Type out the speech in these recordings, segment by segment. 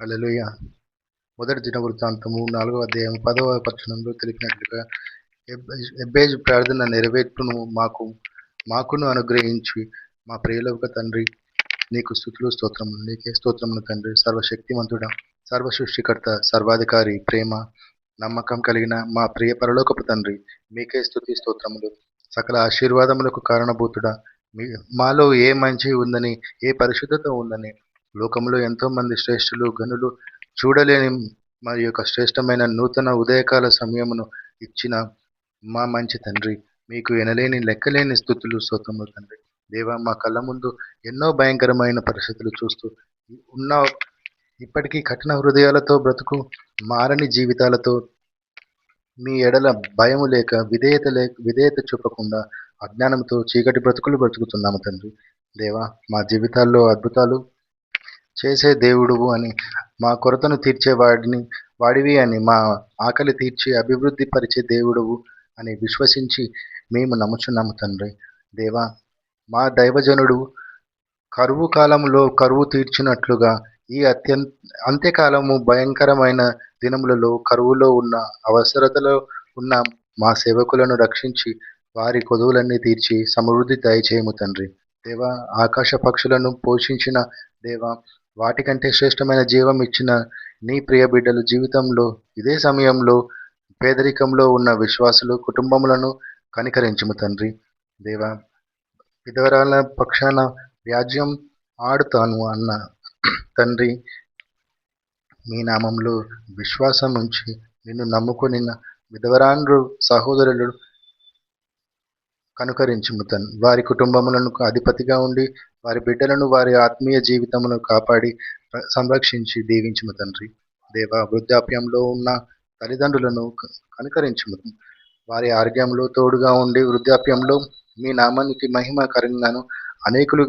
హల్లెలూయా. మొదటి దినవృత్తాంతము 4వ అధ్యాయం 10వ వచనంలో తెలిపినట్లుగా ఎబ్బేజు ప్రార్థన నెరవేర్పును మాకును అనుగ్రహించి మా ప్రియలోక తండ్రి నీకు స్తుతులు స్తోత్రములు. నీకే స్తోత్రములు తండ్రి. సర్వశక్తిమంతుడ, సర్వ సృష్టికర్త, సర్వాధికారి, ప్రేమ నమ్మకం కలిగిన మా ప్రియ పరలోకపు తండ్రి, మీకే స్తుతి స్తోత్రములు. సకల ఆశీర్వాదములకు కారణభూతుడ, మాలో ఏ మంచి ఉందని, ఏ పరిశుద్ధత ఉందని లోకంలో ఎంతో మంది శ్రేష్ఠులు గనులు చూడలేని మరి యొక్క శ్రేష్టమైన నూతన ఉదయకాల సమయమును ఇచ్చిన మా మంచి తండ్రి, మీకు ఎనలేని లెక్కలేని స్థుతులు స్తోత్రములు తండ్రి. దేవా, మా కళ్ళ ముందు ఎన్నో భయంకరమైన పరిస్థితులు చూస్తూ ఉన్న ఇప్పటికీ కఠిన హృదయాలతో బ్రతుకు మారని జీవితాలతో మీ ఎడల భయము లేక విధేయత చూపకుండా అజ్ఞానంతో చీకటి బ్రతుకులు బ్రతుకుతున్నాము తండ్రి. దేవా, మా జీవితాల్లో అద్భుతాలు చేసే దేవుడువు అని, మా కొరతను వాడివి అని, మా ఆకలి తీర్చి అభివృద్ధి పరిచే దేవుడువు అని విశ్వసించి మేము నమ్ముచున్నాము తండ్రి. దేవా, మా దైవజనుడు కరువు కాలంలో కరువు తీర్చినట్లుగా ఈ అంత్యకాలము భయంకరమైన దినములలో కరువులో ఉన్న అవసరతలో ఉన్న మా సేవకులను రక్షించి వారి కొదువులన్నీ తీర్చి సమృద్ధి దయచేయము తండ్రి. దేవా, ఆకాశ పక్షులను పోషించిన దేవా, వాటికంటే శ్రేష్టమైన జీవం ఇచ్చిన నీ ప్రియ బిడ్డల జీవితంలో ఇదే సమయంలో పేదరికంలో ఉన్న విశ్వాసులు కుటుంబములను కనికరించుము తండ్రి. దేవా, విధవరాల పక్షాన వ్యాజ్యం ఆడుతాను అన్న తండ్రి, మీ నామంలో విశ్వాసం ఉంచి నిన్ను నమ్ముకొని విధవరాండ్రు సహోదరులు కనుకరించుము తండ్రి. వారి కుటుంబములను అధిపతిగా ఉండి వారి బిడ్డలను వారి ఆత్మీయ జీవితమును కాపాడి సంరక్షించి దీవించుము తండ్రి. దేవా, వృద్ధాప్యంలో ఉన్న తల్లిదండ్రులను కనుకరించుము. వారి ఆరోగ్యంలో తోడుగా ఉండి వృద్ధాప్యంలో మీ నామానికి మహిమకరంగాను అనేకులు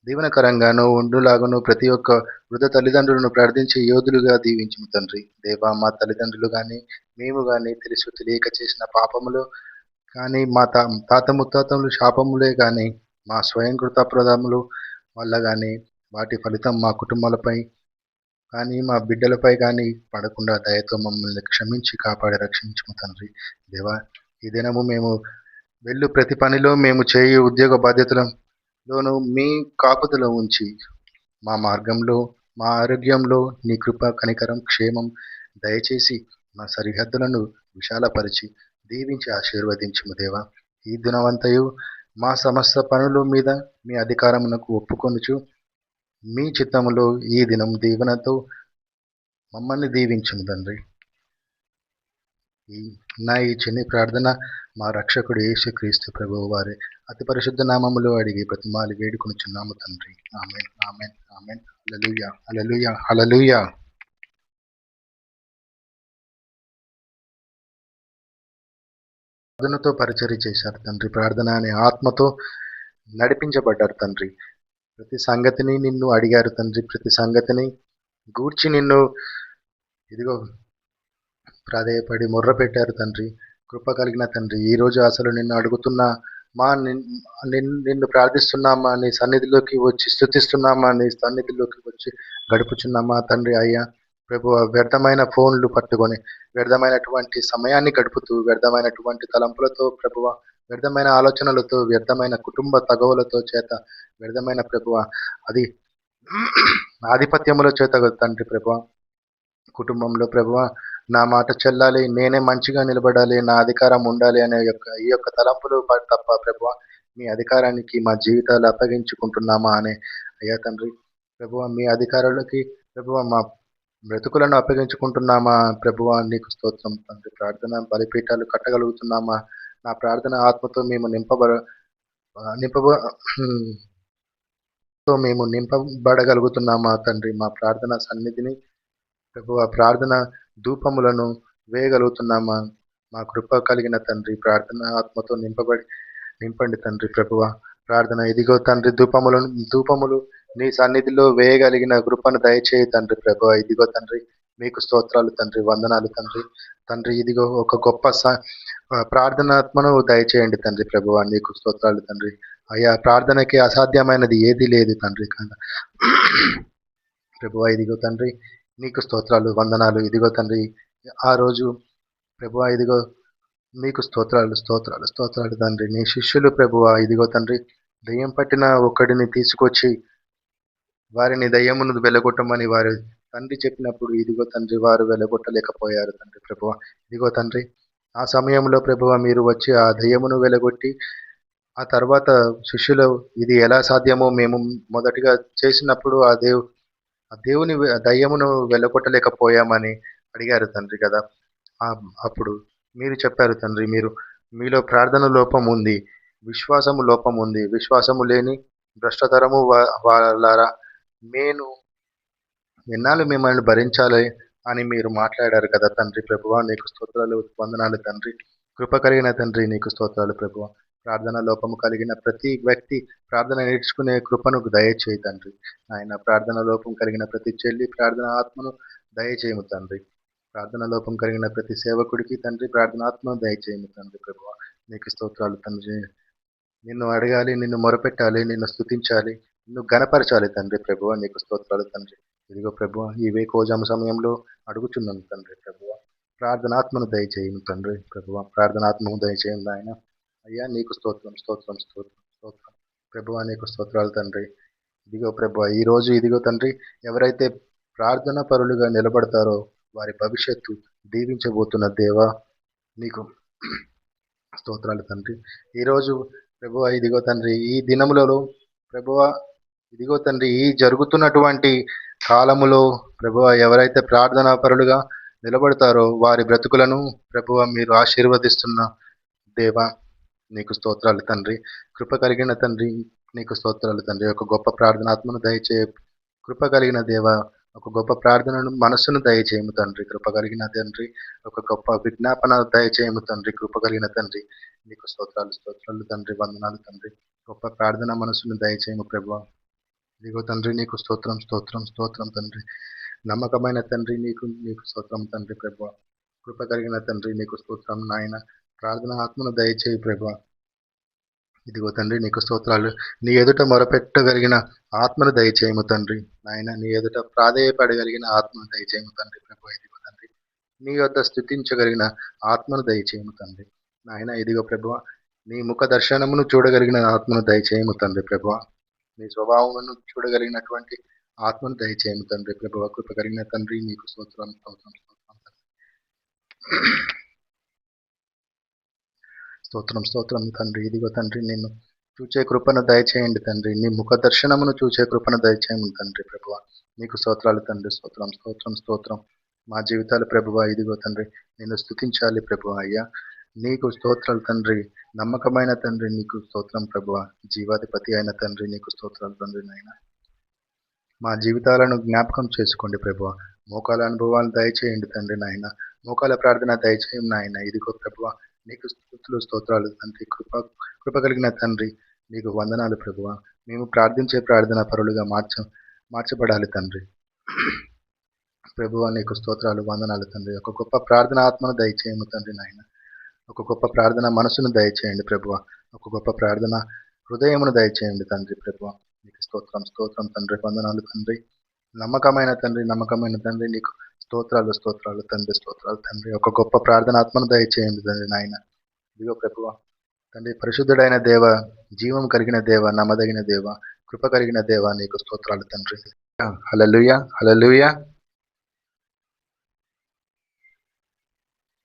దీవెనకరంగాను ఉండులాగాను ప్రతి ఒక్క వృద్ధ తల్లిదండ్రులను ప్రార్థించే యోధులుగా దీవించుము తండ్రి. దేవా, మా తల్లిదండ్రులు కానీ మేము కానీ తెలుసు తెలియక చేసిన పాపములు కానీ, మా తాత ముత్తాతములు శాపములే కానీ, మా స్వయం కృతాప్రదములు వల్ల కానీ వాటి ఫలితం మా కుటుంబాలపై కానీ మా బిడ్డలపై కానీ పడకుండా దయతో మమ్మల్ని క్షమించి కాపాడి రక్షించుము తండ్రి. దేవా, ఈ దినము మేము వెళ్ళు ప్రతి పనిలో మేము చేయు ఉద్యోగ బాధ్యతలలోనూ మీ కాపుదల ఉంచి మా మార్గంలో మా ఆరోగ్యంలో నీ కృప కనికరం క్షేమం దయచేసి మా సరిహద్దులను విశాలపరిచి దీవించి ఆశీర్వదించుము దేవా. ఈ దినవంతయు మా సమస్త పనుల మీద మీ అధికారమునకు ఒప్పుకొనుచు మీ చిత్తములో ఈ దినం దీవెనతో మమ్మల్ని దీవించుము తండ్రి. ఈ చిన్ని ప్రార్థన మా రక్షకుడు యేసుక్రీస్తు ప్రభువు వారి అతి పరిశుద్ధ నామములో అడిగి ప్రతిమాలి వేడుకొనుచున్నాము తండ్రి. ఆమేన్, ఆమేన్, ఆమేన్. హల్లెలూయా, హల్లెలూయా, హల్లెలూయా. ప్రార్థనతో పరిచర్య చేశారు తండ్రి. ప్రార్థన అనే ఆత్మతో నడిపించబడ్డారు తండ్రి. ప్రతి సంగతిని నిన్ను అడిగారు తండ్రి. ప్రతి సంగతిని గూర్చి నిన్ను ఇదిగో ప్రాధేయపడి మొర్ర పెట్టారు తండ్రి. కృప కలిగిన తండ్రి, ఈరోజు అసలు నిన్ను అడుగుతున్నా నిన్ను ప్రార్థిస్తున్నామా, నీ సన్నిధిలోకి వచ్చి స్తుతిస్తున్నామా, నీ సన్నిధిలోకి వచ్చి గడుపుచున్నామా తండ్రి. అయ్యా ప్రభు, వ్యర్థమైన ఫోన్లు పట్టుకొని వ్యర్థమైనటువంటి సమయాన్ని గడుపుతూ వ్యర్థమైనటువంటి తలంపులతో ప్రభువ, వ్యర్థమైన ఆలోచనలతో వ్యర్థమైన కుటుంబ తగవులతో చేత వ్యర్థమైన ప్రభువ అది ఆధిపత్యముల చేత తండ్రి ప్రభువ, కుటుంబంలో ప్రభువ నా మాట చెల్లాలి, నేనే మంచిగా నిలబడాలి, నా అధికారం ఉండాలి అనే ఈ యొక్క తలంపులు తప్ప ప్రభువ మీ అధికారానికి మా జీవితాలు అప్పగించుకుంటున్నామా అనే అయ్యా తండ్రి ప్రభువ, మీ అధికారులకి ప్రభువ మా బ్రతుకులను అప్పగించుకుంటున్నామా ప్రభువ, నీకు స్తోత్రం తండ్రి. ప్రార్థన బలిపీఠాలు కట్టగలుగుతున్నామా, నా ప్రార్థన ఆత్మతో మేము నింపబడగలుగుతున్నామా తండ్రి. మా ప్రార్థన సన్నిధిని ప్రభువ, ప్రార్థన ధూపములను వేయగలుగుతున్నామా, మా కృప కలిగిన తండ్రి. ప్రార్థన ఆత్మతో నింపండి తండ్రి ప్రభువ. ప్రార్థన ఇదిగో తండ్రి, ధూపములు నీ సన్నిధిలో వేయగలిగిన కృపను దయచేయి తండ్రి ప్రభువ. ఇదిగో తండ్రి, మీకు స్తోత్రాలు తండ్రి, వందనాలు తండ్రి. తండ్రి ఇదిగో ఒక గొప్ప ప్రార్థనాత్మను దయచేయండి తండ్రి ప్రభువ, నీకు స్తోత్రాలు తండ్రి. అయ్యా, ప్రార్థనకి అసాధ్యమైనది ఏది లేదు తండ్రి. ప్రభువా ఇదిగో తండ్రి నీకు స్తోత్రాలు వందనాలు. ఇదిగో తండ్రి ఆ రోజు ప్రభువా ఇదిగో మీకు స్తోత్రాలు స్తోత్రాలు స్తోత్రాలు తండ్రి. నీ శిష్యులు ప్రభువా ఇదిగో తండ్రి దెయ్యం పట్టిన ఒక్కడిని తీసుకొచ్చి వారిని దయ్యమును వెలగొట్టమని వారి తండ్రి చెప్పినప్పుడు ఇదిగో తండ్రి వారు వెలగొట్టలేకపోయారు తండ్రి ప్రభువా. ఇదిగో తండ్రి ఆ సమయంలో ప్రభువా మీరు వచ్చి ఆ దయ్యమును వెలగొట్టి ఆ తర్వాత శిష్యులు ఇది ఎలా సాధ్యమో మేము మొదటిగా చేసినప్పుడు ఆ దేవుని దయ్యమును వెళ్ళగొట్టలేకపోయామని అడిగారు తండ్రి కదా. అప్పుడు మీరు చెప్పారు తండ్రి, మీలో ప్రార్థన లోపం ఉంది, విశ్వాసము లోపం ఉంది, విశ్వాసము లేని భ్రష్టతరము వాళ్ళారా నేను ఎన్నాళ్ళు మిమ్మల్ని భరించాలి అని మీరు మాట్లాడారు కదా తండ్రి ప్రభువా. నీకు స్తోత్రాలు వందనాలు తండ్రి. కృప కలిగిన తండ్రి నీకు స్తోత్రాలు ప్రభువా. ప్రార్థన లోపము కలిగిన ప్రతి వ్యక్తి ప్రార్థన నేర్చుకునే కృపను దయచేయి తండ్రి. ఆయన ప్రార్థన లోపం కలిగిన ప్రతి చెల్లి ప్రార్థన ఆత్మను దయచేయము తండ్రి. ప్రార్థన లోపం కలిగిన ప్రతి సేవకుడికి తండ్రి ప్రార్థన ఆత్మను దయచేయము తండ్రి ప్రభువా. నీకు స్తోత్రాలు తండ్రి. నిన్ను అడగాలి, నిన్ను మొరపెట్టాలి, నిన్ను స్తుతించాలి, నిన్ను ఘనపరచాలి తండ్రి ప్రభువా. నీకు స్తోత్రాలు తండ్రి. ఇదిగో ప్రభువా ఈ వేకోజాము సమయంలో అడుగుచున్నాను తండ్రి ప్రభువా. ప్రార్థనాత్మను దయచేయము తండ్రి ప్రభువా. ప్రార్థనాత్మను దయచేయండి ఆయన. అయ్యా నీకు స్తోత్రం స్తోత్రం స్తోత్రం స్తోత్రం ప్రభువా. నీకు స్తోత్రాలు తండ్రి. ఇదిగో ప్రభువా ఈరోజు ఇదిగో తండ్రి ఎవరైతే ప్రార్థన పరులుగా నిలబడతారో వారి భవిష్యత్తు దీవించబోతున్న దేవా నీకు స్తోత్రాలు తండ్రి. ఈరోజు ప్రభువా ఇదిగో తండ్రి ఈ దినములలో ప్రభువా ఇదిగో తండ్రి ఈ జరుగుతున్నటువంటి కాలములో ప్రభువా ఎవరైతే ప్రార్థనా పరులుగా నిలబడతారో వారి బ్రతుకులను ప్రభువా మీరు ఆశీర్వదిస్తున్న దేవా నీకు స్తోత్రాలు తండ్రి. కృప కలిగిన తండ్రి నీకు స్తోత్రాలు తండ్రి. ఒక గొప్ప ప్రార్థనాత్మను దయచే కృప కలిగిన దేవ, ఒక గొప్ప ప్రార్థనను మనస్సును దయచేయము తండ్రి. కృప కలిగిన తండ్రి ఒక గొప్ప విజ్ఞాపన దయచేయము తండ్రి. కృప కలిగిన తండ్రి నీకు స్తోత్రాలు స్తోత్రాలు తండ్రి. వందనాలు తండ్రి. గొప్ప ప్రార్థన మనస్సును దయచేయము ప్రభువా. ఇదిగో తండ్రి నీకు స్తోత్రం స్తోత్రం స్తోత్రం తండ్రి. నమ్మకమైన తండ్రి నీకు నీకు స్తోత్రం తండ్రి ప్రభువా. కృప కలిగిన తండ్రి నీకు స్తోత్రం నాయన. ప్రార్థన ఆత్మను దయచేయి ప్రభువా. ఇదిగో తండ్రి నీకు స్తోత్రాలు. నీ ఎదుట మొరపెట్టగలిగిన ఆత్మను దయచేయము తండ్రి నాయన. నీ ఎదుట ప్రాధేయపడగలిగిన ఆత్మను దయచేయము తండ్రి ప్రభు. ఇదిగో తండ్రి నీ యొద్ద స్థుతించగలిగిన ఆత్మను దయచేయము తండ్రి నాయన. ఇదిగో ప్రభువ నీ ముఖ దర్శనమును చూడగలిగిన ఆత్మను దయచేయము తండ్రి ప్రభువ. నీ స్వభావమును చూడగలిగినటువంటి ఆత్మను దయచేయము తండ్రి ప్రభువ. కృప కలిగిన తండ్రి నీకు స్తోత్రం స్తోత్రం స్తోత్రం స్తోత్రం తండ్రి. ఇదిగో తండ్రి నిన్ను చూచే కృపను దయచేయండి తండ్రి. నీ ముఖ దర్శనమును చూచే కృపను దయచేయండి తండ్రి ప్రభువ. నీకు స్తోత్రాలు తండ్రి. స్తోత్రం స్తోత్రం స్తోత్రం. మా జీవితాలు ప్రభువ ఇదిగో తండ్రి నిన్ను స్తుతించాలి ప్రభువ. అయ్యా నీకు స్తోత్రాలు తండ్రి. నమ్మకమైన తండ్రి నీకు స్తోత్రం ప్రభువ. జీవాధిపతి అయిన తండ్రి నీకు స్తోత్రాలు తండ్రి నాయన. మా జీవితాలను జ్ఞాపకం చేసుకోండి ప్రభువ. మోకాల అనుభవాలను దయచేయండి తండ్రి నాయన. మోకాల ప్రార్థన దయచేయండి నాయన. ఇదిగో ప్రభువ నీకు స్తుతులు స్తోత్రాలు తండ్రి. కృప కలిగిన తండ్రి నీకు వందనాలు ప్రభువ. మేము ప్రార్థించే ప్రార్థన పరులుగా మార్చబడాలి తండ్రి ప్రభువ. నీకు స్తోత్రాలు వందనాలు తండ్రి. ఒక గొప్ప ప్రార్థన ఆత్మను దయచేయము తండ్రి నాయన. ఒక గొప్ప ప్రార్థన మనసును దయచేయండి ప్రభువ. ఒక గొప్ప ప్రార్థన హృదయమును దయచేయండి తండ్రి ప్రభువ. నీకు స్తోత్రం స్తోత్రం తండ్రి. వందనాలు తండ్రి. నమ్మకమైన తండ్రి నమ్మకమైన తండ్రి నీకు స్తోత్రాలు స్తోత్రాలు తండ్రి. స్తోత్రాలు తండ్రి. ఒక గొప్ప ప్రార్థనాత్మను దయచేయండి తండ్రి నాయన. ఇదిగో ప్రభువ తండ్రి పరిశుద్ధుడైన దేవ, జీవం కలిగిన దేవ, నమ్మదగిన దేవ, కృప కలిగిన దేవ నీకు స్తోత్రాలు తండ్రి. హల్లెలూయా హల్లెలూయా.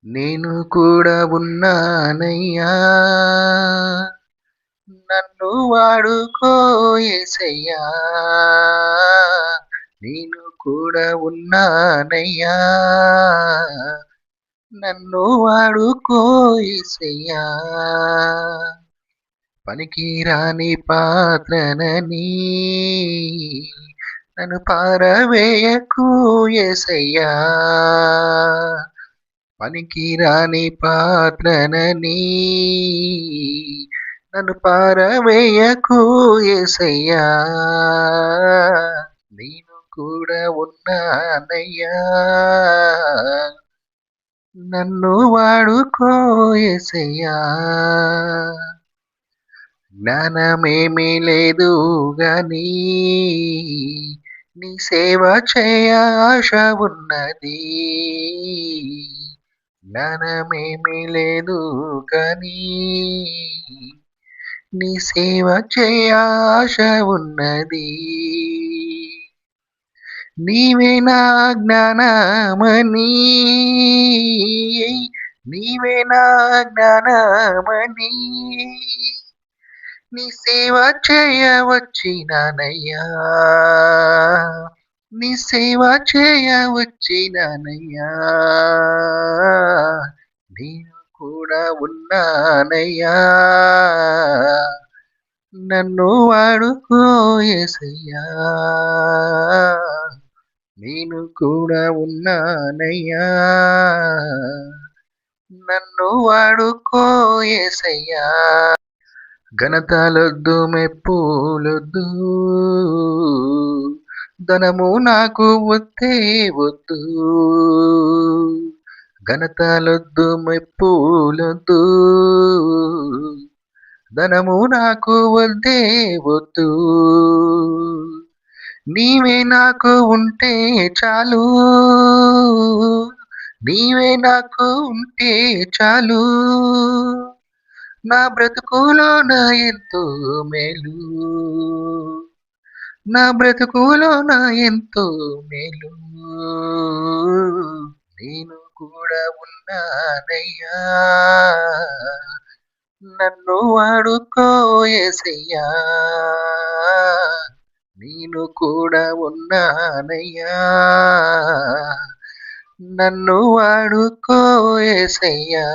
నేను కూడా ఉన్నానయ్యా, నన్ను వాడుకో యేసయ్యా. నేను కూడా ఉన్నానయ్యా, నన్ను వాడుకో యేసయ్యా. పనికిరాని పాత్రనని నన్ను పారవేయకు యేసయ్యా. పనికిరాని పాత్రనని నన్ను పారవేయకు యేసయ్యా. నేను కూడా ఉన్నానయ్యా, నన్ను వాడుకో యేసయ్యా. జ్ఞానమేమీ లేదు గాని నీ సేవ చేయ ఆశ ఉన్నది. జ్ఞానమేమీ లేదు కానీ నీ సేవ చేయ ఆశ ఉన్నది. నీవే నా జ్ఞానమణి, నీవే నా జ్ఞానమణి, నీ సేవ చేయ వచ్చినానయ్యా, నీ సేవ చేయ వచ్చినానయ్యా, నేను కూడా ఉన్నానయ్యా, నన్ను వాడుకో యేసయ్యా, నేను కూడా ఉన్నానయ్యా, నన్ను వాడుకో యేసయ్యా. ఘనతలొద్దు మెప్పులొద్దు, ధనము నాకు వద్దే వద్దు. ఘనతలొద్దు మెప్పులొద్దు, ధనము నాకు వద్దే వద్దు. నీవే నాకు ఉంటే చాలు, నీవే నాకు ఉంటే చాలు, నా బ్రతుకులోన ఎంతో మేలు, నా బ్రతుకులోన ఎంతో మేలు, నేను కూడా ఉన్నానయ్యా, నన్ను వాడుకో యేసయ్యా, నేను కూడా ఉన్నానయ్యా, నన్ను వాడుకో యేసయ్యా.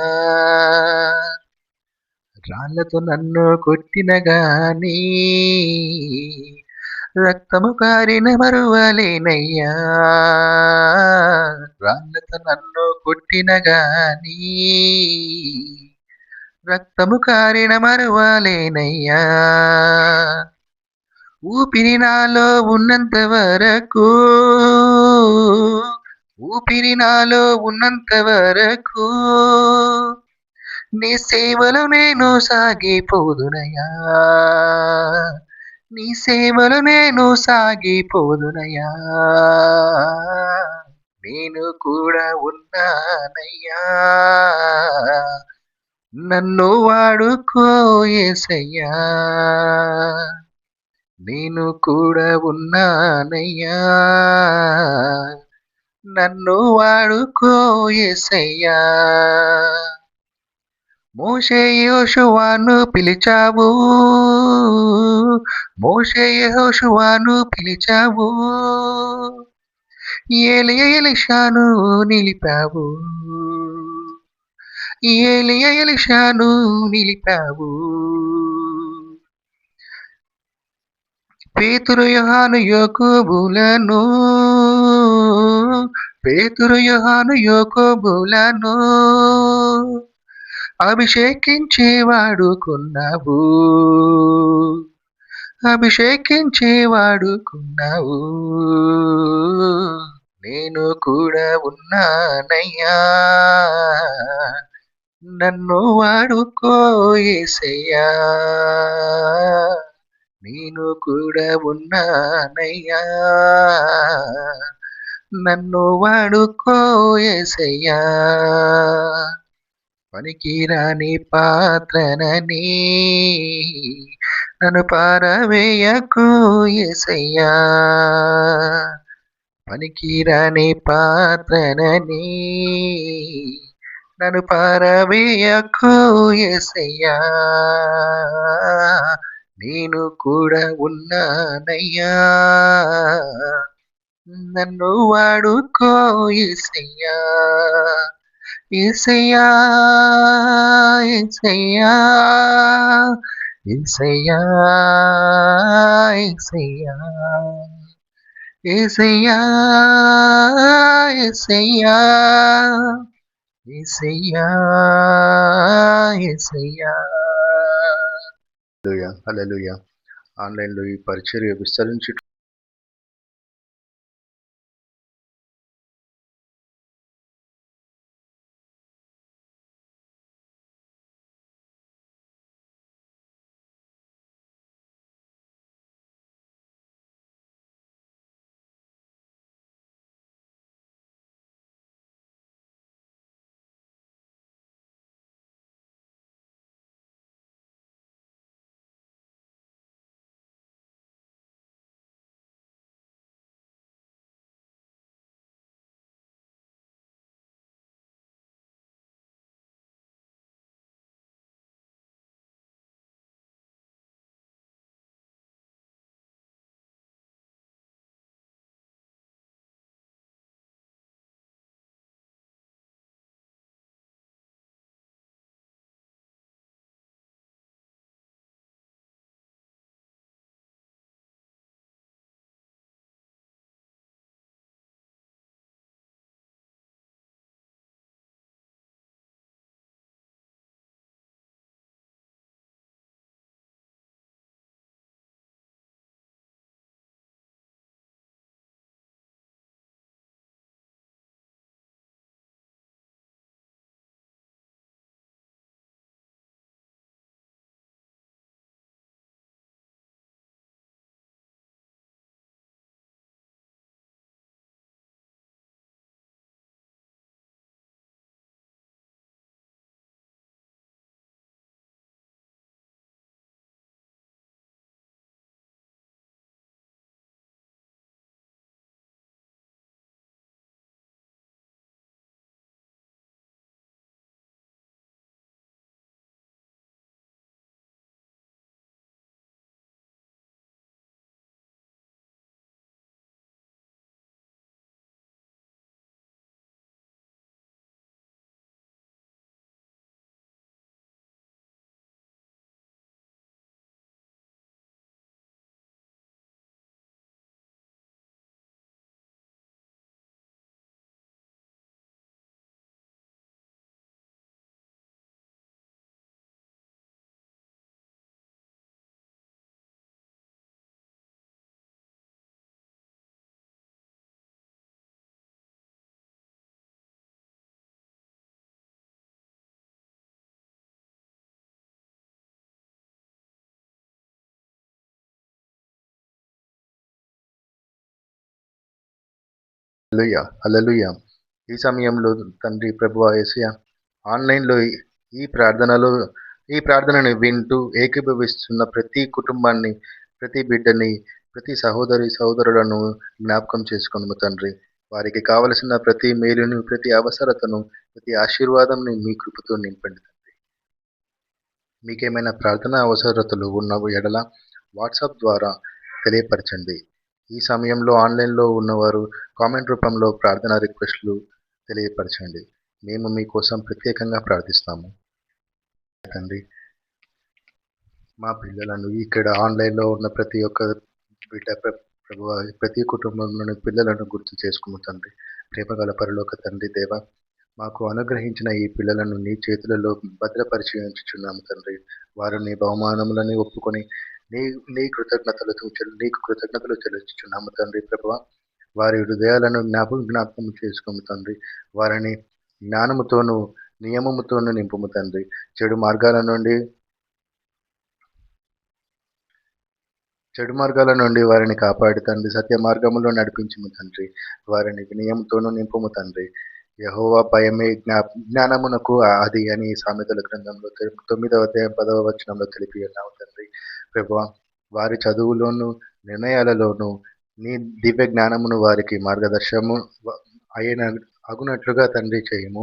రాళ్ళతో నన్ను కొట్టిన గాని రక్తము కారిన మరువలేనయ్యా, రాళ్ళతో నన్ను కొట్టిన గాని రక్తము కారిన మరువలేనయ్యా, ఊపిరి నాలో ఉన్నంత వరకు, ఊపిరి నాలో ఉన్నంత వరకు నీ సేవలో నేను సాగిపోదునయ్యా, నీ సేవలో నేను సాగిపోదునయ్యా, నేను కూడా ఉన్నానయ్యా, నన్ను వాడుకో యేసయ్యా, నేను కూడా ఉన్నానయ్యా, నన్ను వాడుకో యేసయ్యా. మోషే యోషువను పిలిచావు, మోషే యెహోషువను పిలిచావు, ఏలియా ఎలీషాను నిలిపావు, ఏలియా ఎలీషాను నిలిపావు, పేతురు యోహాను యాకోబులను, పేతురు యోహాను యాకోబులను అభిషేకించి వాడుకున్నావు, అభిషేకించి వాడుకున్నావు, నేను కూడా ఉన్నానయ్యా, నన్ను వాడుకో యేసయ్యా, నేను కూడా ఉన్నానయ్యా, నన్ను వాడుకో యేసయ్యా. పనికిరాని పాత్రనని నన్ను పారవేయకు యేసయ్యా, పనికిరాని పాత్రనని నన్ను పారవేయకు యేసయ్యా, నేను కూడా ఉన్నానయ్యా, నన్ను వాడుకో యేసయ్యా, యేసయ్యా, యేసయ్యా, యేసయ్యా, యేసయ్యా, యేసయ్యా, యేసయ్యా, యేసయ్యా, యేసయ్యా. హల్లెలూయా, హల్లెలూయా. ఆన్‌లైన్‌లో ఈ పరిచర్య విస్తరించుట హల్లెలూయా! హల్లెలూయా! ఈ సమయంలో తండ్రి ప్రభువా యేసయ్య ఆన్‌లైన్‌లో ఈ ప్రార్థనలో ఈ ప్రార్థనను వింటూ ఏకీభవిస్తున్న ప్రతి కుటుంబాన్ని, ప్రతి బిడ్డని, ప్రతి సహోదరి, సహోదరులను జ్ఞాపకం చేసుకొనుము తండ్రి. వారికి కావలసిన ప్రతి మేలును, ప్రతి అవసరతను, ప్రతి ఆశీర్వాదంని మీ కృపతో నింపండి తండ్రి. మీకేమైనా ప్రార్థనా అవసరతలు ఉన్న ఎడల వాట్సాప్ ద్వారా తెలియపరచండి. ఈ సమయంలో ఆన్‌లైన్‌లో ఉన్నవారు కామెంట్ రూపంలో ప్రార్థనా రిక్వెస్ట్‌లు తెలియపరచండి. మేము మీకోసం ప్రత్యేకంగా ప్రార్థిస్తాము. తండ్రి, మా పిల్లలను ఇక్కడ ఆన్‌లైన్‌లో ఉన్న ప్రతి ఒక్క బిడ్డ ప్రభువా ప్రతి కుటుంబంలోని పిల్లలను గుర్తు చేసుకుము తండ్రి. ప్రేమగల పరలోక తండ్రి దేవా! మాకు అనుగ్రహించిన ఈ పిల్లలను నీ చేతులలో భద్రపరిచి ఉంచుచున్నాము తండ్రి. వారు నీ బహుమానములని ఒప్పుకొని నీ నీకు కృతజ్ఞతలు చెల్లించుచున్నాము తండ్రి ప్రభువా! వారి హృదయాలను జ్ఞాపకం చేసుకోము తండ్రి. వారిని జ్ఞానముతోను, నియమముతోను నింపుము తండ్రి. చెడు మార్గాల నుండి వారిని కాపాడి తండ్రి. సత్య మార్గములో నడిపించుము తండ్రి. వారిని వినయముతోను నింపుము తండ్రి. యెహోవా భయమే జ్ఞానమునకు ఆది అని సామెతల గ్రంథంలో 9వ అధ్యాయం 10వ వచనంలో తెలిపి ఉన్నావు తండ్రి. ప్రభువా! వారి చదువులోను, నిర్ణయాలలోను నీ దివ్య జ్ఞానమును వారికి మార్గదర్శనము అయిన అగునట్లుగా తండ్రి చేయుము.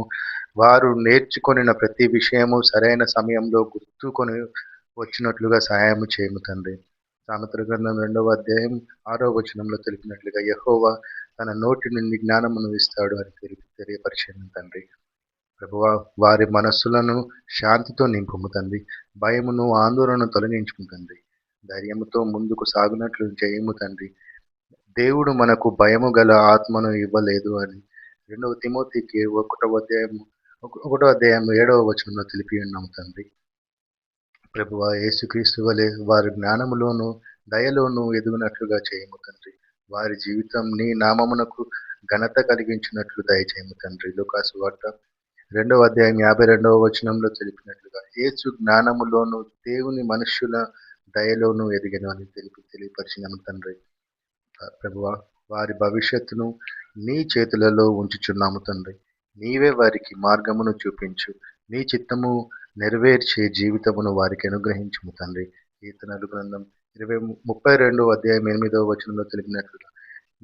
వారు నేర్చుకొనిన ప్రతి విషయము సరైన సమయంలో గుర్తుకొని వచ్చినట్లుగా సహాయము చేయము తండ్రి. సామెతల గ్రంథం 2వ అధ్యాయం 6వ వచనంలో తెలిపినట్లుగా యెహోవా తన నోటి నుండి జ్ఞానమును ఇస్తాడు అని తెలియపరిచాను తండ్రి. ప్రభువా! వారి మనస్సులను శాంతితో నింపుము తండ్రి. భయమును, ఆందోళనను తొలగించుము తండ్రి. ధైర్యముతో ముందుకు సాగునట్లు చేయము తండ్రి. దేవుడు మనకు భయము గల ఆత్మను ఇవ్వలేదు అని 2వ తిమోతికి 1వ అధ్యాయం 7వ వచనంలో తెలిపి ఉన్నాము తండ్రి. ప్రభువా యేసుక్రీస్తు వలె వారి జ్ఞానములోను, దయలోను ఎదుగునట్లుగా చేయము తండ్రి. వారి జీవితం నీ నామమునకు ఘనత కలిగించినట్లు దయచేయము తండ్రి. లూకా సువార్త 2వ అధ్యాయం 52వ వచనంలో తెలిపినట్లుగా యేసు జ్ఞానములోను, దేవుని మనుష్యుల దయలోను ఎదిగెను అని తెలియపరిచినాము తండ్రి. ప్రభువా! వారి భవిష్యత్తును నీ చేతులలో ఉంచుచున్నాము తండ్రి. నీవే వారికి మార్గమును చూపించు. నీ చిత్తము నెరవేర్చే జీవితమును వారికి అనుగ్రహించుము తండ్రి. కీర్తనలు గ్రంథం 32వ అధ్యాయం 8వ వచనంలో తెలిపినట్లుగా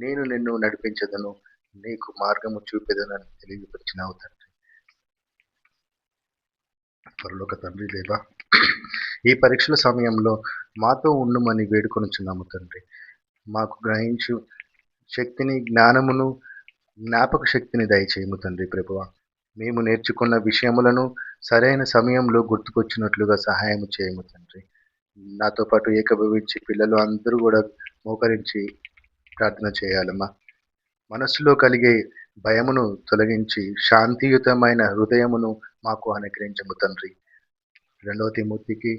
నేను నిన్ను నడిపించదను, నీకు మార్గము చూపెదనని తెలియపరిచినావు తండ్రి. పరలోక తండ్రి దేవా! ఈ పరీక్షల సమయంలో మాతో ఉండుమని వేడుకొనుచున్నాము తండ్రి. మాకు గ్రహించు శక్తిని, జ్ఞానమును, జ్ఞాపక శక్తిని దయచేయము తండ్రి ప్రభువా! మేము నేర్చుకున్న విషయములను సరైన సమయంలో గుర్తుకొచ్చినట్లుగా సహాయం చేయము తండ్రి. నాతో పాటు ఏకీభవించి పిల్లలు అందరూ కూడా మోకరించి ప్రార్థన చేయాలమ్మా. మనస్సులో కలిగే భయమును తొలగించి శాంతియుతమైన హృదయమును మాకు అనుగ్రహించము తండ్రి. 2వ తిమోతికి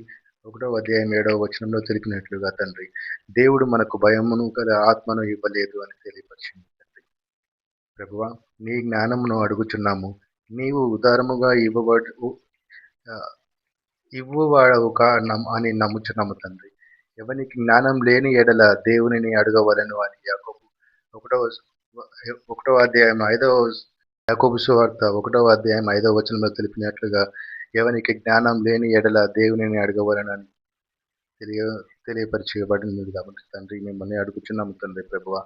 1వ అధ్యాయం 7వ వచనంలో తెలిపినట్లుగా తండ్రి, దేవుడు మనకు భయమును గల ఆత్మను ఇవ్వలేదు అని తెలియపరిచింది తండ్రి. ప్రభువా! నీ జ్ఞానమును అడుగుచున్నాము. నీవు ఉదారముగా ఇవ్వువాడవు అని నమ్ముచున్నాము తండ్రి. ఎవనికి జ్ఞానం లేని ఎడల దేవునిని అడగవలెను అని యాకోబు సువార్త 1వ అధ్యాయం 5వ వచనంలో తెలిపినట్లుగా ఎవనికి జ్ఞానం లేని ఎడల దేవునిని అడగవలెనని తెలియపరిచబడినది కాబట్టి తండ్రి మిమ్మల్ని అడుగుచున్నాము తండ్రి ప్రభువా!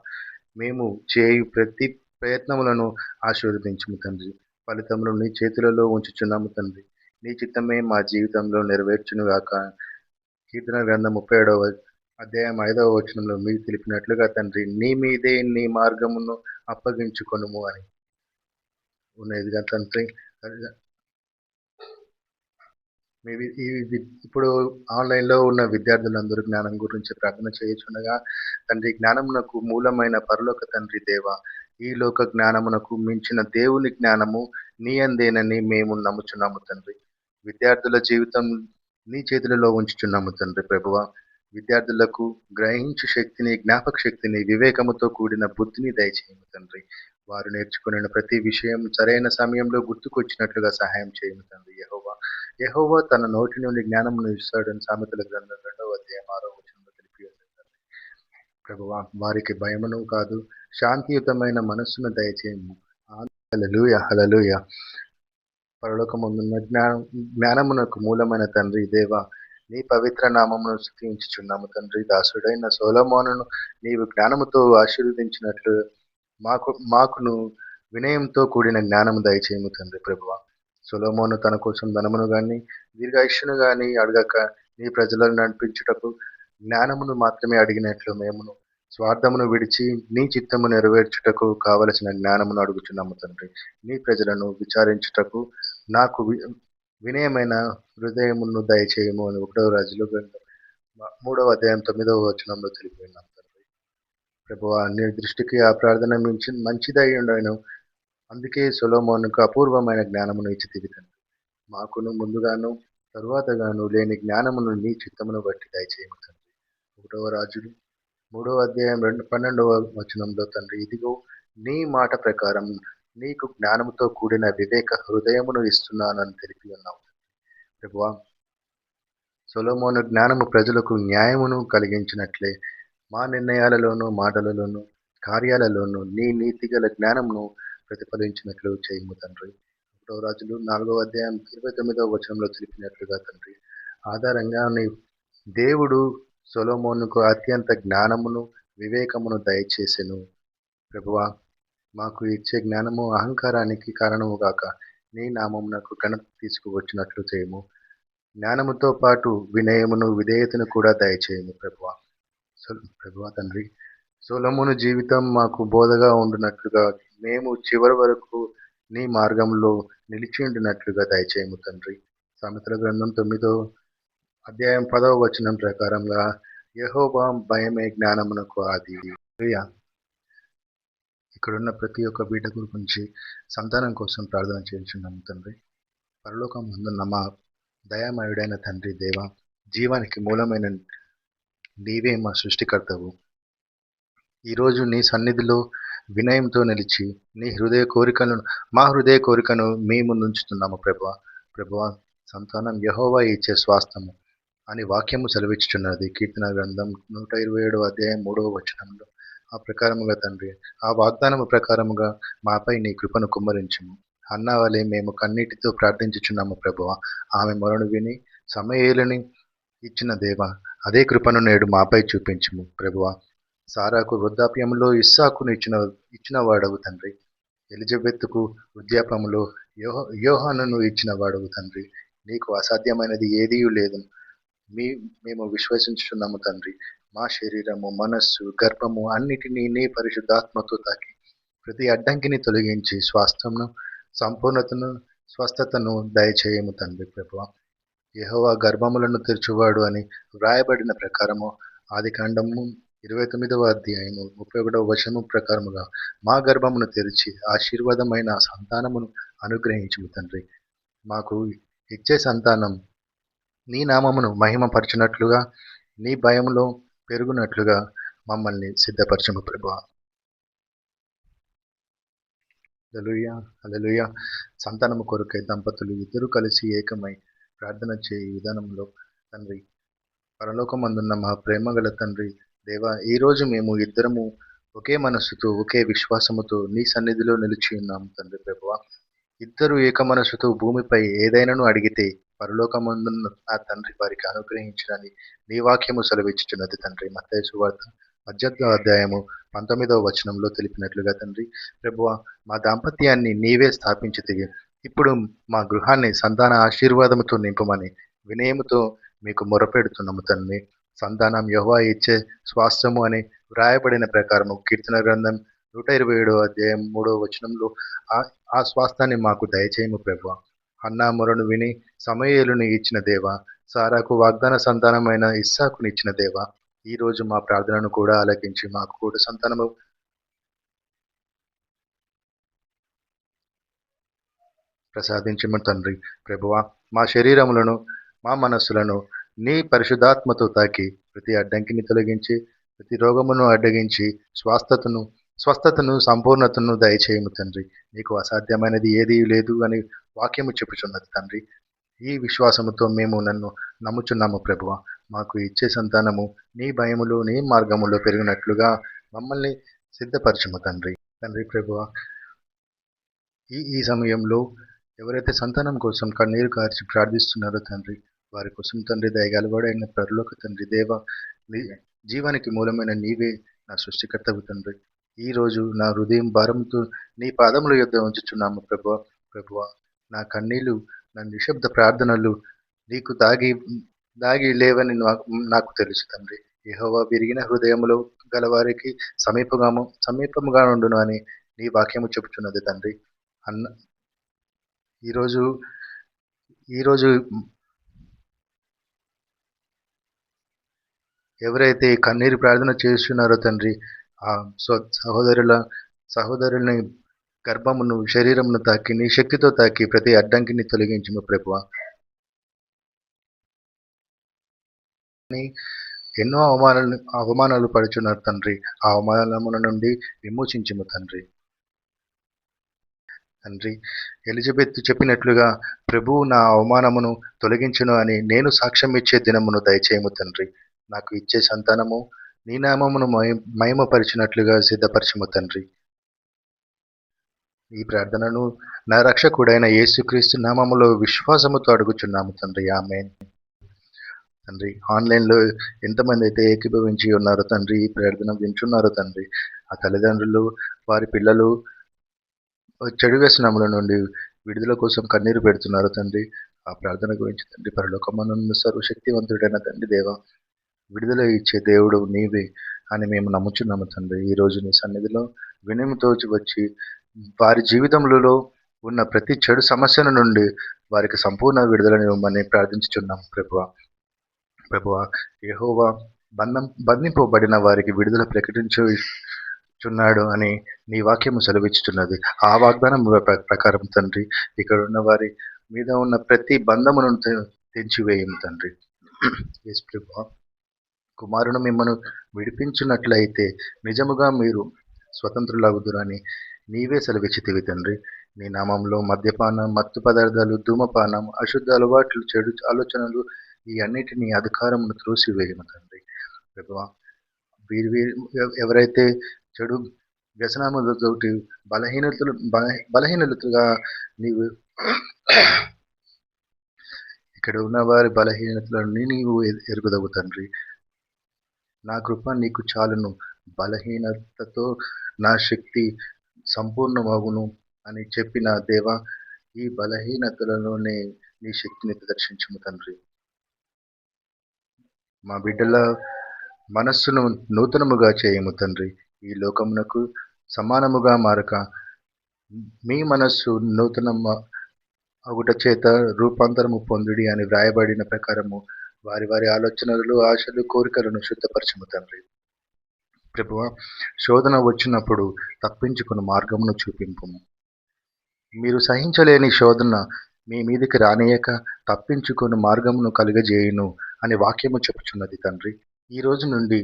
మేము చేయు ప్రతి ప్రయత్నములను ఆశీర్వదించుము తండ్రి. ఫలితములను నీ చేతులలో ఉంచుచున్నాము తండ్రి. నీ చిత్తమే మా జీవితంలో నెరవేర్చునుగాక. కీర్తన గ్రంథం 37వ అధ్యాయం 5వ వచనంలో మీరు తెలిపినట్లుగా తండ్రి, నీ మీదే నీ మార్గమును అప్పగించుకొనుము అని ఉన్నదిగా తండ్రి. ఇప్పుడు ఆన్లైన్లో ఉన్న విద్యార్థులందరూ జ్ఞానం గురించి ప్రార్థన చేయుచుండగా తండ్రి, జ్ఞానమునకు మూలమైన పరలోక తండ్రి దేవ, ఈ లోక జ్ఞానమునకు మించిన దేవుని జ్ఞానము నీ అందేనని మేము నమ్ముచున్నాము తండ్రి. విద్యార్థుల జీవితం నీ చేతులలో ఉంచుచున్నాము తండ్రి ప్రభువ. విద్యార్థులకు గ్రహించు శక్తిని, జ్ఞాపక శక్తిని, వివేకముతో కూడిన బుద్ధిని దయచేయము తండ్రి. వారు నేర్చుకున్న ప్రతి విషయం సరైన సమయంలో గుర్తుకొచ్చినట్లుగా సహాయం చేయము తండ్రి. యెహోవా తన నోటి నుండి జ్ఞానమును ఇస్తాడని సామెతల గ్రంథం 2వ అధ్యాయం 6వ వచనంలో తెలిపి ఉన్నది తండ్రి. ప్రభువా, వారికి భయమును కాదు, శాంతియుతమైన మనస్సును దయచేయము. హల్లెలూయా, హల్లెలూయా. పరలోకమందున్న జ్ఞానమునకు మూలమైన తండ్రి దేవా, నీ పవిత్ర నామమును స్తుతించుచున్నాము తండ్రి. దాసుడైన సొలొమోనును నీవు జ్ఞానముతో ఆశీర్వదించినట్లు మాకును వినయంతో కూడిన జ్ఞానము దయచేయము తండ్రి ప్రభువా. సొలొమోను తన కోసం ధనమును గాని దీర్ఘాయుష్యును గాని అడగక నీ ప్రజలను నడిపించుటకు జ్ఞానమును మాత్రమే అడిగినట్లు మేమును స్వార్థమును విడిచి నీ చిత్తము నెరవేర్చుటకు కావలసిన జ్ఞానమును అడుగుచున్నాము తండ్రి. నీ ప్రజలను విచారించుటకు నాకు వినయమైన హృదయమును దయచేయము అని 1వ రాజుల గ్రంథం 3వ అధ్యాయం 9వ వచనంలో తెలిపినాం తండ్రి. ప్రభువా, నీ దృష్టికి ఆ ప్రార్థన మంచిదై ఉండను. అందుకే సొలొమోనుకు అపూర్వమైన జ్ఞానమును ఇచ్చితివి తండ్రి. మాకును ముందుగాను తరువాతగాను లేని జ్ఞానమును నీ చిత్తమును బట్టి దయచేయము తండ్రి. 1వ రాజులు 3వ అధ్యాయం 12వ వచనంలో తండ్రి, ఇదిగో నీ మాట ప్రకారం నీకు జ్ఞానముతో కూడిన వివేక హృదయమును ఇస్తున్నానని తెలిపి ఉన్నావు ప్రభువా. సొలొమోను జ్ఞానము ప్రజలకు న్యాయమును కలిగించినట్లే మా నిర్ణయాలలోనూ మాటలలోనూ కార్యాలలోనూ నీ నీతి గల జ్ఞానమును ప్రతిఫలించినట్లు చేయము తండ్రి. 1వ రాజులు 4వ అధ్యాయం 29వ వచనంలో తెలిపినట్లుగా తండ్రి, ఆధారంగా నీ దేవుడు సొలొమోనుకు అత్యంత జ్ఞానమును వివేకమును దయచేసెను ప్రభువా. మాకు ఇచ్చే జ్ఞానము అహంకారానికి కారణము గాక నీ నామమునకు ఘనత తీసుకువచ్చినట్లు చేయము. జ్ఞానముతో పాటు వినయమును విధేయతను కూడా దయచేయము ప్రభువా. ప్రభువా తండ్రి, సొలొమోను జీవితం మాకు బోధగా ఉండునట్లుగా మేము చివరి వరకు నీ మార్గంలో నిలిచి ఉండినట్లుగా దయచేయము తండ్రి. సామెతల గ్రంథం 9వ అధ్యాయం 10వ వచనం ప్రకారంగా యెహోవా భయమే జ్ఞానమునకు ఆది. ఇక్కడున్న ప్రతి ఒక్క బిడ్డ గురించి సంతానం కోసం ప్రార్థన చేయించున్నాము తండ్రి. పరలోకం ముందున్న మా దయామయుడైన తండ్రి దేవ, జీవానికి మూలమైన నీవే మా సృష్టికర్తవు. ఈరోజు నీ సన్నిధిలో వినయంతో నిలిచి నీ మా హృదయ కోరికను మేము నుంచుతున్నాము ప్రభువా. ప్రభువా, సంతానం యెహోవా ఇచ్చే స్వాస్థ్యము అని వాక్యము సెలవిచ్చుచున్నది. కీర్తన గ్రంథం 127వ అధ్యాయం 3వ వచనంలో. ఆ ప్రకారముగా తండ్రి, ఆ వాగ్దానము ప్రకారముగా మాపై నీ కృపను కుమ్మరించుము. అన్నా వలె మేము కన్నీటితో ప్రార్థించుచున్నాము ప్రభువా. ఆమె మొరను విని సమూయేలుని ఇచ్చిన దేవ, అదే కృపను నేడు మాపై చూపించుము ప్రభువా. సారాకు వృద్ధాప్యములో ఇస్సాకును ఇచ్చిన వాడవు తండ్రి. ఎలిజబెత్తుకు వృద్ధాప్యములో యోహానును ఇచ్చిన వాడవు తండ్రి. నీకు అసాధ్యమైనది ఏదీ లేదు. మేము విశ్వసించుచున్నాము తండ్రి. మా శరీరము, మనస్సు, గర్భము అన్నిటినీ నీ పరిశుద్ధాత్మతో తాకి ప్రతి అడ్డంకిని తొలగించి స్వాస్థ్యమును, సంపూర్ణతను, స్వస్థతను దయచేయము తండ్రి ప్రభువా. యెహోవా గర్భములను తెరచువాడు అని వ్రాయబడిన ప్రకారము ఆదికాండము 29వ అధ్యాయము 31వ వచనము ప్రకారముగా మా గర్భమును తెరిచి ఆశీర్వాదమైన సంతానమును అనుగ్రహించుము తండ్రి. మాకు ఇచ్చే సంతానం నీ నామమును మహిమపరచునట్లుగా, నీ భయములో పెరుగునట్లుగా మమ్మల్ని సిద్ధపరచుము ప్రభువా. హల్లెలూయా, హల్లెలూయా. సంతానము కొరకై దంపతులు ఇద్దరు కలిసి ఏకమై ప్రార్థన చేయి విధానంలో తండ్రి, పరలోకమందున్న మా ప్రేమ గల తండ్రి దేవా, ఈరోజు మేము ఇద్దరము ఒకే మనస్సుతో ఒకే విశ్వాసముతో నీ సన్నిధిలో నిలిచి ఉన్నాము తండ్రి ప్రభువా. ఇద్దరు ఏక మనస్సుతో భూమిపై ఏదైనాను అడిగితే పరలోకమందున్న నా తండ్రి వారికి అనుగ్రహించడానికి నీ వాక్యము సెలవిచ్చుచున్నది తండ్రి. మత్తయి సువార్త 18వ అధ్యాయము 19వ వచనంలో తెలిపినట్లుగా తండ్రి ప్రభువా, మా దాంపత్యాన్ని నీవే స్థాపించితివి. ఇప్పుడు మా గృహాన్ని సంతాన ఆశీర్వాదముతో నింపమని వినయముతో మీకు మొరపెడుతున్నాము తండ్రి. సంతానం యెహోవా ఇచ్చే స్వాస్థ్యము అని వ్రాయబడిన ప్రకారము కీర్తన గ్రంథం 127వ అధ్యాయం 3వ వచనంలో ఆ స్వాస్థ్యాన్ని మాకు దయచేయము ప్రభువా. హన్నా మొరను విని సమూయేలుని ఇచ్చిన దేవ, సారాకు వాగ్దాన సంతానమైన ఇస్సాకుని ఇచ్చిన దేవ, ఈ రోజు మా ప్రార్థనను కూడా ఆలకించి మాకు కూడా సంతానము ప్రసాదించము తండ్రి ప్రభువా. మా శరీరములను, మా మనస్సులను నీ పరిశుద్ధాత్మతో తాకి ప్రతి అడ్డంకిని తొలగించి ప్రతి రోగమును అడ్డగించి స్వస్థతను సంపూర్ణతను దయచేయము తండ్రి. నీకు అసాధ్యమైనది ఏదీ లేదు అని వాక్యము చెప్పుచున్నది తండ్రి. ఈ విశ్వాసముతో మేము నమ్ముచున్నాము ప్రభువ. మాకు ఇచ్చే సంతానము నీ భయములో నీ మార్గములో పెరిగినట్లుగా మమ్మల్ని సిద్ధపరచుము తండ్రి. తండ్రి ప్రభువా, ఈ ఈ సమయంలో ఎవరైతే సంతానం కోసం కన్నీరు కార్చి ప్రార్థిస్తున్నారో తండ్రి, వారి కోసం తండ్రి దయగలవాడైన పరలోక తండ్రి దేవ, నీ జీవానికి మూలమైన నీవే నా సృష్టికర్తవు తండ్రి. ఈ రోజు నా హృదయం భారంతో నీ పాదముల యొద్ద ఉంచుచున్నాము ప్రభువా. ప్రభువా, నా కన్నీళ్లు, నా నిశ్శబ్ద ప్రార్థనలు నీకు దాగి లేవని నాకు తెలుసు తండ్రి. యెహోవా విరిగిన హృదయములో గలవారికి సమీపముగా ఉండును అని నీ వాక్యము చెబుతున్నది తండ్రి. అన్న ఈరోజు ఈరోజు ఎవరైతే కన్నీరు ప్రార్థన చేస్తున్నారో తండ్రి, ఆ సహోదరులని గర్భమును, శరీరమును తాకి నీ శక్తితో తాకి ప్రతి అడ్డంకిని తొలగించుము ప్రభువా. ఎన్నో అవమానాలు పడుచున్నారు తండ్రి. ఆ అవమానముల నుండి విమోచించుము తండ్రి. తండ్రి, ఎలిజబెత్ చెప్పినట్లుగా ప్రభువు నా అవమానమును తొలగించును అని నేను సాక్ష్యం ఇచ్చే దినమును దయచేయము తండ్రి. నాకు ఇచ్చే సంతానము నీ నామమును మహిమపరిచినట్లుగా సిద్ధపరచుము తండ్రి. ఈ ప్రార్థనను నా రక్షకుడైన యేసుక్రీస్తు నామములో విశ్వాసముతో అడుగుచున్నాము తండ్రి. ఆమేన్. తండ్రి, ఆన్లైన్లో ఎంతమంది అయితే ఏకీభవించి ఉన్నారో తండ్రి, ఈ ప్రార్థన వింటున్నారో తండ్రి, ఆ తల్లిదండ్రులు వారి పిల్లలు చెడు వ్యసనముల నుండి విడుదల కోసం కన్నీరు పెడుతున్నారు తండ్రి. ఆ ప్రార్థన గురించి తండ్రి, పరలోకమందున్న సర్వశక్తివంతుడైన తండ్రి దేవ, విడుదల ఇచ్చే దేవుడు నీవే అని మేము నమ్ముచున్నాము తండ్రి. ఈరోజు నీ సన్నిధిలో వినయముతో వచ్చి వారి జీవితంలో ఉన్న ప్రతి చెడు సమస్యల నుండి వారికి సంపూర్ణ విడుదలను ఇవ్వమని ప్రార్థించుచున్నాం ప్రభువా. ప్రభువా, యెహోవా బంధింపబడిన వారికి విడుదల ప్రకటించుచున్నాడు అని నీ వాక్యము సెలవిచ్చుచున్నది. ఆ వాగ్దానం ప్రకారం తండ్రి, ఇక్కడ ఉన్న వారి మీద ఉన్న ప్రతి బంధమును తెంచివేయము తండ్రి. యేసు ప్రభువా, కుమారుడు మిమ్మను విడిపించున్నట్లయితే నిజముగా మీరు స్వతంత్రులగుదురని నీవే సెలవిచ్చితివి తండ్రి. నీ నామంలో మద్యపానం, మత్తు పదార్థాలు, ధూమపానం, అశుద్ధ అలవాట్లు, చెడు ఆలోచనలు, ఈ అన్నిటినీ అధికారమును త్రోసివేయము తండ్రి. ప్రభువా, ఎవరైతే చెడు వ్యసనములతోటి బలహీనతలుగా నీవు ఇక్కడ ఉన్న వారి బలహీనతలను నీవు ఎరుగుదవు తండ్రి. నా కృప నీకు చాలును, బలహీనతతో నా శక్తి సంపూర్ణమగును అని చెప్పిన దేవా, ఈ బలహీనతలలోనే నీ శక్తిని ప్రదర్శించుము తండ్రి. మా బిడ్డల మనస్సును నూతనముగా చేయము తండ్రి. ఈ లోకమునకు సమానముగా మారక మీ మనస్సు నూతన అగుట చేత రూపాంతరము పొందుడి అని వ్రాయబడిన ప్రకారము వారి వారి ఆలోచనలు, ఆశలు, కోరికలను శుద్ధపరచము తండ్రి. ప్రభువా, శోధన వచ్చినప్పుడు తప్పించుకుని మార్గమును చూపింపుము. మీరు సహించలేని శోధన మీ మీదికి రానియక తప్పించుకొని మార్గమును కలుగజేయును అని వాక్యము చెప్పుచున్నది తండ్రి. ఈ రోజు నుండి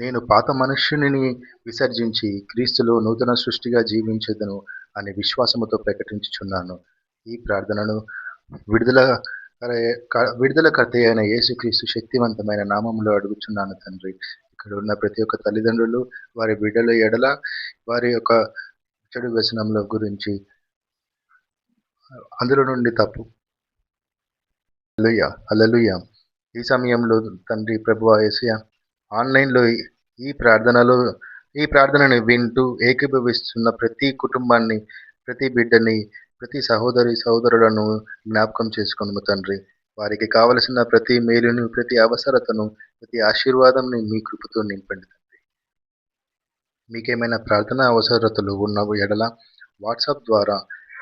నేను పాత మనుష్యుని విసర్జించి క్రీస్తులో నూతన సృష్టిగా జీవించేదను అని విశ్వాసముతో ప్రకటించుచున్నాను. ఈ ప్రార్థనను విడుదలకర్త అయిన యేసుక్రీస్తు శక్తివంతమైన నామములో అడుగుచున్నాను తండ్రి. ఇక్కడ ఉన్న ప్రతి ఒక్క తల్లిదండ్రులు వారి బిడ్డల ఎడల వారి యొక్క చెడు వ్యసనముల గురించి అందులో నుండి తప్పు హల్లెలూయా. ఈ సమయంలో తండ్రి ప్రభువా యేసయ్య, ఆన్లైన్లో ఈ ప్రార్థనని వింటూ ఏకీభవిస్తున్న ప్రతి కుటుంబాన్ని, ప్రతి బిడ్డని, ప్రతి సహోదరులను జ్ఞాపకం చేసుకున్నాము తండ్రి. వారికి కావలసిన ప్రతి మేలును, ప్రతి అవసరతను, ప్రతి ఆశీర్వాదంని మీ కృపతో నింపండి తండ్రి. మీకేమైనా ప్రార్థన అవసరతలు ఉన్న ఎడల వాట్సాప్ ద్వారా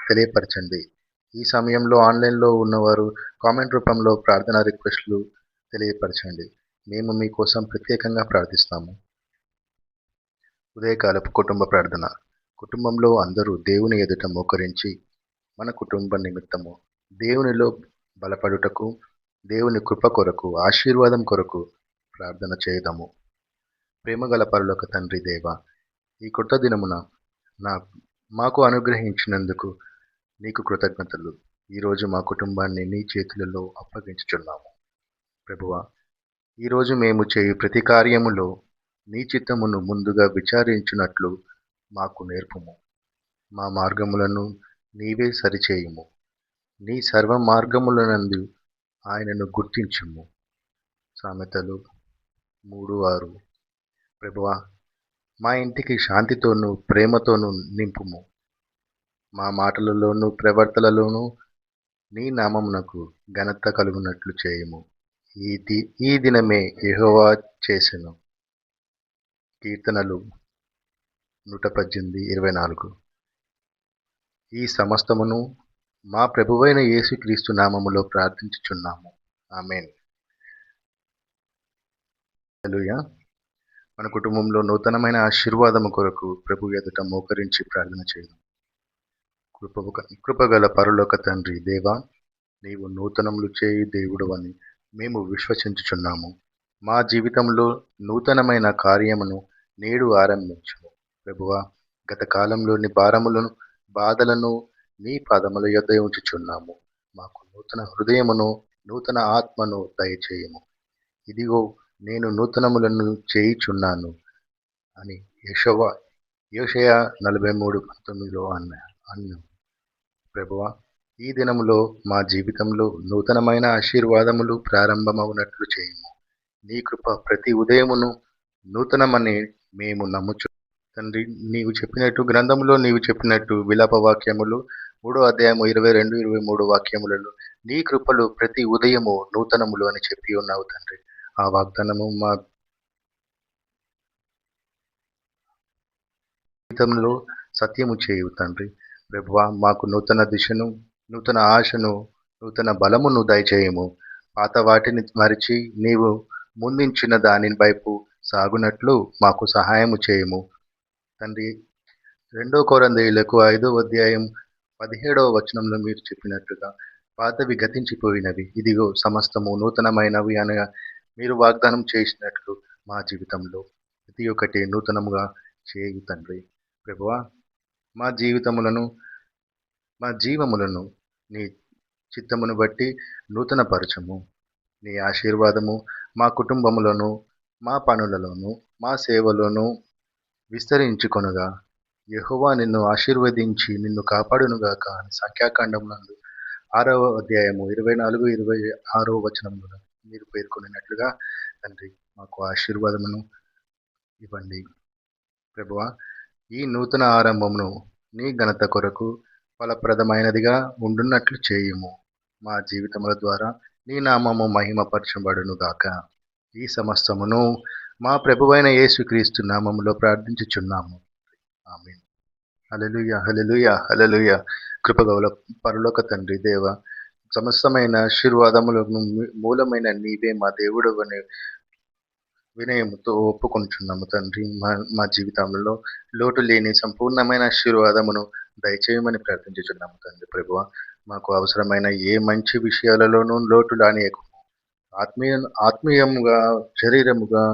తెలియపరచండి. ఈ సమయంలో ఆన్లైన్లో ఉన్నవారు కామెంట్ రూపంలో ప్రార్థన రిక్వెస్ట్లు తెలియపరచండి. మేము మీకోసం ప్రత్యేకంగా ప్రార్థిస్తాము. ఉదయకాలపు కుటుంబ ప్రార్థన. కుటుంబంలో అందరూ దేవుని ఎదుట మోకరించి మన కుటుంబ నిమిత్తము దేవునిలో బలపడుటకు, దేవుని కృప కొరకు, ఆశీర్వాదం కొరకు ప్రార్థన చేయదము. ప్రేమగల పరలోక తండ్రి దేవ, ఈ కొత్త దినమున మాకు అనుగ్రహించినందుకు నీకు కృతజ్ఞతలు. ఈరోజు మా కుటుంబాన్ని నీ చేతులలో అప్పగించుచున్నాము. ప్రభువా, ఈరోజు మేము చేయు ప్రతి కార్యములో నీ చిత్తమును ముందుగా విచారించున్నట్లు మాకు నేర్పుము. మా మార్గములను నీవే సరిచేయుము. నీ సర్వ మార్గములనందు ఆయనను గుర్తించుము. సామెతలు 3:6. ప్రభువా, మా ఇంటికి శాంతితోనూ ప్రేమతోనూ నింపుము. మా మాటలలోనూ ప్రవర్తనలోనూ నీ నామమునకు ఘనత కలుగునట్లు చేయుము. ఈ దినమే యెహోవా చేసెను. కీర్తనలు 118:24. ఈ సమస్తమును మా ప్రభువైన యేసుక్రీస్తు నామములో ప్రార్థించుచున్నాము. ఆమేన్. హల్లెలూయా. మన కుటుంబంలో నూతనమైన ఆశీర్వాదము కొరకు ప్రభు ఎదుట మోకరించి ప్రార్థన చేద్దాం. కృపగల పరలోక తండ్రి దేవా, నీవు నూతనములు చేయి దేవుడవని మేము విశ్వసించుచున్నాము. మా జీవితంలో నూతనమైన కార్యమును నేడు ఆరంభించుము. ప్రభువా, గత కాలంలోని భారములను బాధలను నీ పాదముల యొద్ద ఉంచుచున్నాము. మాకు నూతన హృదయమును నూతన ఆత్మను దయచేయము. ఇదిగో నేను నూతనములను చేయుచున్నాను అని యెషయా 43:19 అన్నాను. ప్రభువా, ఈ దినములో మా జీవితంలో నూతనమైన ఆశీర్వాదములు ప్రారంభమవునట్లు చేయుము. నీ కృప ప్రతి ఉదయమును నూతనమని మేము నమ్ముచు తండ్రి. నీవు చెప్పినట్టు విలాప వాక్యములు 3:22-23 వాక్యములలో నీ కృపలు ప్రతి ఉదయము నూతనములు అని చెప్పి ఉన్నావు తండ్రి. ఆ వాగ్దానము మా జీవితంలో సత్యము చేయు తండ్రి. ప్రభువా, మాకు నూతన దిశను, నూతన ఆశను, నూతన బలమును దయచేయము. పాత వాటిని మరిచి నీవు ముందుంచిన దాని వైపు సాగునట్లు మాకు సహాయము చేయము తండ్రి. 2 కొరింథీయులకు 5:17 మీరు చెప్పినట్లుగా పాతవి గతించిపోయినవి, ఇదిగో సమస్తము నూతనమైనవి అనగా మీరు వాగ్దానం చేసినట్లు మా జీవితంలో ప్రతి ఒక్కటి నూతనముగా చేయు తండ్రి. ప్రభువా, మా జీవములను నీ చిత్తమును బట్టి నూతనపరచము. నీ ఆశీర్వాదము మా కుటుంబములను, మా పనులలోను, మా సేవలోను విస్తరించుకొనుగా. యెహోవా నిన్ను ఆశీర్వదించి నిన్ను కాపాడునుగాక అని సంఖ్యాకాండమునందు 6:24-26 మీరు పేర్కొనినట్లుగా తండ్రి మాకు ఆశీర్వాదమును ఇవ్వండి. ప్రభువా, ఈ నూతన ఆరంభమును నీ ఘనత కొరకు ఫలప్రదమైనదిగా ఉండున్నట్లు చేయుము. మా జీవితముల ద్వారా నీ నామము మహిమపరచబడును గాక. ఈ సమస్తమును మా ప్రభువైన యేసుక్రీస్తు నామములో ప్రార్థించుచున్నాము. ఆమేన్. హల్లెలూయా, హల్లెలూయా, హల్లెలూయా. కృపగల పరలోక తండ్రి దేవ, సమస్తమైన ఆశీర్వాదములకు మూలమైన నీవే మా దేవుడు అని వినయముతో ఒప్పుకొనుచున్నాము తండ్రి. మా జీవితంలో లోటు లేని సంపూర్ణమైన ఆశీర్వాదమును దయచేయమని ప్రార్థించుచున్నాము తండ్రి. ప్రభువా, మాకు అవసరమైన ఏ మంచి విషయాలలోనూ లోటు రానియకు. ఆత్మీయముగా, శరీరముగా,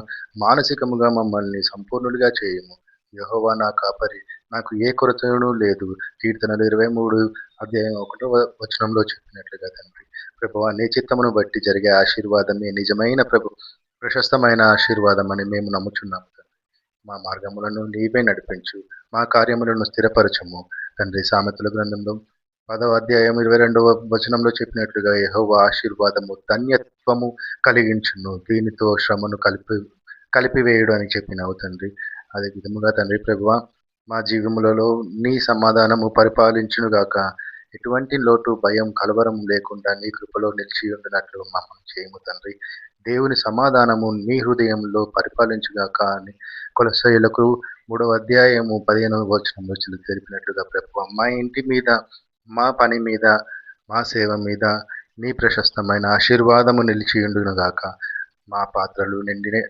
మానసికముగా మమ్మల్ని సంపూర్ణులుగా చేయము. యెహోవా నా కాపరి, నాకు ఏ కొరతను లేదు. కీర్తనలు 23:1 చెప్పినట్లుగా తండ్రి. ప్రభువా, నీ చిత్తమును బట్టి జరిగే ఆశీర్వాదమే నిజమైన ప్రశస్తమైన ఆశీర్వాదం అని మేము నమ్ముచున్నాము తండ్రి. మా మార్గములను నీవే నడిపించు, మా కార్యములను స్థిరపరచము తండ్రి. సామెతల గ్రంథంలో 10:22 చెప్పినట్లుగా యెహోవా ఆశీర్వాదము ధన్యత్వము కలిగించును, దీనితో శ్రమను కలిపివేయుడు అని చెప్పినావు తండ్రి. అదే విధముగా తండ్రి ప్రభువా, మా జీవములలో నీ సమాధానము పరిపాలించునుగాక. ఎటువంటి లోటు, భయం, కలవరం లేకుండా నీ కృపలో నిలిచి ఉండినట్లు మమ్మల్ని చేయము తండ్రి. దేవుని సమాధానము నీ హృదయంలో పరిపాలించుగాక అని కొలస్సీయులకు 3:15 తెలిపినట్లుగా ప్రభువా, మా ఇంటి మీద, మా పని మీద, మా సేవ మీద నీ ప్రశస్తమైన ఆశీర్వాదము నిలిచియుండునుగాక. మా పాత్రలు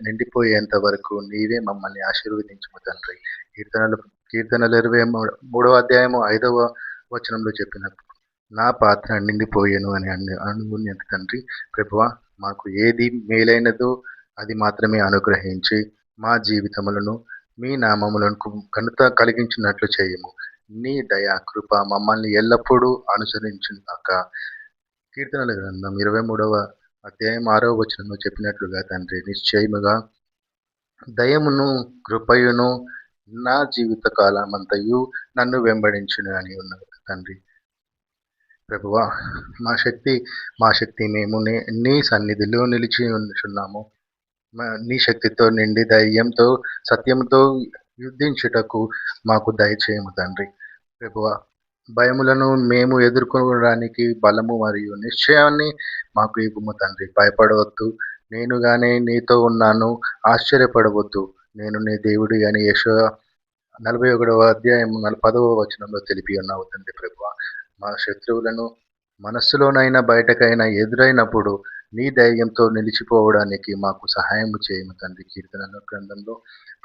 నిండిపోయేంత వరకు నీవే మమ్మల్ని ఆశీర్వదించుము తండ్రి. కీర్తనలు 23:5 చెప్పినట్టు నా పాత్ర నిండిపోయేను అని అనుకునేంత తండ్రి. ప్రభువా, మాకు ఏది మేలైనదో అది మాత్రమే అనుగ్రహించి మా జీవితములను మీ నామములకు ఘనత కలిగించినట్లు చేయము. నీ దయా కృప మమ్మల్ని ఎల్లప్పుడూ అనుసరించుగాక. కీర్తనల గ్రంథం 23:6 చెప్పినట్లుగా తండ్రి, నిశ్చయముగా దయమును, కృపయును, నా జీవిత కాలమంతయు నన్ను వెంబడించును అని ఉన్నది తండ్రి. ప్రభువా, మా శక్తి మేము నీ సన్నిధిలో నిలిచి ఉంచున్నాము. నీ శక్తితో నిండి ధైర్యంతో సత్యంతో యుద్ధించుటకు మాకు దయచేయము తండ్రి. ప్రభువా, భయములను మేము ఎదుర్కోవడానికి బలము మరియు నిశ్చయాన్ని మాకు ఇవ్వము తండ్రి. భయపడవద్దు, నేనుగానే నీతో ఉన్నాను, ఆశ్చర్యపడవద్దు, నేను నీ దేవుడి అని యెషయా 41వ అధ్యాయం 10వ వచనంలో తెలిపి ఉన్నావు తండ్రి. ప్రభువా, మా శత్రువులను మనస్సులోనైనా బయటకైనా ఎదురైనప్పుడు నీ ధైర్యంతో నిలిచిపోవడానికి మాకు సహాయం చేయము తండ్రి. కీర్తనల గ్రంథంలో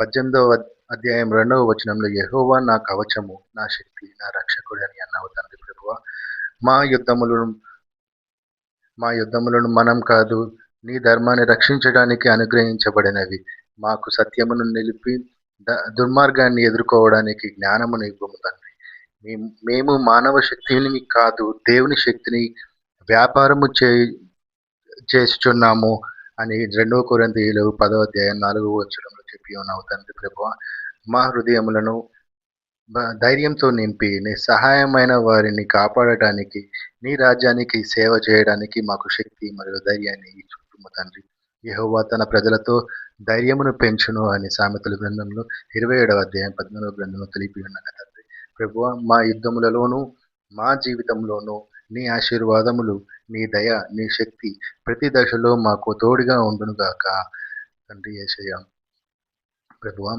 18వ అధ్యాయం 2వ వచనంలో యెహోవా నా కవచము, నా శక్తి, నా రక్షకుడు అని అన్నావు తండ్రి. ప్రభువా, మా యుద్ధములను మా యుద్ధములను మనం కాదు, నీ ధర్మాన్ని రక్షించడానికి అనుగ్రహించబడినవి. మాకు సత్యమును నిలిపి దుర్మార్గాన్ని ఎదుర్కోవడానికి జ్ఞానమును ఇవ్వము తండ్రి. మేము మానవ శక్తిని కాదు, దేవుని శక్తిని వ్యాపారము చేస్తున్నాము అని 2 కొరింథీయులు 10వ అధ్యాయం 4వ వచనంలో చెప్పి ఉన్నావు తండ్రి. ప్రభువా, మా హృదయములను ధైర్యంతో నింపి నీ సహాయమైన వారిని కాపాడటానికి, నీ రాజ్యానికి సేవ చేయడానికి మాకు శక్తి మరియు ధైర్యాన్ని ఇచ్చుము తండ్రి. యెహోవా తన ప్రజలతో ధైర్యమును పెంచును అని సామెతల గ్రంథంలో 27వ అధ్యాయం 13వ గ్రంథంలో తెలిపి ఉన్నాను తండ్రి. ప్రభువా, మా యుద్ధములలోనూ మా జీవితంలోనూ నీ ఆశీర్వాదములు, నీ దయ, నీ శక్తి ప్రతి దశలో మాకు తోడుగా ఉండునుగాక తండ్రి. యేసయ్య, ప్రభువా,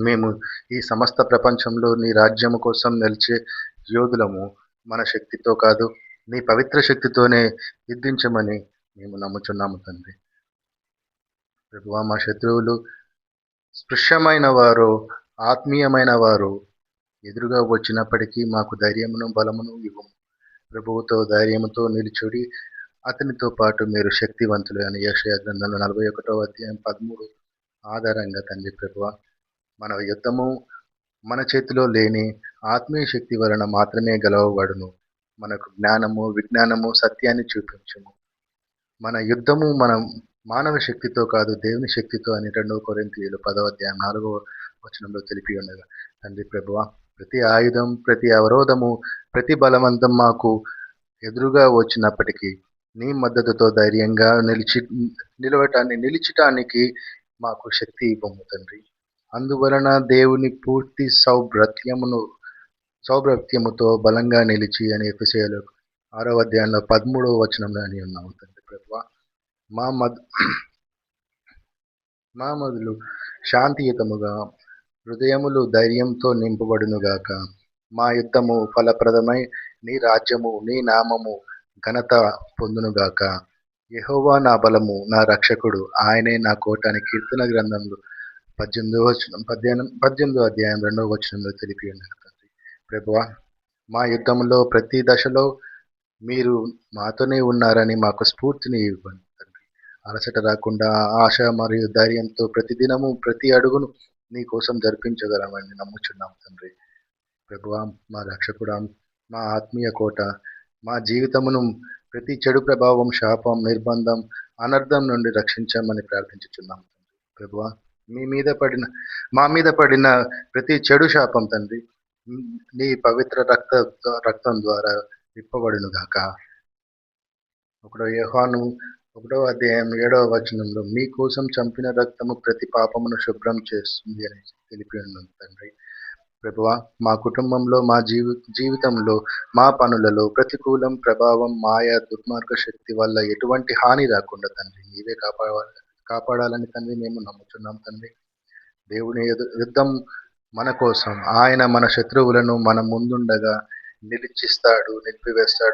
మేము ఈ సమస్త ప్రపంచంలో నీ రాజ్యము కోసం నిలిచే యోధులము. మన శక్తితో కాదు, నీ పవిత్ర శక్తితోనే యుద్ధించమని మేము నమ్ముచున్నాము తండ్రి. ప్రభువా, మా శత్రువులు స్పృశ్యమైన వారు, ఆత్మీయమైన వారు ఎదురుగా వచ్చినప్పటికీ మాకు ధైర్యమును బలమును ఇవ్వము. ప్రభువుతో ధైర్యముతో నిలుచుడి, అతనితో పాటు మీరు శక్తివంతులు అని యెషయా గ్రంథంలో 41వ అధ్యాయం 13 ఆధారంగా తండ్రి. ప్రభువా, మన యుద్ధము మన చేతిలో లేని ఆత్మీయ శక్తి వలన మాత్రమే గెలవబడును. మనకు జ్ఞానము, విజ్ఞానము, సత్యాన్ని చూపించుము. మన యుద్ధము మన మానవ శక్తితో కాదు, దేవుని శక్తితో అని 2 కొరింథీయులు 10వ అధ్యాయం 4వ వచనంలో తెలిపి ఉండగా తండ్రి. ప్రభువా, ప్రతి ఆయుధం, ప్రతి అవరోధము, ప్రతి బలవంతం మాకు ఎదురుగా వచ్చినప్పటికీ నీ మద్దతుతో ధైర్యంగా నిలిచటానికి మాకు శక్తి ఇవ్వము తండ్రి. అందువలన దేవుని పూర్తి సౌభ్రత్యముతో బలంగా నిలిచి అని ఎఫెసీయుల 6వ అధ్యాయంలో 13వ వచనంలో అని ఉన్నాము తండ్రి. ప్రభువా, మా మొదలు శాంతియుతముగా, హృదయములు ధైర్యంతో నింపబడునుగాక. మా యుద్ధము ఫలప్రదమై నీ రాజ్యము, నీ నామము ఘనత పొందునుగాక. యెహోవా నా బలము, నా రక్షకుడు, ఆయనే నా కోట అని కీర్తన గ్రంథంలో 18వ అధ్యాయం 2వ వచనంలో తెలిపి ఉన్నారు తండ్రి. ప్రభువా, మా యుద్ధంలో ప్రతి దశలో మీరు మాతోనే ఉన్నారని మాకు స్ఫూర్తిని ఇవ్వండి తండ్రి. అలసట రాకుండా ఆశ మరియు ధైర్యంతో ప్రతిదినము ప్రతి అడుగును నీ కోసం జరిపించగలమని నమ్ముచున్నాం తండ్రి. ప్రభువా, మా రక్షకుడా, మా ఆత్మీయ కోట, మా జీవితమును ప్రతి చెడు ప్రభావం, శాపం, నిర్బంధం, అనర్థం నుండి రక్షించమని ప్రార్థించుచున్నాం తండ్రి. ప్రభువా, మా మీద పడిన ప్రతి చెడు శాపం తండ్రి నీ పవిత్ర రక్తం ద్వారా విప్పబడును గాక. 1 యోహాను 1వ అధ్యాయం 7వ వచనంలో మీ కోసం చంపిన రక్తము ప్రతి పాపమును శుభ్రం చేస్తుంది అని తెలిపి ఉన్నాం తండ్రి. ప్రభువా, మా కుటుంబంలో, మా జీవితంలో, మా పనులలో ప్రతికూలం, ప్రభావం, మాయ, దుర్మార్గ శక్తి వల్ల ఎటువంటి హాని రాకుండా తండ్రి నీవే కాపాడాలని తండ్రి మేము నమ్ముచున్నాం తండ్రి. దేవుని యుద్ధం మన కోసం, ఆయన మన శత్రువులను మన ముందుండగా నిలిపివేస్తాడు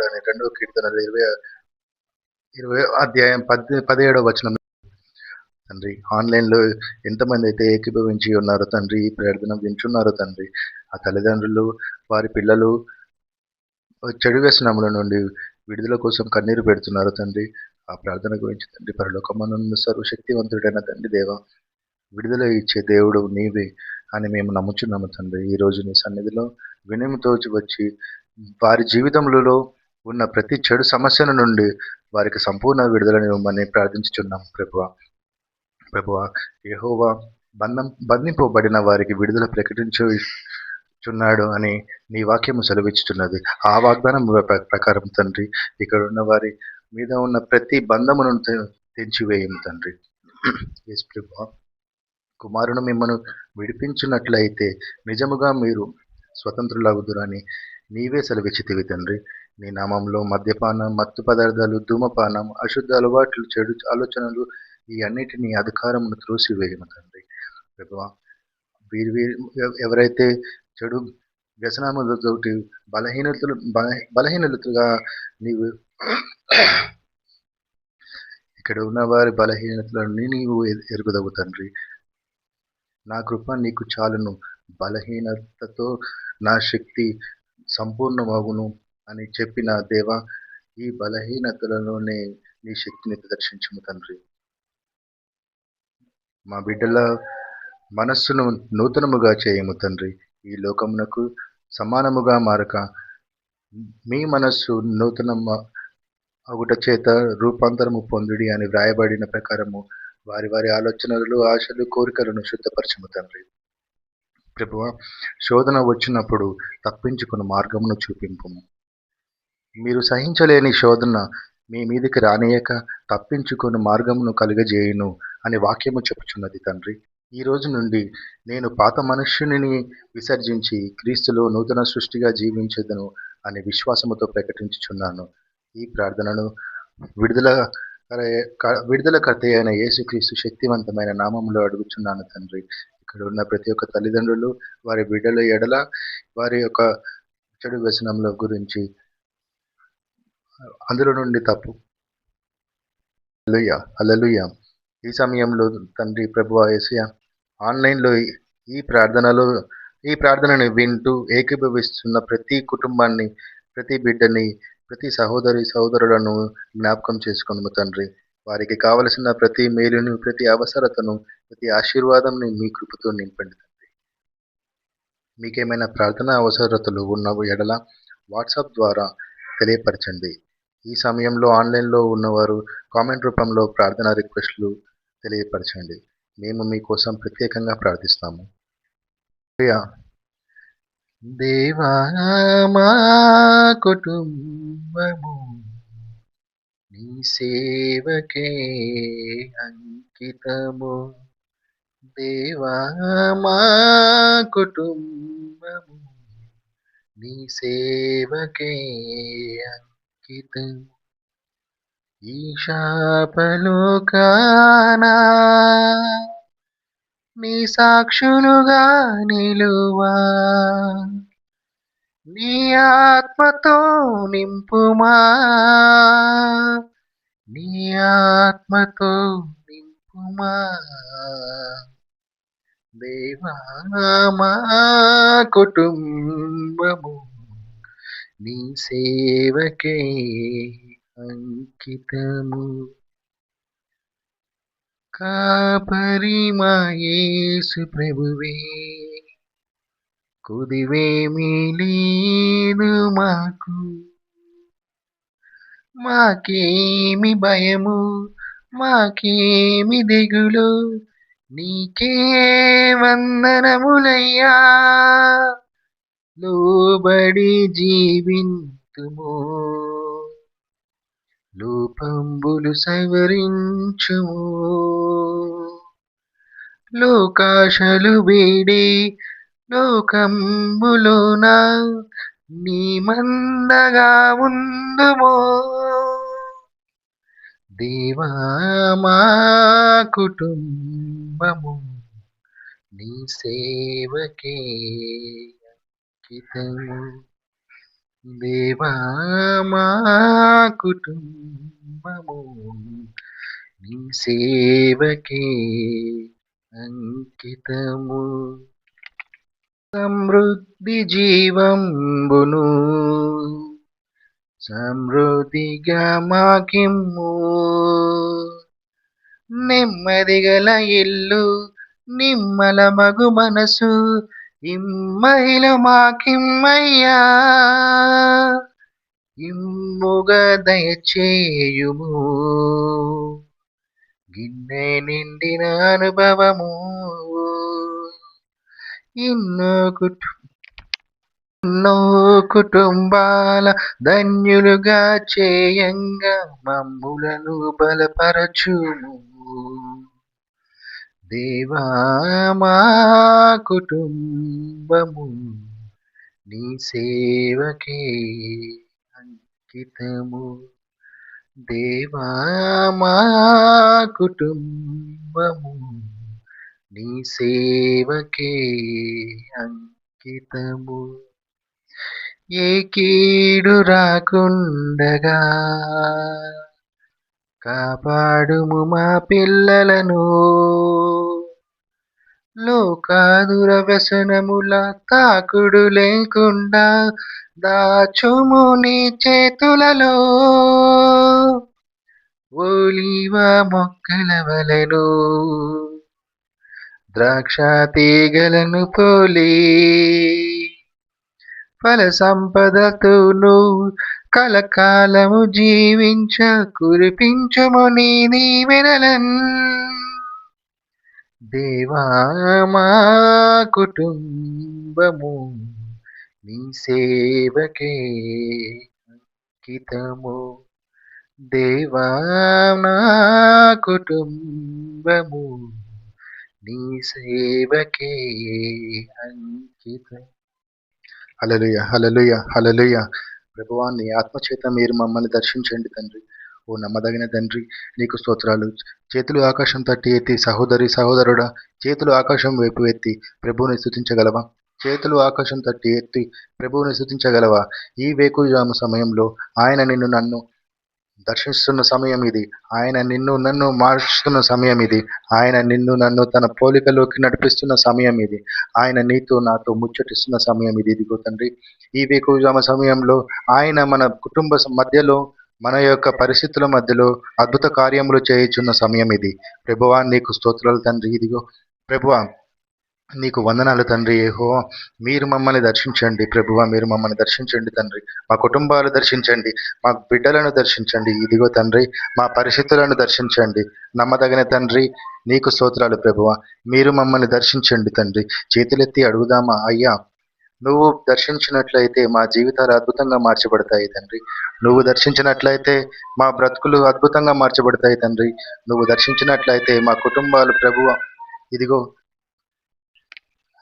అని 2 కీర్తనలు 20వ అధ్యాయం 17వ వచనం తండ్రి. ఆన్లైన్లో ఎంతమంది అయితే ఏకీభవించి ఉన్నారో తండ్రి, ఈ ప్రార్థన వింటున్నారో తండ్రి, ఆ తల్లిదండ్రులు, వారి పిల్లలు చెడు వ్యసనముల నుండి విడుదల కోసం కన్నీరు పెడుతున్నారు తండ్రి. ఆ ప్రార్థన గురించి తండ్రి, పరలోకమందున్న సర్వశక్తివంతుడైన తండ్రి దేవ, విడుదల ఇచ్చే దేవుడు నీవే అని మేము నమ్ముచున్నాము తండ్రి. ఈరోజు నీ సన్నిధిలో వినయముతో వచ్చి వారి జీవితంలో ఉన్న ప్రతి చెడు సమస్యల నుండి వారికి సంపూర్ణ విడుదలని ఇవ్వమని ప్రార్థించుచున్నాం ప్రభువా. యెహోవా, బంధింపబడిన వారికి విడుదల ప్రకటించుచున్నాడు అని నీ వాక్యము సెలవిచ్చుచున్నది. ఆ వాగ్దానం ప్రకారం తండ్రి, ఇక్కడ ఉన్న వారి మీద ఉన్న ప్రతి బంధమును తెంచివేయము తండ్రి. యేసు ప్రభువా, కుమారుడు మిమ్మను విడిపించున్నట్లయితే నిజముగా మీరు స్వతంత్రులగుదురని నీవే సెలవిచ్చితివి తండ్రి. నీ నామంలో మద్యపానం, మత్తు పదార్థాలు, ధూమపానం, అశుద్ధ అలవాట్లు, చెడు ఆలోచనలు, ఈ అన్నిటినీ అధికారమును త్రోసివేయము తండ్రి. ప్రభువా, ఎవరైతే చెడు వ్యసనములతోటి బలహీనతలుగా నీవు ఇక్కడ ఉన్న వారి బలహీనతలన్నీ నీవు ఎరుగుదవు తండ్రి. నా కృప నీకు చాలును, బలహీనతతో నా శక్తి సంపూర్ణమగును అని చెప్పిన దేవా, ఈ బలహీనతలలోనే నీ శక్తిని ప్రదర్శించుము తండ్రి. మా బిడ్డల మనస్సును నూతనముగా చేయము తండ్రి. ఈ లోకమునకు సమానముగా మారక మీ మనస్సు నూతన అగుట చేత రూపాంతరము పొందుడి అని వ్రాయబడిన ప్రకారము వారి వారి ఆలోచనలు, ఆశలు, కోరికలను శుద్ధపరచము తండ్రి. ప్రభువా, శోధన వచ్చినప్పుడు తప్పించుకుని మార్గమును చూపింపుము. మీరు సహించలేని శోధన మీ మీదికి రానియక తప్పించుకొని మార్గమును కలుగజేయును అని వాక్యము చెప్పుచున్నది తండ్రి. ఈ రోజు నుండి నేను పాత మనుష్యుని విసర్జించి క్రీస్తులో నూతన సృష్టిగా జీవించదను అనే విశ్వాసముతో ప్రకటించుచున్నాను. ఈ ప్రార్థనను విడుదలకర్త అయిన యేసుక్రీస్తు శక్తివంతమైన నామములో అడుగుచున్నాను తండ్రి. ఇక్కడ ఉన్న ప్రతి ఒక్క తల్లిదండ్రులు వారి బిడ్డల ఎడల వారి యొక్క చెడు వ్యసనముల గురించి అందులో నుండి తప్పు హల్లెలూయా. ఈ సమయంలో తండ్రి ప్రభువా యేసయ్య, ఆన్లైన్లో ఈ ప్రార్థనను వింటూ ఏకీభవిస్తున్న ప్రతి కుటుంబాన్ని, ప్రతి బిడ్డని, ప్రతి సహోదరులను జ్ఞాపకం చేసుకొనుము తండ్రి. వారికి కావలసిన ప్రతి మేలును, ప్రతి అవసరతను, ప్రతి ఆశీర్వాదంని మీ కృపతో నింపండి తండ్రి. మీకేమైనా ప్రార్థన అవసరతలు ఉన్న ఎడల వాట్సాప్ ద్వారా తెలియపరచండి. ఈ సమయంలో ఆన్లైన్లో ఉన్నవారు కామెంట్ రూపంలో ప్రార్థన రిక్వెస్ట్లు తెలియపరచండి. మేము మీకోసం ప్రత్యేకంగా ప్రార్థిస్తాము. దేవా, మా కుటుంబము నీ సేవకే అంకితము. దేవా, మా కుటుంబము నీ సేవకే అంకితము. ఈ శాపలోకానా నీ సాక్షులుగా నిలువా, నీ ఆత్మతో నింపుమా, నీ ఆత్మతో నింపుమా. దేవా, మా కుటుంబము నీ సేవకే అంకితము. కాపరి మా యేసు ప్రభువే, కొదివేమీ లేదు మాకు. మాకేమి భయము, మాకేమి దిగులు, నీకే వందనములయ్యా. లోబడి జీవింతుము, లోపంబులు సవరించుము. లోకాశలు వీడి లోకంబులోన నీ మందగా ఉందుమో. దేవా, మా కుటుంబము నీ సేవకే అంకితము. దేవా, మా కుటుంబము నీ సేవకే అంకితము. సమృద్ధి జీవంబును సమృద్ధిగా మాకిమ్ము. నెమ్మదిగల ఇల్లు, నిమ్మల మగు మనసు, ఇమ్మహిల మాకిమ్మయ్యా. ఇమ్ముగా దయచేయుము, గిన్నె నిండిన అనుభవము ఎన్నో ఎన్నో కుటుంబాల ధన్యులుగా చేయంగా మమ్ములను బలపరచుము దేవా మా కుటుంబము నీ సేవకే అంకితము దేవా మా కుటుంబము నీ సేవకే అంకితము ఏ కీడు రాకుండగా కాపాడుము మా పిల్లలను లోకాదుర వ్యసనముల తాకుడు లేకుండా దాచుము నీ చేతులలో ఒలీవ మొక్కల వలెను ద్రాక్ష తీగలను పోలి ఫల సంపదతోను కలకాలము జీవించ కురిపించుము నీ దీవెనలన్ దేవా మా కుటుంబము నీ సేవకే అంకితము దేవా నా కుటుంబము నీ సేవకే అంకితం. హల్లెలూయా హల్లెలూయా హల్లెలూయా. ప్రభువా నీ ఆత్మచేత మీరు మమ్మల్ని దర్శించండి తండ్రి. ఓ నమ్మదగిన తండ్రి నీకు స్తోత్రాలు. చేతులు ఆకాశం తట్టి ఎత్తి సహోదరి సహోదరుడా చేతులు ఆకాశం వైపు ఎత్తి ప్రభువుని స్తుతించగలవా? చేతులు ఆకాశం తట్టి ఎత్తి ప్రభువుని స్తుతించగలవా? ఈ వేకుజాము సమయంలో ఆయన నిన్ను నన్ను దర్శిస్తున్న సమయం ఇది. ఆయన నిన్ను నన్ను మార్చుతున్న సమయం ఇది. ఆయన నిన్ను నన్ను తన పోలికలోకి నడిపిస్తున్న సమయం ఇది. ఆయన నీతో నాతో ముచ్చటిస్తున్న సమయం ఇది. ఇదిగో తండ్రి ఈ వేకువజామ సమయంలో ఆయన మన కుటుంబ మధ్యలో మన యొక్క పరిస్థితుల మధ్యలో అద్భుత కార్యములు చేయుచున్న సమయం ఇది. ప్రభువా నీకు స్తోత్రాలు తండ్రి. ఇదిగో ప్రభువా నీకు వందనాలు తండ్రి. యెహోవా మీరు మమ్మల్ని దర్శించండి. ప్రభువా మీరు మమ్మల్ని దర్శించండి తండ్రి. మా కుటుంబాలు దర్శించండి, మా బిడ్డలను దర్శించండి. ఇదిగో తండ్రి మా పరిస్థితులను దర్శించండి. నమ్మదగిన తండ్రి నీకు స్తోత్రాలు ప్రభువా. మీరు మమ్మల్ని దర్శించండి తండ్రి. చేతులెత్తి అడుగుదామా అయ్యా? నువ్వు దర్శించినట్లయితే మా జీవితాలు అద్భుతంగా మార్చబడతాయి తండ్రి. నువ్వు దర్శించినట్లయితే మా బ్రతుకులు అద్భుతంగా మార్చబడతాయి తండ్రి. నువ్వు దర్శించినట్లయితే మా కుటుంబాలు ప్రభువా ఇదిగో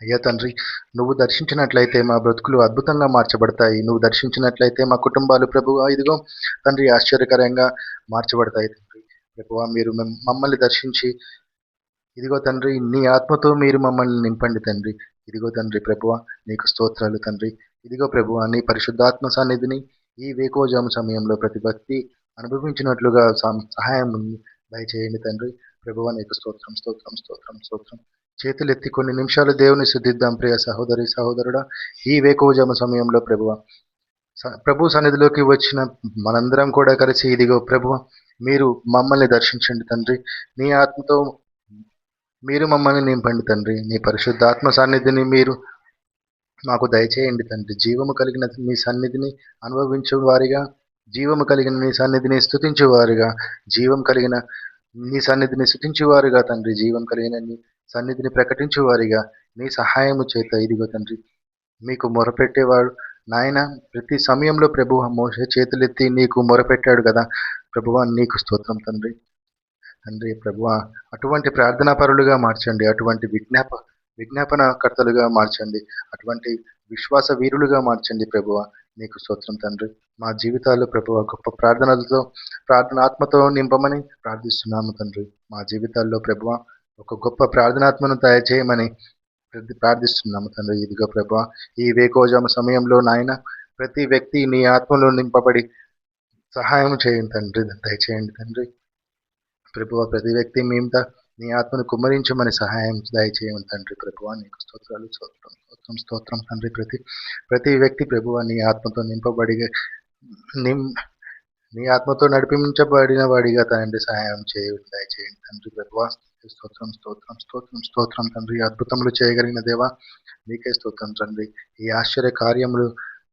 అయ్యా తండ్రి నువ్వు దర్శించినట్లయితే మా బ్రతుకులు అద్భుతంగా మార్చబడతాయి. నువ్వు దర్శించినట్లయితే మా కుటుంబాలు ప్రభువా ఇదిగో తండ్రి ఆశ్చర్యకరంగా మార్చబడతాయి తండ్రి. ప్రభువా మీరు మమ్మల్ని దర్శించి ఇదిగో తండ్రి నీ ఆత్మతో మీరు మమ్మల్ని నింపండి తండ్రి. ఇదిగో తండ్రి ప్రభువా నీకు స్తోత్రాలు తండ్రి. ఇదిగో ప్రభువా నీ పరిశుద్ధాత్మ సన్నిధిని ఈ వేకోజాము సమయంలో ప్రతి భక్తి అనుభవించినట్లుగా సహాయం దయచేయండి తండ్రి. ప్రభువా నీకు స్తోత్రం స్తోత్రం స్తోత్రం స్తోత్రం. చేతులెత్తి కొన్ని నిమిషాలు దేవుని శుద్ధిద్దాం ప్రియ సహోదరి సహోదరుడా. ఈ వేకువజామ సమయంలో ప్రభు సన్నిధిలోకి వచ్చిన మనందరం కూడా కలిసి ఇదిగో ప్రభువ మీరు మమ్మల్ని దర్శించండి తండ్రి. నీ ఆత్మతో మీరు మమ్మల్ని నింపండి తండ్రి. నీ పరిశుద్ధాత్మ సన్నిధిని మీరు మాకు దయచేయండి తండ్రి. జీవము కలిగిన నీ సన్నిధిని అనుభవించే వారిగా, జీవము కలిగిన నీ సన్నిధిని స్తుతించే వారిగా, జీవం కలిగిన నీ సన్నిధిని స్తుతించేవారుగా తండ్రి. జీవం కలిగిన నీ సన్నిధిని ప్రకటించేవారిగా నీ సహాయము చేత ఇదిగో తండ్రి మీకు మొరపెట్టేవాడు నాయన. ప్రతి సమయంలో ప్రభువ మోషే చేతులెత్తి నీకు మొరపెట్టాడు కదా ప్రభువ. నీకు స్తోత్రం తండ్రి. తండ్రి ప్రభువ అటువంటి ప్రార్థనా పరులుగా మార్చండి. అటువంటి విజ్ఞాపన కర్తలుగా మార్చండి. అటువంటి విశ్వాస వీరులుగా మార్చండి ప్రభువ. నీకు స్తోత్రం తండ్రి. మా జీవితాల్లో ప్రభువ గొప్ప ప్రార్థనలతో ఆత్మతో నింపమని ప్రార్థిస్తున్నాము తండ్రి. మా జీవితాల్లో ప్రభువ ఒక గొప్ప ప్రార్థనాత్మను తయారు చేయమని ప్రార్థిస్తున్నాము తండ్రి. ఇదిగో ప్రభువ ఈ వేకోజామ సమయంలో నాయన ప్రతి వ్యక్తి నీ ఆత్మలో నింపబడి సహాయం చేయండి తండ్రి. దయచేయండి తండ్రి. ప్రభువ ప్రతి వ్యక్తి మీద నీ ఆత్మను కుమ్మరించమని సహాయం దయచేయండి తండ్రి. ప్రభువ నీకు స్తోత్రాలు స్తోత్రం స్తోత్రం స్తోత్రం తండ్రి. ప్రతి వ్యక్తి ప్రభువ నీ ఆత్మతో నింపబడి నీ ఆత్మతో నడిపించబడిన వాడిగా తండ్రి సహాయం చేయండి దయచేయండి తండ్రి. ప్రభువ స్తోత్రం స్తోత్రం స్తోత్రం స్తోత్రం తండ్రి. అద్భుతములు చేయగలిగిన దేవ నీకే స్తోత్రం తండ్రి. ఈ ఆశ్చర్య కార్యములు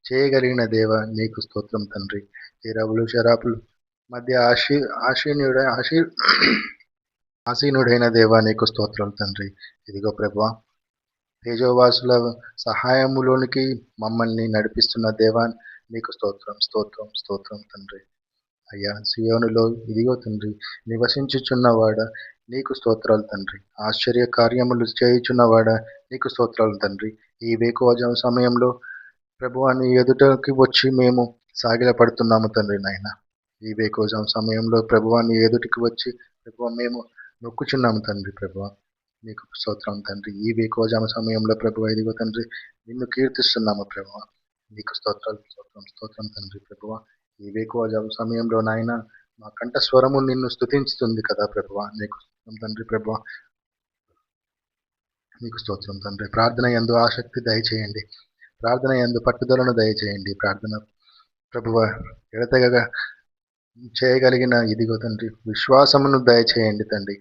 చేయగలిగిన దేవ నీకు స్తోత్రం తండ్రి. ఈ రవులు శరాపులు మధ్య ఆసీనుడైన దేవా నీకు స్తోత్రాలు తండ్రి. ఇదిగో ప్రభువా, తేజోవాసుల సహాయములోనికి మమ్మల్ని నడిపిస్తున్న దేవా నీకు స్తోత్రం, స్తోత్రం, స్తోత్రం తండ్రి. అయ్యా, సియోనులో ఇదిగో తండ్రి నివసించుచున్నవాడ నీకు స్తోత్రాలు తండ్రి. ఆశ్చర్య కార్యములు చేయుచున్నవాడ నీకు స్తోత్రాలు తండ్రి. ఈ వేకువజాము సమయంలో ప్రభువా నీ ఎదుటకి వచ్చి మేము సాగిలపడుతున్నాము తండ్రి నాయన. ఈ వేకువజాము సమయంలో ప్రభువా నీ ఎదుటికి వచ్చి ప్రభువా మేము నొక్కుచున్నాము తండ్రి. ప్రభువా నీకు స్తోత్రం తండ్రి. ఈ వేకువజాము సమయంలో ప్రభువా ఇదిగో తండ్రి నిన్ను కీర్తిస్తున్నాము ప్రభువా. నీకు స్తోత్రాలు, స్తోత్రం, స్తోత్రం తండ్రి. ప్రభువా ఈ వేకువజాము సమయంలో నాయన మా కంఠ స్వరము నిన్ను స్తుతించుతుంది కదా ప్రభువా. నీకు స్తోత్రం తండ్రి. ప్రభువా నీకు స్తోత్రం తండ్రి. ప్రార్థన యందు ఆసక్తి దయచేయండి. ప్రార్థన యందు పట్టుదలను దయచేయండి. ప్రార్థన ప్రభువా ఎడతెగగా చేయగలిగిన ఇదిగో తండ్రి విశ్వాసమును దయచేయండి తండ్రి.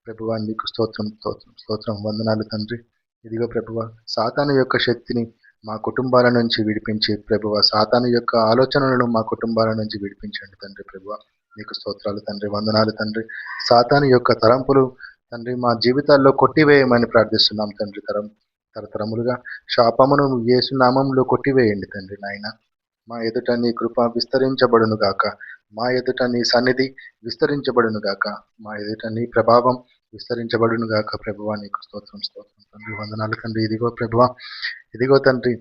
ప్రభువా నీకు స్తోత్రం, స్తోత్రం, స్తోత్రం, వందనాలు తండ్రి. ఇదిగో ప్రభువా సాతాను యొక్క శక్తిని మా కుటుంబాల నుంచి విడిపించి ప్రభువా సాతాను యొక్క ఆలోచనలను మా కుటుంబాల నుంచి విడిపించండి తండ్రి. ప్రభువా నీకు స్తోత్రాలు తండ్రి, వందనాలు తండ్రి. సాతాను యొక్క తలంపులు తండ్రి మా జీవితాల్లో కొట్టివేయమని ప్రార్థిస్తున్నాం తండ్రి. తరతరములుగా శాపమును యేసు నామంలో కొట్టివేయండి తండ్రి నాయన. మా ఎదుట నీ కృప విస్తరించబడును గాక. మా ఎదుట నీ సన్నిధి విస్తరించబడును గాక. మా ఎదుట నీ ప్రభావం విస్తరించబడును గాక. ప్రభువా నీకు స్తోత్రం, స్తోత్రం తండ్రి, వందనాలు తండ్రి. ఇదిగో ప్రభువా ఇదిగో తండ్రి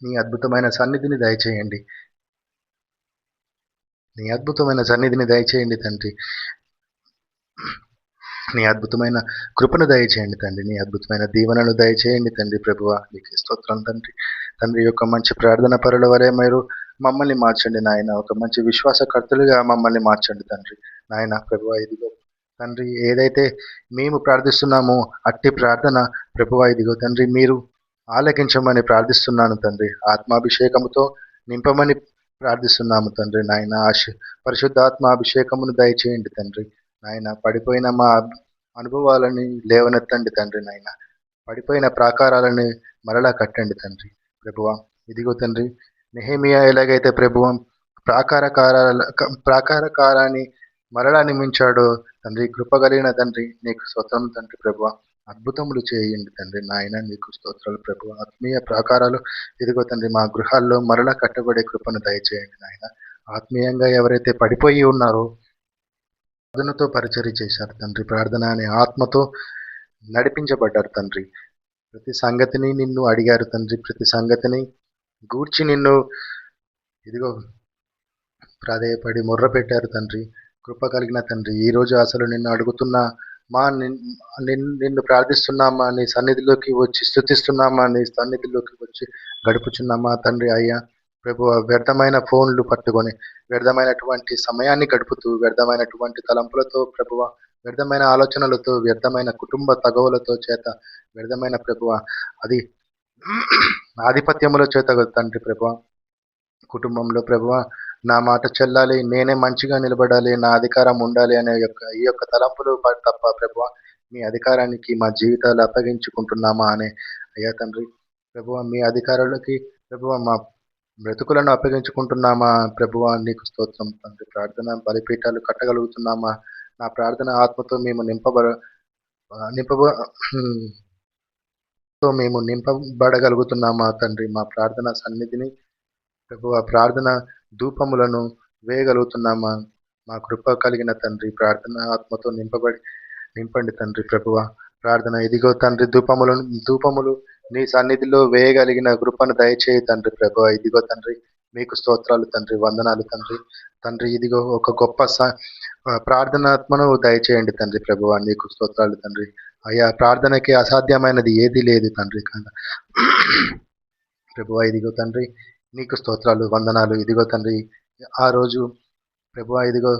నీ అద్భుతమైన సన్నిధిని దయచేయండి. నీ అద్భుతమైన సన్నిధిని దయచేయండి తండ్రి. నీ అద్భుతమైన కృపను దయచేయండి తండ్రి. నీ అద్భుతమైన దీవెనలు దయచేయండి తండ్రి. ప్రభువా నీకు స్తోత్రం తండ్రి. తండ్రి యొక్క మంచి ప్రార్థన పరుల వలె మీరు మమ్మల్ని మార్చండి నాయన. ఒక మంచి విశ్వాసకర్తలుగా మమ్మల్ని మార్చండి తండ్రి నాయన. ప్రభువా ఇదిగో తండ్రి ఏదైతే మేము ప్రార్థిస్తున్నామో అట్టి ప్రార్థన ప్రభువా ఇదిగో తండ్రి మీరు ఆలకించమని ప్రార్థిస్తున్నాను తండ్రి. ఆత్మాభిషేకముతో నింపమని ప్రార్థిస్తున్నాము తండ్రి నాయన. పరిశుద్ధాత్మ అభిషేకమును దయచేయండి తండ్రి నాయన. పడిపోయిన మా అనుభవాలని లేవనెత్తండి తండ్రి నాయన. పడిపోయిన ప్రాకారాలని మరలా కట్టండి తండ్రి. ప్రభువా ఇదిగో తండ్రి నెహెమియా ఎలాగైతే ప్రభువా ప్రాకారాన్ని మరలా నిర్మించాడో తండ్రి కృపగలిగిన తండ్రి నీకు స్తోత్రం తండ్రి. ప్రభువా అద్భుతములు చేయండి తండ్రి నాయన. నీకు స్తోత్రాలు ప్రభువా. ఆత్మీయ ప్రాకారాలు ఇదిగో తండ్రి మా గృహాల్లో మరలా కట్టబడే కృపను దయచేయండి నాయన. ఆత్మీయంగా ఎవరైతే పడిపోయి ఉన్నారో ప్రార్థనతో పరిచర్య చేశారు తండ్రి. ప్రార్థన అనే ఆత్మతో నడిపించబడ్డారు తండ్రి. ప్రతి సంగతిని నిన్ను అడిగారు తండ్రి. ప్రతి సంగతిని గూర్చి నిన్ను ఇదిగో ప్రాధేయపడి మొర్ర పెట్టారు తండ్రి. కృప కలిగిన తండ్రి ఈరోజు అసలు నిన్ను అడుగుతున్నా మా నిన్ను ప్రార్థిస్తున్నామా, నీ సన్నిధిలోకి వచ్చి స్థుతిస్తున్నామా, నీ సన్నిధిలోకి వచ్చి గడుపుచున్నామా తండ్రి. అయ్యా ప్రభు వ్యర్థమైన ఫోన్లు పట్టుకొని వ్యర్థమైనటువంటి సమయాన్ని గడుపుతూ వ్యర్థమైనటువంటి తలంపులతో ప్రభువ వ్యర్థమైన ఆలోచనలతో వ్యర్థమైన కుటుంబ తగవులతో చేత వ్యర్థమైన ప్రభువ అది ఆధిపత్యముల చేత తండ్రి ప్రభువ కుటుంబంలో ప్రభువ నా మాట చెల్లాలి, నేనే మంచిగా నిలబడాలి, నా అధికారం ఉండాలి అనే ఈ యొక్క తలంపులు తప్ప ప్రభువ మీ అధికారానికి మా జీవితాలు అప్పగించుకుంటున్నామా అనే అయ్యా తండ్రి ప్రభువ మీ అధికారులకి ప్రభువ మా బ్రతుకులను అప్పగించుకుంటున్నామా ప్రభువ నీకు స్తోత్రం తండ్రి. ప్రార్థన బలిపీఠాలు కట్టగలుగుతున్నామా, నా ప్రార్థన ఆత్మతో మేము నింపబడగలుగుతున్నామా తండ్రి. మా ప్రార్థన సన్నిధిని ప్రభువ ప్రార్థన ధూపములను వేయగలుగుతున్నామా, మా కృప కలిగిన తండ్రి. ప్రార్థన ఆత్మతో నింపండి తండ్రి. ప్రభువ ప్రార్థన ఇదిగో తండ్రి ధూపములు నీ సన్నిధిలో వేయగలిగిన కృపను దయచేయి తండ్రి. ప్రభువ ఇదిగో తండ్రి మీకు స్తోత్రాలు తండ్రి, వందనాలు తండ్రి. తండ్రి ఇదిగో ఒక గొప్ప ప్రార్థనాత్మను దయచేయండి తండ్రి. ప్రభువ నీకు స్తోత్రాలు తండ్రి. అయ్యా ప్రార్థనకి అసాధ్యమైనది ఏది లేదు తండ్రి కదా ప్రభువ ఇదిగో తండ్రి నీకు స్తోత్రాలు, వందనాలు. ఇదిగో తండ్రి ఆ రోజు ప్రభువ ఇదిగో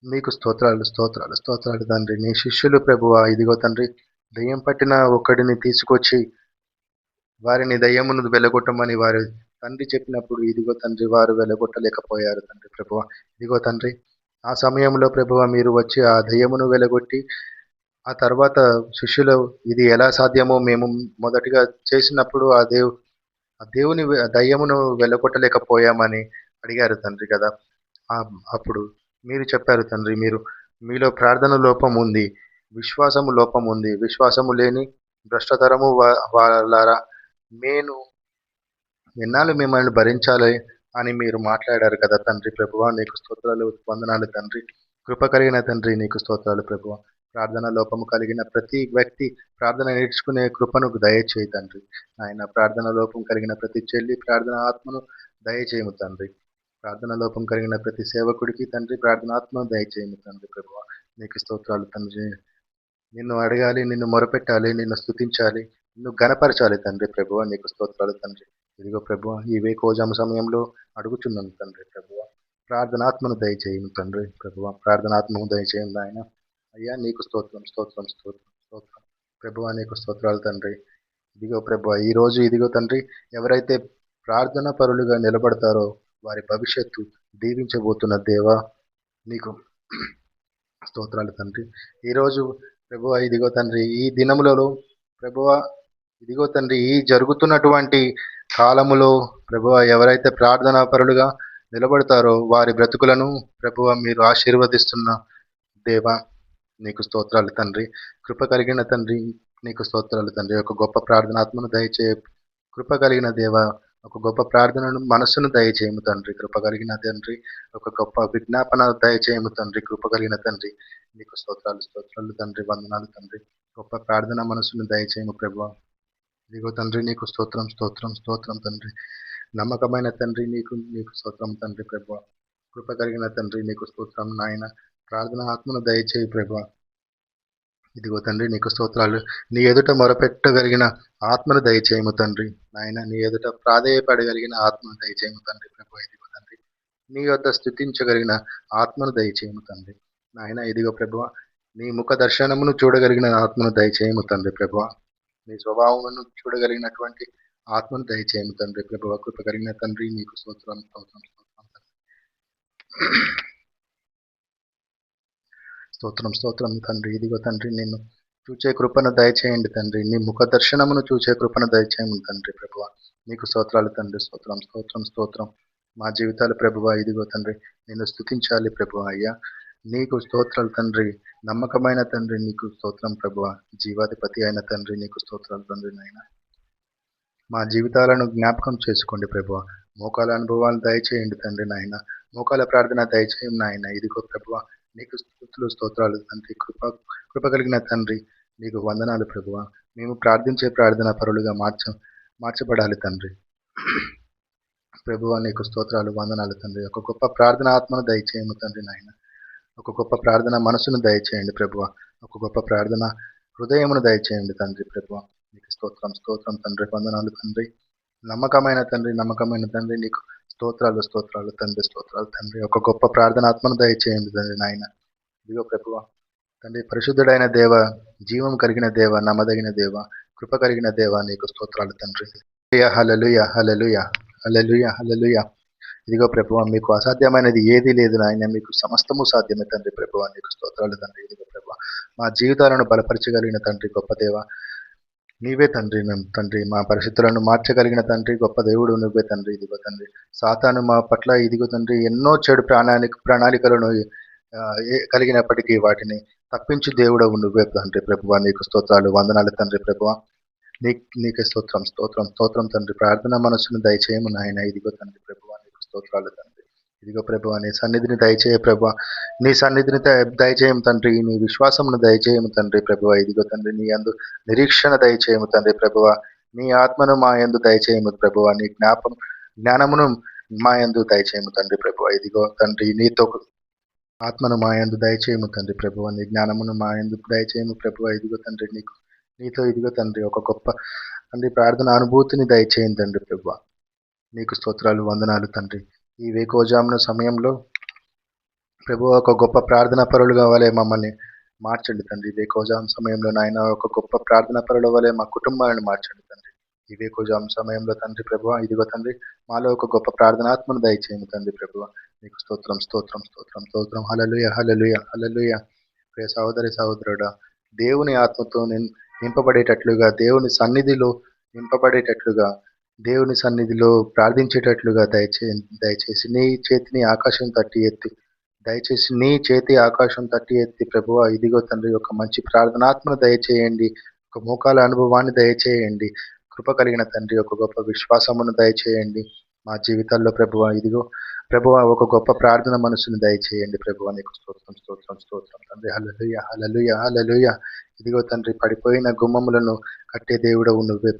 నీకు స్తోత్రాలు తండ్రి. నీ శిష్యులు ప్రభువ ఇదిగో తండ్రి దయ్యం పట్టిన ఒక్కడిని తీసుకొచ్చి వారిని దయ్యమును వెలగొట్టమని వారి తండ్రి చెప్పినప్పుడు ఇదిగో తండ్రి వారు వెలగొట్టలేకపోయారు తండ్రి. ప్రభువ ఇదిగో తండ్రి ఆ సమయంలో ప్రభువ మీరు వచ్చి ఆ దయ్యమును వెలగొట్టి ఆ తర్వాత శిష్యులు ఇది ఎలా సాధ్యమో మేము మొదటిగా చేసినప్పుడు ఆ దేవుని దయ్యమును వెళ్ళగొట్టలేకపోయామని అడిగారు తండ్రి కదా. అప్పుడు మీరు చెప్పారు తండ్రి, మీలో ప్రార్థన లోపం ఉంది, విశ్వాసము లోపం ఉంది. విశ్వాసము లేని భ్రష్టతరము వాళ్ళారా, నేను ఎన్నాళ్ళు మిమ్మల్ని భరించాలి అని మీరు మాట్లాడారు కదా తండ్రి ప్రభువా. నీకు స్తోత్రాలు, వందనాలు తండ్రి. కృప కలిగిన తండ్రి నీకు స్తోత్రాలు ప్రభువా. ప్రార్థన లోపము కలిగిన ప్రతి వ్యక్తి ప్రార్థన నేర్చుకునే కృపను దయచేయి తండ్రి. ఆయన ప్రార్థన లోపం కలిగిన ప్రతి చెల్లి ప్రార్థన ఆత్మను దయచేయము తండ్రి. ప్రార్థన లోపం కలిగిన ప్రతి సేవకుడికి తండ్రి ప్రార్థన ఆత్మను దయచేయము తండ్రి ప్రభువా. నీకు స్తోత్రాలు తండ్రి. నిన్ను అడగాలి, నిన్ను మొరపెట్టాలి, నిన్ను స్తుతించాలి, నిన్ను ఘనపరచాలి తండ్రి ప్రభువా. నీకు స్తోత్రాలు తండ్రి. ఇదిగో ప్రభువా, ఈ వేకోజాము సమయంలో అడుగుచున్నాను తండ్రి ప్రభువా. ప్రార్థనాత్మను దయచేయము తండ్రి ప్రభువా. ప్రార్థనాత్మను దయచేయండి ఆయన. అయ్యా నీకు స్తోత్రం, స్తోత్రం, స్తోత్రం, స్తోత్రం ప్రభువా. నీకు స్తోత్రాలు తండ్రి. ఇదిగో ప్రభువా, ఈ రోజు ఇదిగో తండ్రి, ఎవరైతే ప్రార్థన పరులుగా నిలబడతారో వారి భవిష్యత్తు దీవించబోతున్న దేవా నీకు స్తోత్రాలు తండ్రి. ఈరోజు ప్రభువా ఇదిగో తండ్రి, ఈ దినములలో ప్రభువా ఇదిగో తండ్రి, ఈ జరుగుతున్నటువంటి కాలములో ప్రభువా ఎవరైతే ప్రార్థనా పరులుగా నిలబడతారో వారి బ్రతుకులను ప్రభువా మీరు ఆశీర్వదిస్తున్న దేవా నీకు స్తోత్రాలు తండ్రి. కృప కలిగిన తండ్రి నీకు స్తోత్రాలు తండ్రి. ఒక గొప్ప ప్రార్థనాత్మను దయచే కృప కలిగిన దేవ, ఒక గొప్ప ప్రార్థనను మనస్సును దయచేయము తండ్రి. కృప కలిగిన తండ్రి, ఒక గొప్ప విజ్ఞాపన దయచేయము తండ్రి. కృప కలిగిన తండ్రి నీకు స్తోత్రాలు, స్తోత్రాలు తండ్రి, వందనాలు తండ్రి. గొప్ప ప్రార్థన మనస్సును దయచేయము ప్రభు. ఇదిగో తండ్రి నీకు స్తోత్రం, స్తోత్రం, స్తోత్రం తండ్రి. నమ్మకమైన తండ్రి నీకు నీకు స్తోత్రం తండ్రి ప్రభు. కృప కలిగిన తండ్రి నీకు స్తోత్రం నాయన. ప్రార్థన ఆత్మను దయచేయి ప్రభు. ఇదిగో తండ్రి నీకు స్తోత్రాలు. నీ ఎదుట మొరపెట్టగలిగిన ఆత్మను దయచేయము తండ్రి నాయన. నీ ఎదుట ప్రాధేయపడగలిగిన ఆత్మను దయచేయము తండ్రి ప్రభు. ఇదిగో తండ్రి నీ వద్ద స్థుతించగలిగిన ఆత్మను దయచేయము తండ్రి నాయన. ఇదిగో ప్రభు, నీ ముఖ దర్శనమును చూడగలిగిన ఆత్మను దయచేయము తండ్రి ప్రభు. నీ స్వభావమును చూడగలిగినటువంటి ఆత్మను దయచేయము తండ్రి ప్రభు. కృప కలిగిన తండ్రి నీకు స్తోత్రం, స్తోత్రం, స్తోత్రం తండ్రి. స్తోత్రం, స్తోత్రం తండ్రి. ఇదిగో తండ్రి నిన్ను చూచే కృపను దయచేయండి తండ్రి. నీ ముఖ దర్శనమును చూచే కృపను దయచేయండి తండ్రి ప్రభువ. నీకు స్తోత్రాలు తండ్రి. స్తోత్రం, స్తోత్రం, స్తోత్రం. మా జీవితాలు ప్రభువ ఇదిగో తండ్రి నిన్ను స్తుతించాలి ప్రభువ. అయ్యా నీకు స్తోత్రాలు తండ్రి. నమ్మకమైన తండ్రి నీకు స్తోత్రం ప్రభువ. జీవాధిపతి అయిన తండ్రి నీకు స్తోత్రాలు తండ్రి నాయన. మా జీవితాలను జ్ఞాపకం చేసుకోండి ప్రభువ. మోకాల అనుభవాలు దయచేయండి తండ్రి నాయన. మోకాల ప్రార్థన దయచేయండి నాయన. ఇదిగో ప్రభువ నీకు స్తుతులు, స్తోత్రాలు తండ్రి. కృప కలిగిన తండ్రి నీకు వందనాలు ప్రభువ. మేము ప్రార్థించే ప్రార్థన పరులుగా మార్చబడాలి తండ్రి ప్రభువ. నీకు స్తోత్రాలు, వందనాలు తండ్రి. ఒక గొప్ప ప్రార్థన ఆత్మను దయచేయము తండ్రి నాయన. ఒక గొప్ప ప్రార్థన మనసును దయచేయండి ప్రభువ. ఒక గొప్ప ప్రార్థన హృదయమును దయచేయండి తండ్రి ప్రభువ. నీకు స్తోత్రం, స్తోత్రం తండ్రి, వందనాలు తండ్రి. నమ్మకమైన తండ్రి, నమ్మకమైన తండ్రి నీకు స్తోత్రాలు, స్తోత్రాలు తండ్రి, స్తోత్రాలు తండ్రి. ఒక గొప్ప ప్రార్థనాత్మను దయచేయండి తండ్రి నాయన. ఇదిగో ప్రభువ తండ్రి, పరిశుద్ధుడైన దేవ, జీవం కలిగిన దేవ, నమ్మదగిన దేవ, కృప కలిగిన దేవ నీకు స్తోత్రాలు తండ్రి. హల్లెలూయా, హల్లెలూయా, హల్లెలూయా, హల్లెలూయా. ఇదిగో ప్రభువ మీకు అసాధ్యమైనది ఏదీ లేదు నాయన. మీకు సమస్తము సాధ్యమే తండ్రి ప్రభువ. నీకు స్తోత్రాలు తండ్రి. ఇదిగో ప్రభువ మా జీవితాలను బలపరచగలిగిన తండ్రి గొప్ప దేవ నీవే తండ్రి. మేము తండ్రి మా పరిస్థితులను మార్చగలిగిన తండ్రి గొప్ప దేవుడు నువ్వే తండ్రి. ఇదిగో తండ్రి సాతాను మా పట్ల ఇదిగో తండ్రి ఎన్నో చెడు ప్రణాళికలను కలిగినప్పటికీ వాటిని తప్పించి దేవుడవు నువ్వే తండ్రి ప్రభువ. నీకు స్తోత్రాలు, వందనాలు తండ్రి ప్రభువ. నీకే స్తోత్రం, స్తోత్రం, స్తోత్రం తండ్రి. ప్రార్థన మనస్సును దయచేయము నాయన. ఇదిగో తండ్రి ప్రభువ నీకు స్తోత్రాలు తండ్రి. ఇదిగో ప్రభువ నీ సన్నిధిని దయచేయ ప్రభువ. నీ సన్నిధిని దయచేయము తండ్రి. నీ విశ్వాసమును దయచేయము తండ్రి ప్రభువ. ఇదిగో తండ్రి నీ యందు నిరీక్షణ దయచేయము తండ్రి ప్రభువ. నీ ఆత్మను మా యందు దయచేయము ప్రభువ. నీ జ్ఞానమును మా యందు దయచేయము తండ్రి ప్రభువ. ఇదిగో తండ్రి నీతో ఆత్మను మా యందు దయచేయము తండ్రి ప్రభువ. నీ జ్ఞానమును మా యందు దయచేయము ప్రభువ. ఇదిగో తండ్రి నీతో ఇదిగో తండ్రి ఒక గొప్ప తండ్రి ప్రార్థన అనుభూతిని దయచేయండి తండ్రి ప్రభువ. నీకు స్తోత్రాలు, వందనాలు తండ్రి. ఈ వేకోజామున సమయంలో ప్రభు ఒక గొప్ప ప్రార్థన పరులుగా వలె మమ్మల్ని మార్చండి తండ్రి. వేకోజాము సమయంలో నాయన ఒక గొప్ప ప్రార్థన పరుల వలె మా కుటుంబాలను మార్చండి తండ్రి. ఈ వేకోజాము సమయంలో తండ్రి ప్రభువ ఇదిగో తండ్రి మాలో ఒక గొప్ప ప్రార్థనాత్మను దయచేయము తండ్రి ప్రభువ. నీకు స్తోత్రం, స్తోత్రం, స్తోత్రం, స్తోత్రం. హల్లెలూయా, హల్లెలూయా, హల్లెలూయా. ప్రియ సహోదరి సహోదరుడా, దేవుని ఆత్మతో నింపబడేటట్లుగా, దేవుని సన్నిధిలో నింపబడేటట్లుగా, దేవుని సన్నిధిలో ప్రార్థించేటట్లుగా దయచేసి నీ చేతిని ఆకాశం తట్టి ఎత్తి దయచేసి నీ చేతి ఆకాశం తట్టి ఎత్తి ప్రభువా ఇదిగో తండ్రి ఒక మంచి ప్రార్థనాత్మను దయచేయండి. ఒక మోకాల అనుభవాన్ని దయచేయండి. కృప కలిగిన తండ్రి ఒక గొప్ప విశ్వాసమును దయచేయండి మా జీవితాల్లో ప్రభువా. ఇదిగో ప్రభువా ఒక గొప్ప ప్రార్థన మనసును దయచేయండి ప్రభువా. నీకు స్తోత్రం స్తోత్రం స్తోత్రం తండ్రి. హల్లెలూయా హల్లెలూయా హల్లెలూయా. ఇదిగో తండ్రి పడిపోయిన గుమ్మములను కట్టే దేవుడవు నువ్వే.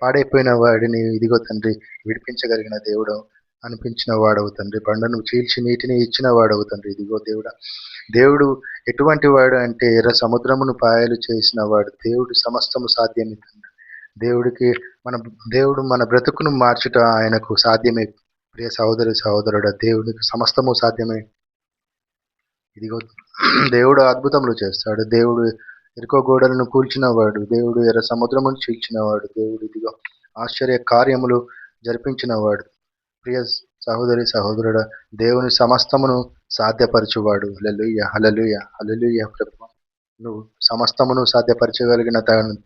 పాడైపోయిన వాడిని ఇదిగో తండ్రి విడిపించగలిగిన దేవుడు అనిపించిన వాడవు తండ్రి. బండను చీల్చి నీటిని ఇచ్చిన వాడవు తండ్రి. ఇదిగో దేవుడు ఎటువంటి వాడు అంటే ఎర్ర సముద్రమును పాయలు చేసిన వాడు. దేవుడు సమస్తము సాధ్యమే తండ్రి. దేవుడు మన బ్రతుకును మార్చుట ఆయనకు సాధ్యమే. ప్రియ సహోదరుడు దేవుడికి సమస్తము సాధ్యమే. ఇదిగో దేవుడు అద్భుతములు చేస్తాడు. దేవుడు ఎరుకో గోడలను కూల్చిన వాడు. దేవుడు ఎర్ర సముద్రమును చీల్చిన వాడు. దేవుడు ఇదిగో ఆశ్చర్య కార్యములు జరిపించిన వాడు. ప్రియ సహోదరుడా దేవుని సమస్తమును సాధ్యపరచువాడు. హల్లెలూయా హల్లెలూయా హల్లెలూయా. ప్రభువా నువ్వు సమస్తమును సాధ్యపరచగలిగిన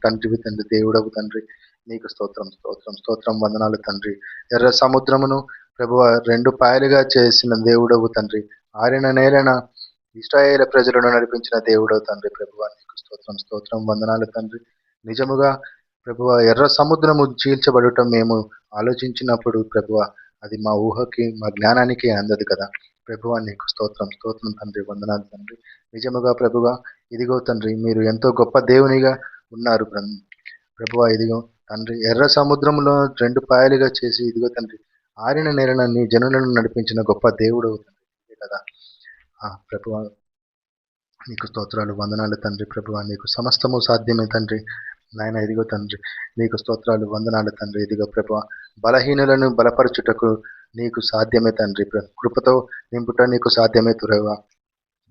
తండ్రివి తండ్రి. దేవుడవు తండ్రి. నీకు స్తోత్రం స్తోత్రం స్తోత్రం వందనాలు తండ్రి. ఎర్ర సముద్రమును ప్రభువా 2 పాయలుగా చేసిన దేవుడవు తండ్రి. ఆరిన నేలన ఇశ్రాయేలు ప్రజలను నడిపించిన దేవుడవు తండ్రి. ప్రభువా నీకు స్తోత్రం స్తోత్రం వందనాలు తండ్రి. నిజముగా ప్రభువా ఎర్ర సముద్రము చీల్చబడటం మేము ఆలోచించినప్పుడు ప్రభువా అది మా ఊహకి మా జ్ఞానానికి అందదు కదా. ప్రభువా నీకు స్తోత్రం స్తోత్రం తండ్రి. వందనాలు తండ్రి. నిజముగా ప్రభువా ఇదిగో తండ్రి మీరు ఎంతో గొప్ప దేవునిగా ఉన్నారు ప్రభువా. ఇదిగో తండ్రి ఎర్ర సముద్రంలో 2 పాయలుగా చేసి ఇదిగో తండ్రి ఆరిన నేలను నీ జనులను నడిపించిన గొప్ప దేవుడు తండ్రి కదా. ప్రభువా నీకు స్తోత్రాలు వందనాలు తండ్రి. ప్రభువా నీకు సమస్తము సాధ్యమే తండ్రి. నాయన ఇదిగో తండ్రి నీకు స్తోత్రాలు వందనాలు తండ్రి. ఇదిగో ప్రభువా బలహీనులను బలపరచుటకు నీకు సాధ్యమే తండ్రి. కృపతో నింపుట నీకు సాధ్యమే తురవా.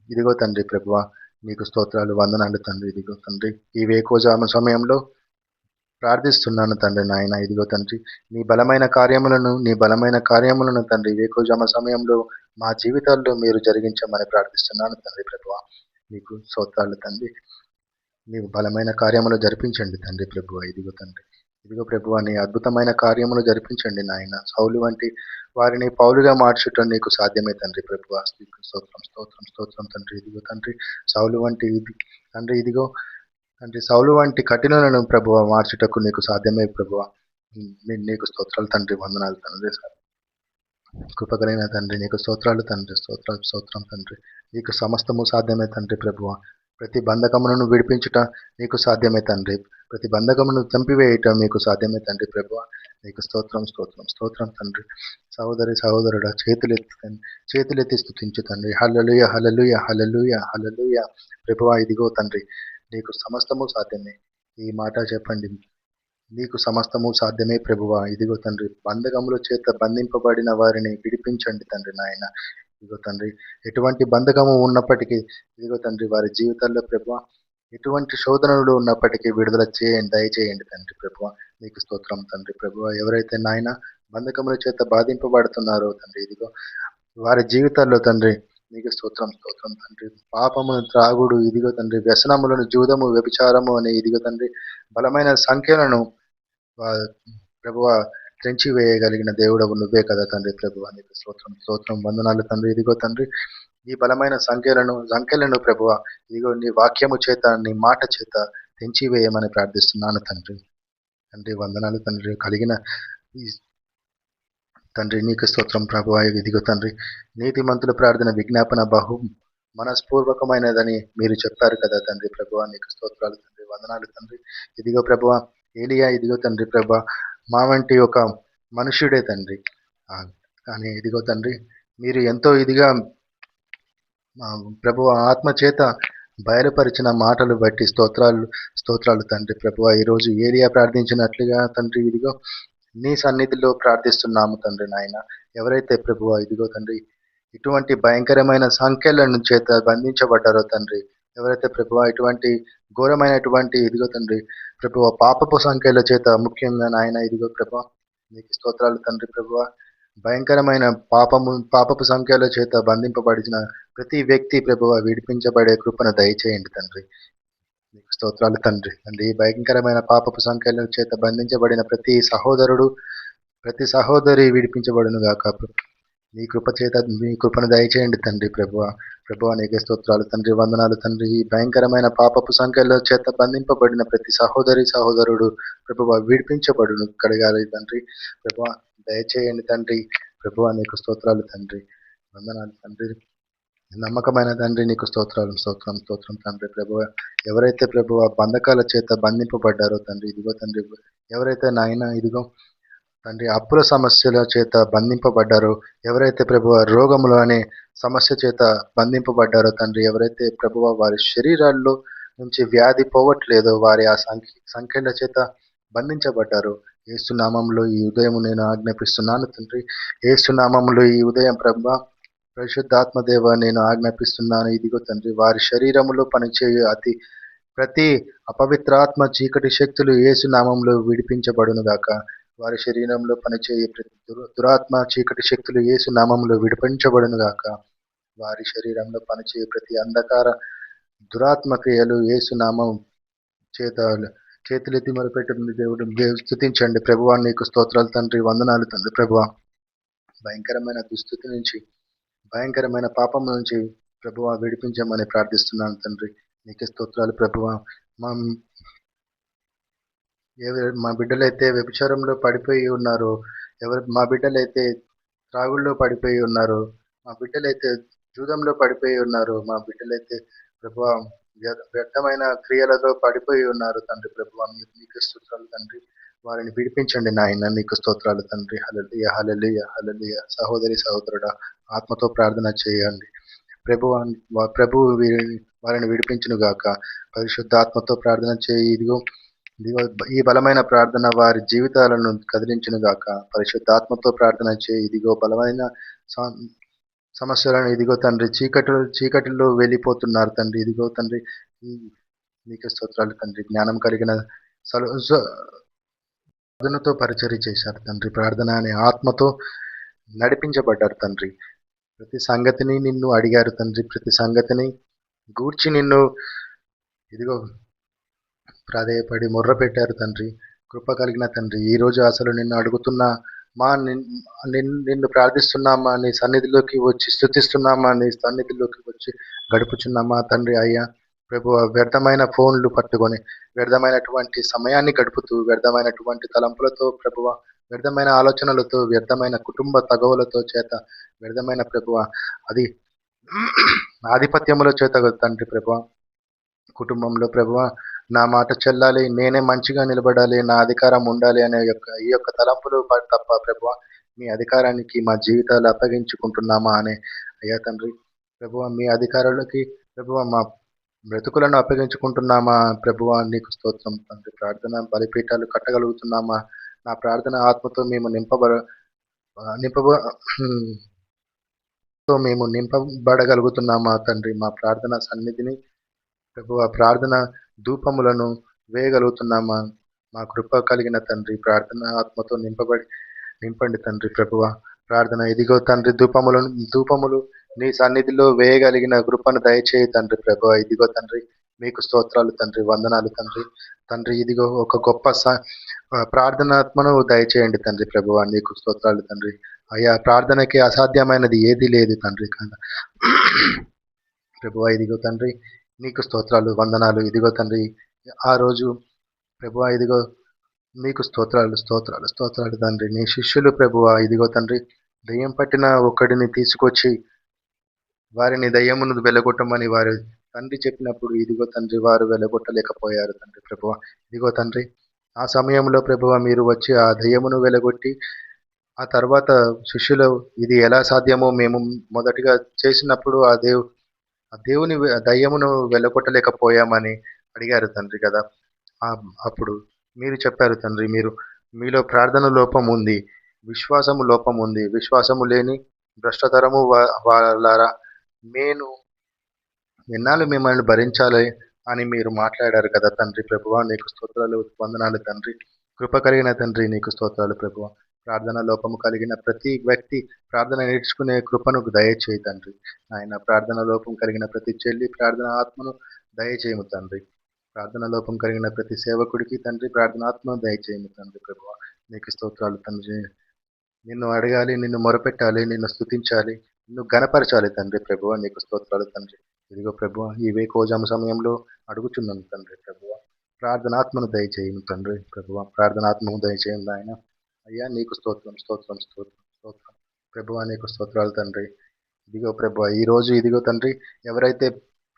ఇదిగో తండ్రి ప్రభువా నీకు స్తోత్రాలు వందనాలు తండ్రి. ఇదిగో తండ్రి ఈ వేకోజామ సమయంలో ప్రార్థిస్తున్నాను తండ్రి. నాయన ఇదిగో తండ్రి నీ బలమైన కార్యములను తండ్రి వేకోజామ సమయంలో మా జీవితాల్లో మీరు జరిగించమని ప్రార్థిస్తున్నాను తండ్రి. ప్రభువా నీకు స్తోత్రాలు తండ్రి. నీవు బలమైన కార్యములు జరిపించండి తండ్రి. ప్రభువా ఇదిగో తండ్రి ఇదిగో ప్రభువా నీ అద్భుతమైన కార్యములు జరిపించండి నాయన. సౌలు వంటి వారిని పౌలుగా మార్చుట నీకు సాధ్యమే తండ్రి. ప్రభువా స్తోత్రం స్తోత్రం స్తోత్రం తండ్రి. ఇదిగో తండ్రి సౌలు వంటి తండ్రి ఇదిగో తండ్రి సౌలు వంటి కఠినులను ప్రభువా మార్చుటకు నీకు సాధ్యమే ప్రభువా. నీకు స్తోత్రాలు తండ్రి. వందనాలు తండ్రి. కృపగలైన తండ్రి నీకు స్తోత్రాలు తండ్రి. స్తోత్రం తండ్రి. నీకు సమస్తము సాధ్యమే తండ్రి. ప్రభువా ప్రతి బంధకములను విడిపించుట నీకు సాధ్యమే తండ్రి. ప్రతి బంధకమును చంపివేయట మీకు సాధ్యమే తండ్రి. ప్రభువా నీకు స్తోత్రం స్తోత్రం స్తోత్రం తండ్రి. సహోదరుడా చేతులెత్తి స్తుతించు తండ్రి. హల్లెలూయా హల్లెలూయా హల్లెలూయా హల్లెలూయా. ప్రభువా ఇదిగో తండ్రి నీకు సమస్తము సాధ్యమే. ఈ మాట చెప్పండి. నీకు సమస్తము సాధ్యమే ప్రభువా. ఇదిగో తండ్రి బంధకముల చేత బంధింపబడిన వారిని విడిపించండి తండ్రి. నాయన ఇదిగో తండ్రి ఎటువంటి బంధకము ఉన్నప్పటికీ ఇదిగో తండ్రి వారి జీవితాల్లో ప్రభువా ఎటువంటి శోధనలు ఉన్నప్పటికీ విడుదల దయచేయండి తండ్రి. ప్రభువా నీకు స్తోత్రం తండ్రి. ప్రభువా ఎవరైతే నాయన బంధకముల చేత బాధింపబడుతున్నారో తండ్రి ఇదిగో వారి జీవితాల్లో తండ్రి నీకు స్తోత్రం స్తోత్రం తండ్రి. పాపము త్రాగుడు ఇదిగో తండ్రి వ్యసనములను జూదము వ్యభిచారము అని ఇదిగో తండ్రి బలమైన సంఖ్యలను ప్రభువా తెంచి వేయగలిగిన దేవుడవు నువ్వే కదా తండ్రి. ప్రభువా నీకు స్తోత్రం స్తోత్రం వందనాలు తండ్రి. ఇదిగో తండ్రి ఈ బలమైన సంఖ్యలను ప్రభువా ఇదిగో నీ వాక్యము చేత నీ మాట చేత తెంచి వేయమని ప్రార్థిస్తున్నాను తండ్రి. తండ్రి వందనాలు తండ్రి. కలిగిన తండ్రి నీకు స్తోత్రం ప్రభువా. ఇదిగో తండ్రి నీతిమంతుల ప్రార్థన విజ్ఞాపన బహు మనస్పూర్వకమైనదని మీరు చెప్పారు కదా తండ్రి. ప్రభువా నీకు స్తోత్రాలు తండ్రి. వందనాలు తండ్రి. ఇదిగో ప్రభువా ఏలియా ఇదిగో తండ్రి ప్రభువా మా వంటి ఒక మనుష్యుడే తండ్రి. కానీ ఇదిగో తండ్రి మీరు ఎంతో ఇదిగా ప్రభువా ఆత్మ చేత బయలుపరిచిన మాటలు బట్టి స్తోత్రాలు తండ్రి. ప్రభువా ఈరోజు ఏలియా ప్రార్థించినట్లుగా తండ్రి ఇదిగో నీ సన్నిధిలో ప్రార్థిస్తున్నాము తండ్రి. నాయన ఎవరైతే ప్రభువా ఇదిగో తండ్రి ఇటువంటి భయంకరమైన సంఖ్యలను చేత బంధించబడ్డారో తండ్రి, ఎవరైతే ప్రభువా ఇటువంటి ఘోరమైనటువంటి ఇదిగో తండ్రి ప్రభువా పాపపు సంఖ్యల చేత ముఖ్యంగా నాయన ఇదిగో ప్రభువా నీకు స్తోత్రాలు తండ్రి. ప్రభువా భయంకరమైన పాపపు సంఖ్యల చేత బంధింపబడిన ప్రతి వ్యక్తి ప్రభువా విడిపించబడే కృపను దయచేయండి తండ్రి. నీకు స్తోత్రాలు తండ్రి. తండ్రి భయంకరమైన పాపపు సంఖ్యల చేత బంధించబడిన ప్రతి సహోదరుడు ప్రతి సహోదరి విడిపించబడును గాక. నీ కృప చేత నీ కృపను దయచేయండి తండ్రి ప్రభువ. ప్రభువ నీకే స్తోత్రాలు తండ్రి, వందనాలు తండ్రి. ఈ భయంకరమైన పాపపు సంఖ్యల చేత బంధింపబడిన ప్రతి సహోదరి సహోదరుడు ప్రభువ విడిపించబడును కడగాలి తండ్రి. ప్రభువ దయచేయండి తండ్రి. ప్రభువ నీకు స్తోత్రాలు తండ్రి, వందనాలు తండ్రి. నమ్మకమైన తండ్రి నీకు స్తోత్రాలు, స్తోత్రం స్తోత్రం తండ్రి. ప్రభువ ఎవరైతే ప్రభువ బంధకాల చేత బంధింపబడ్డారో తండ్రి, ఇదిగో తండ్రి, ఎవరైతే నాయన ఇదిగో తండ్రి అప్పుల సమస్యల చేత బంధింపబడ్డారో, ఎవరైతే ప్రభువ రోగములు అనే సమస్య చేత బంధింపబడ్డారో తండ్రి, ఎవరైతే ప్రభువ వారి శరీరాల్లో నుంచి వ్యాధి పోవట్లేదో, వారి ఆ సంఖ్యల చేత బంధించబడ్డారు. ఏసునామంలో ఈ ఉదయం నేను ఆజ్ఞాపిస్తున్నాను తండ్రి. ఏసునామంలో ఈ ఉదయం ప్రభు పరిశుద్ధాత్మ దేవ నేను ఆజ్ఞాపిస్తున్నాను. ఇదిగో తండ్రి, వారి శరీరములో పనిచేయు ప్రతి అపవిత్రాత్మ చీకటి శక్తులు యేసు నామంలో విడిపించబడును గాక. వారి శరీరంలో పనిచేయే ప్రతి దురాత్మ చీకటి శక్తులు యేసు నామంలో విడిపించబడును గాక. వారి శరీరంలో పనిచేయే ప్రతి అంధకార దురాత్మ క్రియలు యేసు నామం చేత చేతులెత్తి మొరపెట్టింది దేవుడు. స్తుతించండి ప్రభువా, నీకు స్తోత్రాలు తండ్రి, వందనాలు తండ్రి. ప్రభువా భయంకరమైన దుస్థితి నుంచి, భయంకరమైన పాపం నుంచి ప్రభువా విడిపించమని ప్రార్థిస్తున్నాను తండ్రి. నీకే స్తోత్రాలు ప్రభువా. మా మా బిడ్డలైతే వ్యభిచారంలో పడిపోయి ఉన్నారు, మా బిడ్డలైతే త్రాగుల్లో పడిపోయి ఉన్నారు, మా బిడ్డలైతే జూదంలో పడిపోయి ఉన్నారు, మా బిడ్డలైతే ప్రభువా వ్యర్థమైన క్రియలతో పడిపోయి ఉన్నారు తండ్రి. ప్రభువా నీకు స్తోత్రాలు తండ్రి, వారిని విడిపించండి నాయన. నీకు స్తోత్రాలు తండ్రి. హల్లెలూయా హల్లెలూయా హల్లెలూయా. సహోదరి సహోదరుడా ఆత్మతో ప్రార్థన చేయండి. ప్రభువు వారిని విడిపించును గాక. పరిశుద్ధాత్మతో ప్రార్థన చేయి. ఇదిగో ఇదిగో ఈ బలమైన ప్రార్థన వారి జీవితాలను కదిలించును గాక. పరిశుద్ధాత్మతో ప్రార్థన చేయి. ఇదిగో బలమైన సమస్యలను ఇదిగో తండ్రి, చీకటిలో వెళ్ళిపోతున్నారు తండ్రి. ఇదిగో తండ్రి, నీకు స్తోత్రాలు తండ్రి. జ్ఞానం కలిగిన సాధనతో పరిచర్య చేశారు తండ్రి. ప్రార్థన అనే ఆత్మతో నడిపించబడ్డారు తండ్రి. ప్రతి సంగతిని నిన్ను అడిగారు తండ్రి. ప్రతి సంగతిని గూర్చి నిన్ను ఇదిగో ప్రాధేయపడి మొర్ర పెట్టారు తండ్రి. కృప కలిగిన తండ్రి, ఈరోజు అసలు నిన్ను అడుగుతున్నా మా నిన్ను ప్రార్థిస్తున్నామా, నీ సన్నిధిలోకి వచ్చి స్తుతిస్తున్నామా, నీ సన్నిధిలోకి వచ్చి గడుపుచున్నామా తండ్రి. అయ్యా ప్రభు, వ్యర్థమైన ఫోన్లు పట్టుకొని వ్యర్థమైనటువంటి సమయాన్ని గడుపుతూ, వ్యర్థమైనటువంటి తలంపులతో ప్రభువ, వ్యర్థమైన ఆలోచనలతో, వ్యర్థమైన కుటుంబ తగవులతో చేత, వ్యర్థమైన ప్రభువ అది ఆధిపత్యముల చేత తండ్రి ప్రభువ, కుటుంబంలో ప్రభువ నా మాట చెల్లాలి, నేనే మంచిగా నిలబడాలి, నా అధికారం ఉండాలి అనే ఈ యొక్క తలంపులు తప్ప ప్రభువ మీ అధికారానికి మా జీవితాలు అప్పగించుకుంటున్నామా అనే అయ్యా తండ్రి ప్రభువ, మీ అధికారులకి ప్రభువ మా బ్రతుకులను అప్పగించుకుంటున్నామా ప్రభువ. నీకు స్తోత్రం తండ్రి. ప్రార్థన బలిపీఠాలు కట్టగలుగుతున్నామా? నా ప్రార్థన ఆత్మతో మేము నింపబడగలుగుతున్నామా తండ్రి? మా ప్రార్థన సన్నిధిని ప్రభువ, ప్రార్థన ధూపములను వేయగలుగుతున్నామా? మా కృప కలిగిన తండ్రి, ప్రార్థన ఆత్మతో నింపండి తండ్రి ప్రభువ. ప్రార్థన ఇదిగో తండ్రి, ధూపములు నీ సన్నిధిలో వేయగలిగిన కృపను దయచేయి తండ్రి ప్రభువ. ఇదిగో తండ్రి, మీకు స్తోత్రాలు తండ్రి, వందనాలు తండ్రి. తండ్రి ఇదిగో ఒక గొప్ప ప్రార్థనాత్మను దయచేయండి తండ్రి ప్రభువ. నీకు స్తోత్రాలు తండ్రి. అయ్యా ప్రార్థనకి అసాధ్యమైనది ఏది లేదు తండ్రి కదా ప్రభువ. ఇదిగో తండ్రి, నీకు స్తోత్రాలు, వందనాలు. ఇదిగో తండ్రి, ఆ రోజు ప్రభువ ఇదిగో నీకు స్తోత్రాలు స్తోత్రాలు స్తోత్రాలు తండ్రి. నీ శిష్యులు ప్రభువ ఇదిగో తండ్రి, దయ్యం పట్టిన ఒక్కడిని తీసుకొచ్చి వారిని దయ్యమును వెలగొట్టమని వారి తండ్రి చెప్పినప్పుడు ఇదిగో తండ్రి, వారు వెలగొట్టలేకపోయారు తండ్రి ప్రభువ. ఇదిగో తండ్రి, ఆ సమయంలో ప్రభువ మీరు వచ్చి ఆ దయ్యమును వెలగొట్టి, ఆ తర్వాత శిష్యులు ఇది ఎలా సాధ్యమో మేము మొదటిగా చేసినప్పుడు ఆ దేవుని దయ్యమును వెళ్ళగొట్టలేకపోయామని అడిగారు తండ్రి కదా. అప్పుడు మీరు చెప్పారు తండ్రి, మీలో ప్రార్థన లోపం ఉంది, విశ్వాసము లోపం ఉంది, విశ్వాసము లేని భ్రష్టతరము వాళ్ళారా, నేను ఎన్నాళ్ళు మిమ్మల్ని భరించాలి అని మీరు మాట్లాడారు కదా తండ్రి ప్రభువ. నీకు స్తోత్రాలు, వందనాలు తండ్రి. కృప కలిగిన తండ్రి, నీకు స్తోత్రాలు ప్రభువ. ప్రార్థన లోపము కలిగిన ప్రతి వ్యక్తి ప్రార్థన నేర్చుకునే కృపను దయచేయి తండ్రి. ఆయన ప్రార్థన లోపం కలిగిన ప్రతి చెల్లి ప్రార్థన ఆత్మను దయచేయము తండ్రి. ప్రార్థన లోపం కలిగిన ప్రతి సేవకుడికి తండ్రి ప్రార్థనాత్మను దయచేయము తండ్రి ప్రభువ. నీకు స్తోత్రాలు తండ్రి. నిన్ను అడగాలి, నిన్ను మొరపెట్టాలి, నిన్ను స్తుతించాలి, నిన్ను ఘనపరచాలి తండ్రి ప్రభువా. నీకు స్తోత్రాలు తండ్రి. ఇదిగో ప్రభువా, ఈ వేకువజాము సమయంలో అడుగుచున్నాను తండ్రి ప్రభువా. ప్రార్థనాత్మను దయచేయము తండ్రి ప్రభువా. ప్రార్థనాత్మను దయచేయండి నాయన. అయ్యా నీకు స్తోత్రం, స్తోత్రం, స్తోత్రం, స్తోత్రం. ప్రభువా నీకు స్తోత్రాలు తండ్రి. ఇదిగో ప్రభువా, ఈరోజు ఇదిగో తండ్రి, ఎవరైతే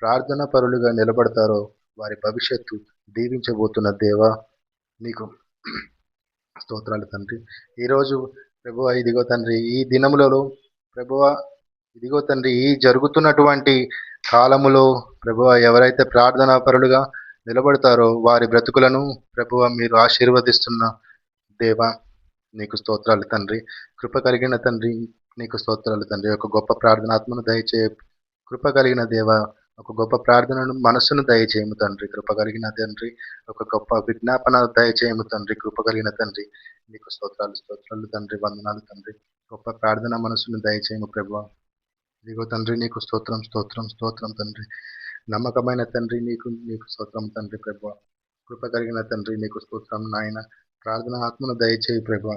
ప్రార్థన పరులుగా నిలబడతారో వారి భవిష్యత్తు దీవించబోతున్న దేవా నీకు స్తోత్రాలు తండ్రి. ఈరోజు ప్రభువా ఇదిగో తండ్రి, ఈ దినములలో ప్రభువా ఇదిగో తండ్రి, ఈ జరుగుతున్నటువంటి కాలములో ప్రభువా ఎవరైతే ప్రార్థనా పరులుగా నిలబడతారో వారి బ్రతుకులను ప్రభువా మీరు ఆశీర్వదిస్తున్న దేవా నీకు స్తోత్రాలు తండ్రి. కృప కలిగిన తండ్రి నీకు స్తోత్రాలు తండ్రి. ఒక గొప్ప ప్రార్థనాత్మను దయచేయ కృప కలిగిన దేవ, ఒక గొప్ప ప్రార్థనను మనస్సును దయచేయము తండ్రి. కృప కలిగిన తండ్రి, ఒక గొప్ప విజ్ఞాపన దయచేయము తండ్రి. కృప కలిగిన తండ్రి నీకు స్తోత్రాలు, స్తోత్రాలు తండ్రి. వందనాలు తండ్రి. గొప్ప ప్రార్థన మనస్సును దయచేయము ప్రభువా. ఇదిగో తండ్రి నీకు స్తోత్రం, స్తోత్రం, స్తోత్రం తండ్రి. నమ్మకమైన తండ్రి నీకు నీకు స్తోత్రం తండ్రి ప్రభువా. కృప కలిగిన తండ్రి నీకు స్తోత్రం నాయన. ప్రార్థన ఆత్మను దయచేయి ప్రభువా.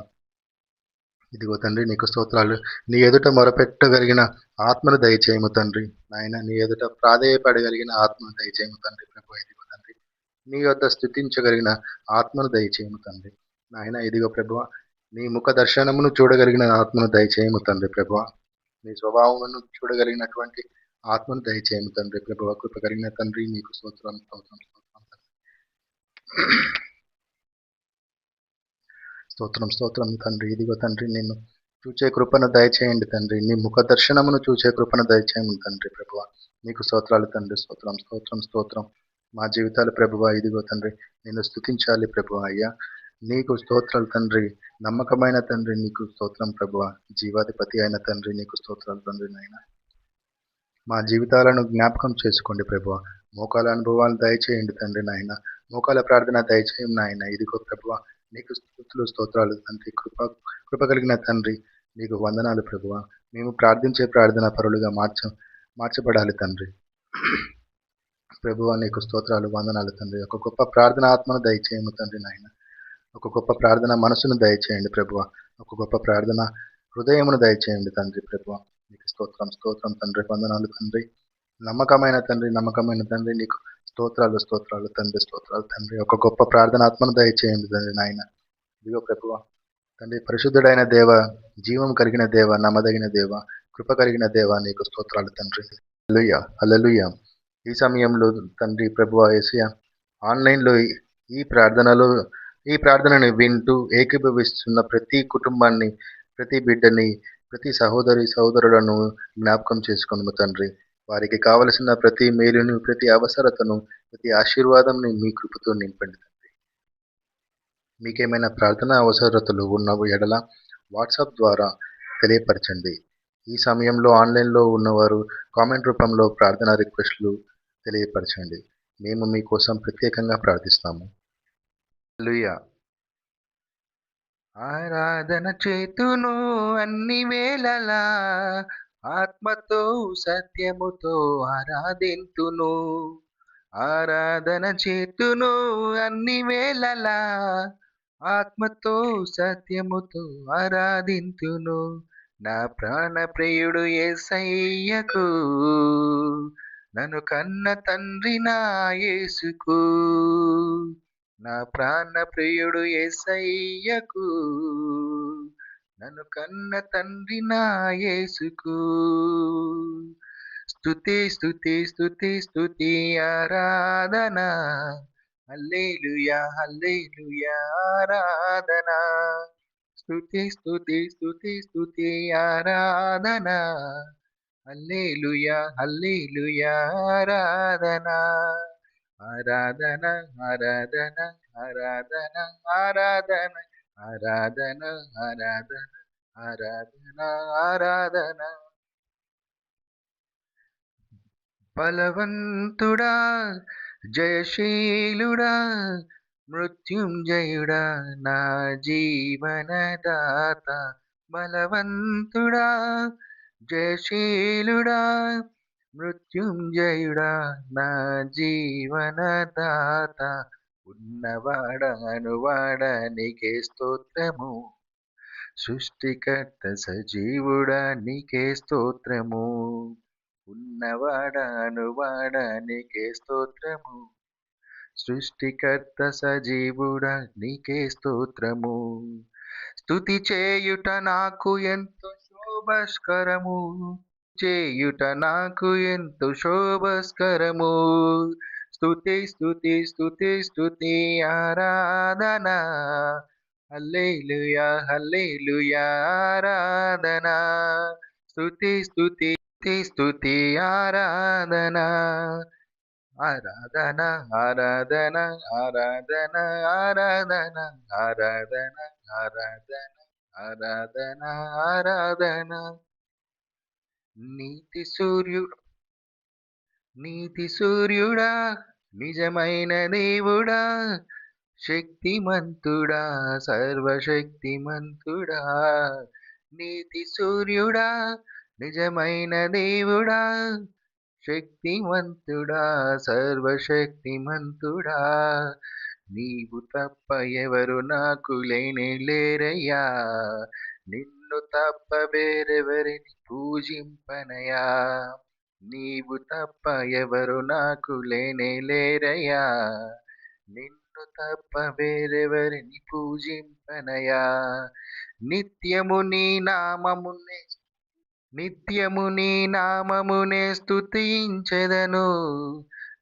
ఇదిగో తండ్రి నీకు స్తోత్రాలు. నీ ఎదుట మొరపెట్టగలిగిన ఆత్మను దయచేయము తండ్రి నాయన. నీ ఎదుట ప్రాధేయపడగలిగిన ఆత్మను దయచేయము తండ్రి ప్రభు. ఇదిగో తండ్రి నీ యొద్ద స్థుతించగలిగిన ఆత్మను దయచేయము తండ్రి నాయన. ఇదిగో ప్రభువ, నీ ముఖ దర్శనమును చూడగలిగిన ఆత్మను దయచేయము తండ్రి ప్రభువ. నీ స్వభావమును చూడగలిగినటువంటి ఆత్మను దయచేయము తండ్రి ప్రభువ. కృప కలిగిన తండ్రి నీకు స్తోత్రం, స్తోత్రం, స్తోత్రం తండ్రి. స్తోత్రం, స్తోత్రం తండ్రి. ఇదిగో తండ్రి నిన్ను చూచే కృపను దయచేయండి తండ్రి. నీ ముఖ దర్శనమును చూచే కృపను దయచేయండి తండ్రి ప్రభువ. నీకు స్తోత్రాలు తండ్రి. స్తోత్రం, స్తోత్రం, స్తోత్రం. మా జీవితాలు ప్రభువ ఇదిగో తండ్రి నిన్ను స్తుతించాలి ప్రభువ. అయ్యా నీకు స్తోత్రాలు తండ్రి. నమ్మకమైన తండ్రి నీకు స్తోత్రం ప్రభువ. జీవాధిపతి అయిన తండ్రి నీకు స్తోత్రాలు తండ్రి నాయన. మా జీవితాలను జ్ఞాపకం చేసుకోండి ప్రభువ. మోకాల అనుభవాలు దయచేయండి తండ్రి నాయన. మోకాల ప్రార్థన దయచేయం నాయన. ఇదిగో ప్రభువ నీకు స్తుతులు స్తోత్రాలు తండ్రి. కృప కలిగిన తండ్రి నీకు వందనాలు ప్రభువ. మేము ప్రార్థించే ప్రార్థన పరులుగా మార్చబడాలి తండ్రి ప్రభువ. నీకు స్తోత్రాలు వందనాలు తండ్రి. ఒక గొప్ప ప్రార్థన ఆత్మను దయచేయము తండ్రి నాయన. ఒక గొప్ప ప్రార్థన మనసును దయచేయండి ప్రభువ. ఒక గొప్ప ప్రార్థన హృదయమును దయచేయండి తండ్రి ప్రభువ. నీకు స్తోత్రం, స్తోత్రం తండ్రి. వందనాలు తండ్రి. నమ్మకమైన తండ్రి, నమ్మకమైన తండ్రి నీకు స్తోత్రాలు, స్తోత్రాలు తండ్రి. స్తోత్రాలు తండ్రి. ఒక గొప్ప ప్రార్థనాత్మను దయచేయండి తండ్రి నాయన. ఇదిగో ప్రభువ తండ్రి, పరిశుద్ధుడైన దేవ, జీవం కలిగిన దేవ, నమ్మదగిన దేవ, కృప కలిగిన దేవ నీకు స్తోత్రాలు తండ్రి. హల్లెలూయా, హల్లెలూయా. ఈ సమయంలో తండ్రి ప్రభువ యేసయ్య ఆన్లైన్లో ఈ ప్రార్థనని వింటూ ఏకీభవిస్తున్న ప్రతి కుటుంబాన్ని, ప్రతి బిడ్డని, ప్రతి సహోదరులను జ్ఞాపకం చేసుకొనుము తండ్రి. వారికి కావలసిన ప్రతి మేలును, ప్రతి అవసరతను, ప్రతి ఆశీర్వాదంని మీ కృపతో నింపండి తండ్రి. మీకేమైనా ప్రార్థన అవసరతలు ఉన్న ఎడల వాట్సాప్ ద్వారా తెలియపరచండి. ఈ సమయంలో ఆన్లైన్లో ఉన్నవారు కామెంట్ రూపంలో ప్రార్థన రిక్వెస్ట్లు తెలియపరచండి. మేము మీకోసం ప్రత్యేకంగా ప్రార్థిస్తాము. హల్లెలూయా. ఆరాధన చేతును అన్ని వేళలా, ఆత్మతో సత్యముతో ఆరాధింతును. ఆరాధన చేతును అన్ని వేళలా, ఆత్మతో సత్యముతో ఆరాధింతును. నా ప్రాణ ప్రియుడు యేసయ్యకు, నన్ను కన్న తండ్రి నా యేసుకు. నా ప్రాణ ప్రియుడు యేసయ్యకు, నన్ను కన్న తండ్రి నా యేసుకు. స్తుతి స్తుతి స్తుతి స్తుతి ఆరాధన, హల్లెలూయా హల్లెలూయా ఆరాధన. స్తుతి స్తుతి స్తుతి స్తుతి ఆరాధన, హల్లెలూయా హల్లెలూయా ఆరాధన. ఆరాధన ఆరాధన ఆరాధన ఆరాధన ఆరాధన ఆరాధన ఆరాధన ఆరాధన. బలవంతుడా, జయశీలుడా, మృత్యుంజయుడా, నా జీవనదాత. బలవంతుడా, జయశీలుడా, మృత్యుంజయుడా, నా జీవనదాత. ఉన్నవాడ అనువాడ నీకే స్తోత్రము, సృష్టికర్త సజీవుడా నీకే స్తోత్రము, ఉన్నవాడా అనువాడా నీకే స్తోత్రము, సృష్టికర్త సజీవుడా నీకే స్తోత్రము. స్తుతి చేయుట నాకు ఎంతో శోభస్కరము, చేయుట నాకు ఎంతో శోభస్కరము. స్తుతి స్తుతి స్తుతి స్తుతి ఆరాధన, హల్లెలూయా హల్లెలూయా ఆరాధన. స్తుతి స్తుతి స్తుతి స్తుతి ఆరాధన, ఆరాధన ఆరాధన ఆరాధన ఆరాధన ఆరాధన ఆరాధన ఆరాధన ఆరాధన. నీతి సూర్యుడు నీతి సూర్యుడా, నిజమైన దేవుడా, శక్తిమంతుడా సర్వశక్తిమంతుడా. నీతి సూర్యుడా, నిజమైన దేవుడా, శక్తిమంతుడా సర్వశక్తిమంతుడా. నీవు తప్ప ఎవరు నాకు లేనే లేరయ్యా, నిన్ను తప్ప వేరెవరిని పూజింపనయా. నీవు తప్ప ఎవరు నాకు లేనే లేరయ్యా, నిన్ను తప్ప వేరెవరిని పూజింపనయా. నిత్యము నీ నామమునే నిత్యము నీ నామమునే స్తుతించెదను,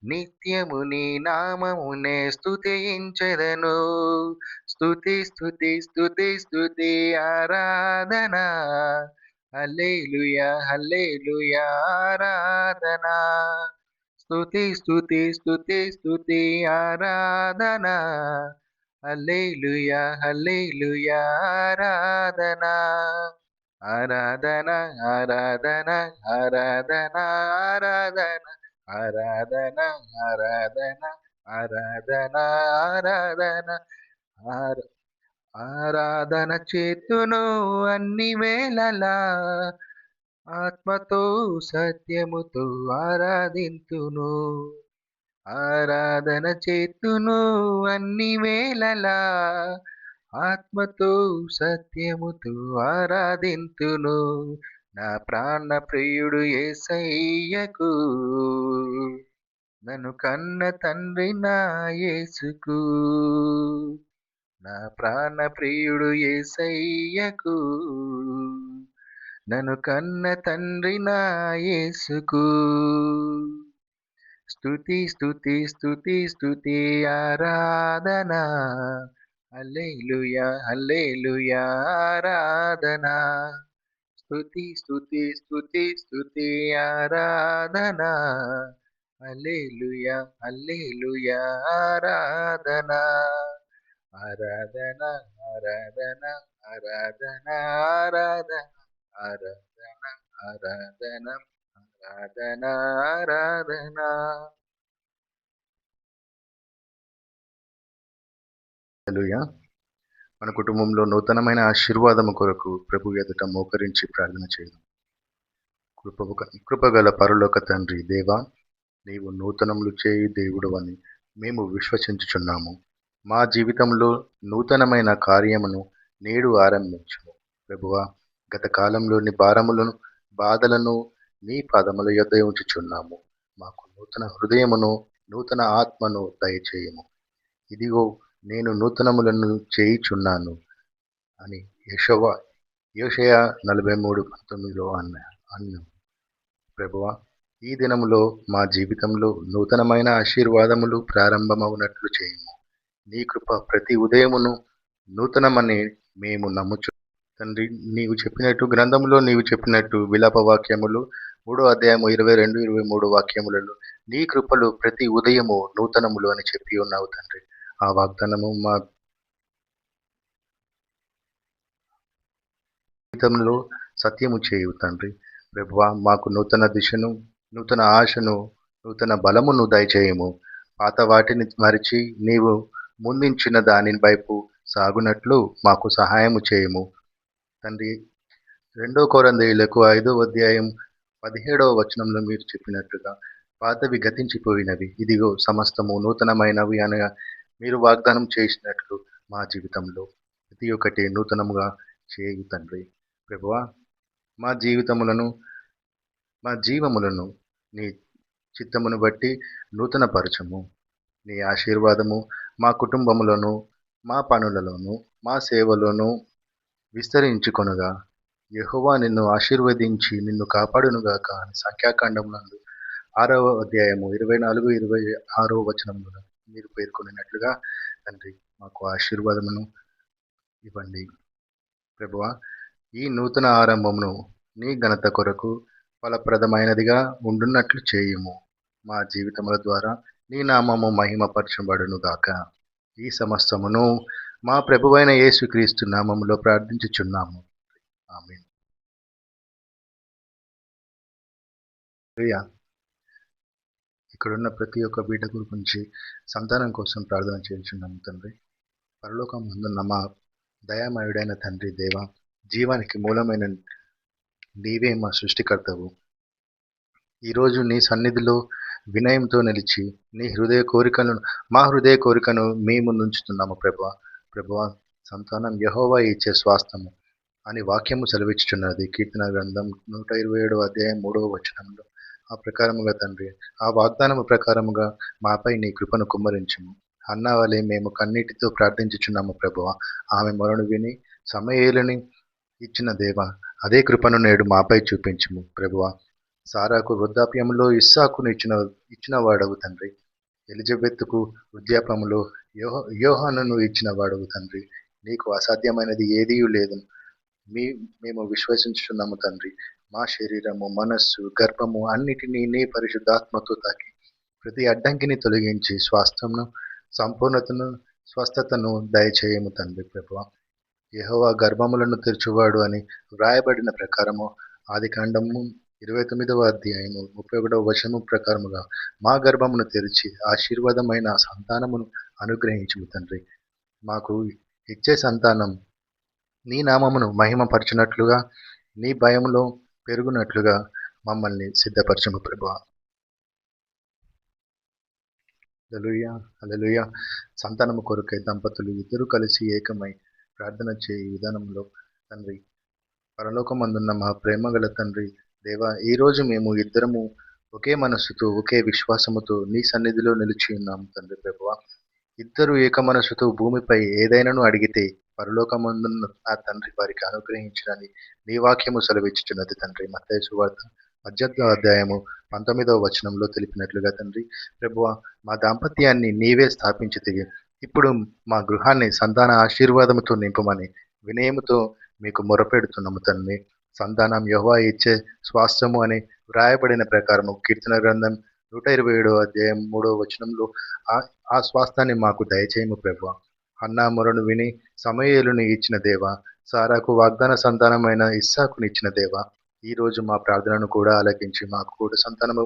నిత్యము నీ నామమునే స్తుతించెదను. స్తుతి స్తుతి స్తుతి స్తుతి ఆరాధన, హల్లెలూయా హల్లెలూయా ఆరాధన. స్తుతి స్తుతి స్తుతి స్తుతి ఆరాధన, హల్లెలూయా హల్లెలూయా ఆరాధన. ఆరాధన ఆరాధన ఆరాధన ఆరాధన ఆరాధన ఆరాధన ఆరాధన ఆరాధన ఆరాధన చేతును అన్ని వేళలా, ఆత్మతో సత్యముతో ఆరాధింతును. ఆరాధన చేతును అన్ని వేళలా, ఆత్మతో సత్యముతో ఆరాధింతును. నా ప్రాణ ప్రియుడు యేసయ్యకు, నన్ను కన్న తండ్రి నా యేసుకు. నా ప్రాణ ప్రియుడు యేసయ్యకు, నన్ను కన్న తండ్రి నా యేసుకు. స్తుతి స్తుతి స్తుతి స్తుతి ఆరాధన, హల్లెలూయా హల్లెలూయా ఆరాధన. స్తుతి స్తుతి స్తుతి స్తుతి ఆరాధన, హల్లెలూయా హల్లెలూయా ఆరాధన. ఆరాధన ఆరాధన ఆరాధన ఆరాధన ఆరాధన ఆరాధన ఆరాధన ఆరాధన. హల్లెలూయా. మన కుటుంబంలో నూతనమైన ఆశీర్వాదము కొరకు ప్రభు ఎదుట మోకరించి ప్రార్థన చేయడం. కృపగల పరలోక తండ్రి దేవా, నీవు నూతనములు చేయు దేవుడు అని మేము విశ్వసించుచున్నాము. మా జీవితంలో నూతనమైన కార్యమును నేడు ఆరంభించుము ప్రభువా. గత కాలంలోని భారములను బాధలను నీ పాదముల యొద్ద ఉంచుచున్నాము. మాకు నూతన హృదయమును నూతన ఆత్మను దయచేయము. ఇదిగో నేను నూతనములను చేయుచున్నాను అని యెషయా 43:19 అన్న ప్రభువా, ఈ దినములో మా జీవితంలో నూతనమైన ఆశీర్వాదములు ప్రారంభమవునట్లు చేయము. నీ కృప ప్రతి ఉదయమును నూతనమని మేము నమ్ముచు తండ్రి. నీవు చెప్పినట్టు గ్రంథములో నీవు చెప్పినట్టు విలాప వాక్యములు 3వ అధ్యాయము 22-23 వాక్యములలో నీ కృపలు ప్రతి ఉదయము నూతనములు అని చెప్పి ఉన్నావు తండ్రి. ఆ వాగ్దానము మా జీవితంలో సత్యము చేయు తండ్రి. ప్రభువా, మాకు నూతన దిశను, నూతన ఆశను, నూతన బలమును దయచేయము. పాత వాటిని మరిచి నీవు ముందించిన దాని వైపు సాగునట్లు మాకు సహాయము చేయము తండ్రి. 2 కొరింథీయులకు 5వ అధ్యాయం 17వ వచనంలో మీరు చెప్పినట్లుగా పాతవి గతించిపోయినవి, ఇదిగో సమస్తము నూతనమైనవి అనగా మీరు వాగ్దానం చేసినట్లు మా జీవితంలో ప్రతి ఒక్కటి నూతనముగా చేయు తండ్రి. ప్రభువా, మా జీవితములను మా జీవములను నీ చిత్తమును బట్టి నూతనపరచుము. నీ ఆశీర్వాదము మా కుటుంబములోను, మా పనులలోను, మా సేవలోను విస్తరించుకొనుగా. యెహోవా నిన్ను ఆశీర్వదించి నిన్ను కాపాడునుగాక అని సంఖ్యాకాండమునందు 6వ అధ్యాయము 24, 26 వచనములను మీరు పేర్కొనినట్లుగా తండ్రి మాకు ఆశీర్వాదమును ఇవ్వండి. ప్రభువా, ఈ నూతన ఆరంభమును నీ ఘనత కొరకు ఫలప్రదమైనదిగా ఉండున్నట్లు చేయుము. మా జీవితముల ద్వారా నీ నామము మహిమపరచబడునుగాక. ఈ సమస్తమును మా ప్రభువైన యేసుక్రీస్తు నామములో ప్రార్థించుచున్నాము. ఆమేన్. ప్రియా, ఇక్కడున్న ప్రతి ఒక్క బిడ్డ గురించి సంతానం కోసం ప్రార్థన చేయించున్నాము తండ్రి. పరలోకమందున్న మా దయామయుడైన తండ్రి దేవ, జీవానికి మూలమైన నీవే మా సృష్టికర్తవు. ఈరోజు నీ సన్నిధిలో వినయంతో నిలిచి నీ హృదయ కోరికలను మా హృదయ కోరికను మీ ముందుంచుతున్నాము ప్రభువా. ప్రభువా, సంతానం యెహోవా ఇచ్చే స్వాస్థ్యము అని వాక్యము సెలవిచ్చుచున్నది. కీర్తన గ్రంథం 127వ అధ్యాయం 3వ వచనంలో. ఆ ప్రకారముగా తండ్రి, ఆ వాగ్దానము ప్రకారముగా మాపై నీ కృపను కుమ్మరించుము. అన్నా వలె మేము కన్నీటితో ప్రార్థించుచున్నాము ప్రభువా. ఆమె మొరను విని సమూయేలుని ఇచ్చిన దేవ, అదే కృపను నేడు మాపై చూపించుము ప్రభువా. సారాకు వృద్ధాప్యములో ఇస్సాకును ఇచ్చిన వాడవు తండ్రి. ఎలిజబెత్తుకు వృద్ధాప్యములో యోహానును ఇచ్చిన వాడవు తండ్రి. నీకు అసాధ్యమైనది ఏదీ లేదు. మేము విశ్వసించుచున్నాము తండ్రి. మా శరీరము, మనస్సు, గర్భము అన్నిటినీ నీ పరిశుద్ధాత్మతో తాకి ప్రతి అడ్డంకిని తొలగించి స్వాస్థ్యమును, సంపూర్ణతను, స్వస్థతను దయచేయము తండ్రి ప్రభువా. యెహోవా గర్భములను తెరచువాడు అని వ్రాయబడిన ప్రకారము ఆదికాండము 29వ అధ్యాయము 31వ వచనము ప్రకారముగా మా గర్భమును తెరిచి ఆశీర్వాదమైన సంతానమును అనుగ్రహించుము తండ్రి. మాకు ఇచ్చే సంతానం నీ నామమును మహిమపరచునట్లుగా, నీ భయములో పెరుగునట్లుగా మమ్మల్ని సిద్ధపరచుము ప్రభువా. హల్లెలూయా, హల్లెలూయా. సంతానము కొరకై దంపతులు ఇద్దరు కలిసి ఏకమై ప్రార్థన చేయి విధానంలో తండ్రి, పరలోకమందున్న మా ప్రేమ గల తండ్రి దేవా, ఈరోజు మేము ఇద్దరము ఒకే మనస్సుతో ఒకే విశ్వాసముతో నీ సన్నిధిలో నిలిచి ఉన్నాము తండ్రి ప్రభువా. ఇద్దరు ఏక మనస్సుతో భూమిపై ఏదైనాను అడిగితే పరలోకమందున్న నా తండ్రి వారికి అనుగ్రహించడానికి నీ వాక్యము సెలవిచ్చుచున్నది తండ్రి. మత్తయి సువార్త 18వ అధ్యాయము 19వ వచనంలో తెలిపినట్లుగా తండ్రి ప్రభువా, మా దాంపత్యాన్ని నీవే స్థాపించితివి. ఇప్పుడు మా గృహాన్ని సంతాన ఆశీర్వాదముతో నింపమని వినయముతో మీకు మొరపెడుతున్నాము తండ్రి. సంతానం యెహోవా ఇచ్చే స్వాస్థ్యము అని వ్రాయబడిన ప్రకారము కీర్తన గ్రంథం 127వ అధ్యాయం 3వ వచనంలో ఆ స్వాస్థ్యాన్ని మాకు దయచేయము ప్రభువా. హన్నా మొరను విని సమూయేలును ఇచ్చిన దేవ, సారాకు వాగ్దాన సంతానమైన ఇస్సాకుని ఇచ్చిన దేవ, ఈ రోజు మా ప్రార్థనను కూడా ఆలకించి మాకు కూడా సంతానము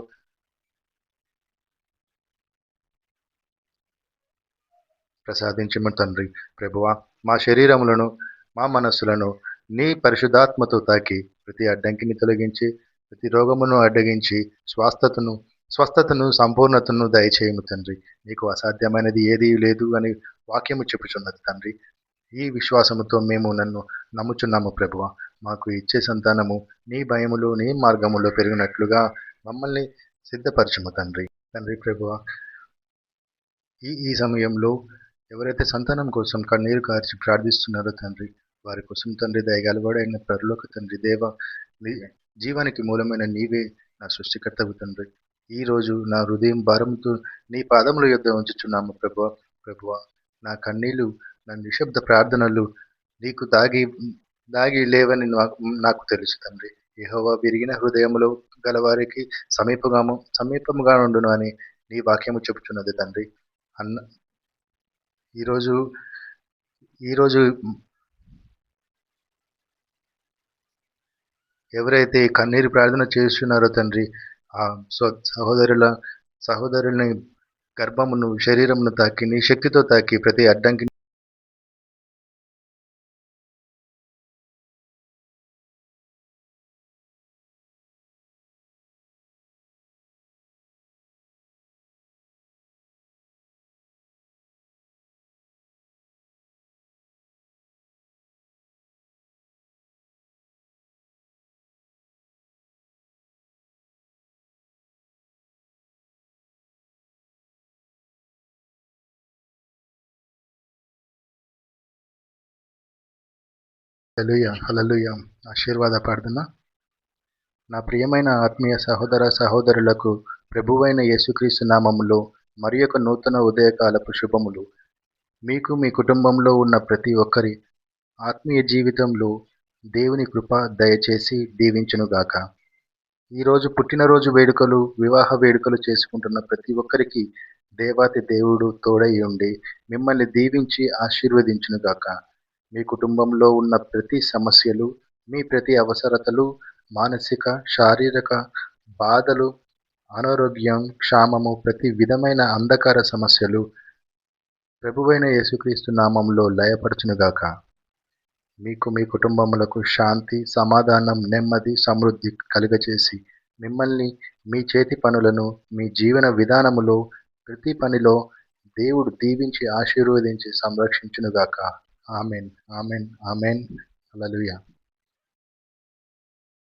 ప్రసాదించము తండ్రి ప్రభువా. మా శరీరములను, మా మనస్సులను నీ పరిశుద్ధాత్మతో తాకి ప్రతి అడ్డంకిని తొలగించి ప్రతి రోగమును అడ్డగించి స్వస్థతను సంపూర్ణతను దయచేయము తండ్రి. నీకు అసాధ్యమైనది ఏదీ లేదు అని వాక్యము చెప్పుచున్నది తండ్రి. ఈ విశ్వాసముతో మేము నన్ను నమ్ముచున్నాము ప్రభువ. మాకు ఇచ్చే సంతానము నీ భయములో నీ మార్గములో పెరిగినట్లుగా మమ్మల్ని సిద్ధపరచుము తండ్రి. తండ్రి ప్రభువ, ఈ సమయంలో ఎవరైతే సంతానం కోసం కన్నీరు కార్చి ప్రార్థిస్తున్నారో తండ్రి, వారి కోసం తండ్రి దయగలవాడైన పరలోక తండ్రి దేవ, జీవానికి మూలమైన నీవే నా సృష్టికర్తవు తండ్రి. ఈ రోజు నా హృదయం భారంతో నీ పాదముల యొద్ద ఉంచుచున్నాము ప్రభువ. ప్రభువ, నా కన్నీళ్లు, నా నిశ్శబ్ద ప్రార్థనలు నీకు దాగి లేవని నాకు తెలుసు తండ్రి. యెహోవా విరిగిన హృదయములో గలవారికి సమీపముగా ఉండును అని నీ వాక్యము చెబుతున్నది తండ్రి. ఈరోజు ఈరోజు ఎవరైతే కన్నీరు ప్రార్థన చేస్తున్నారో తండ్రి, ఆ సహోదరులని గర్భమును, శరీరమును తాకి నీ శక్తితో తాకి ప్రతి అడ్డంకి హల్లెలూయా హల్లెలూయా. ఆశీర్వాద ప్రార్థన. నా ప్రియమైన ఆత్మీయ సహోదర సహోదరులకు ప్రభువైన యేసుక్రీస్తు నామములో మరి యొక్క నూతన ఉదయకాలపు శుభములు. మీకు మీ కుటుంబంలో ఉన్న ప్రతి ఒక్కరి ఆత్మీయ జీవితంలో దేవుని కృప దయచేసి దీవించునుగాక. ఈరోజు పుట్టినరోజు వేడుకలు, వివాహ వేడుకలు చేసుకుంటున్న ప్రతి ఒక్కరికి దేవాతి దేవుడు తోడై ఉండి మిమ్మల్ని దీవించి ఆశీర్వదించునుగాక. మీ కుటుంబంలో ఉన్న ప్రతి సమస్యలు, మీ ప్రతి అవసరతలు, మానసిక శారీరక బాధలు, అనారోగ్యం, క్షామము, ప్రతి విధమైన అంధకార సమస్యలు ప్రభువైన యేసుక్రీస్తు నామంలో లయపరచునుగాక. మీకు మీ కుటుంబములకు శాంతి, సమాధానం, నెమ్మది, సమృద్ధి కలుగచేసి మిమ్మల్ని, మీ చేతి పనులను, మీ జీవన విధానములో ప్రతి పనిలో దేవుడు దీవించి ఆశీర్వదించి సంరక్షించునుగాక. Amen amen amen. హల్లెలూయా.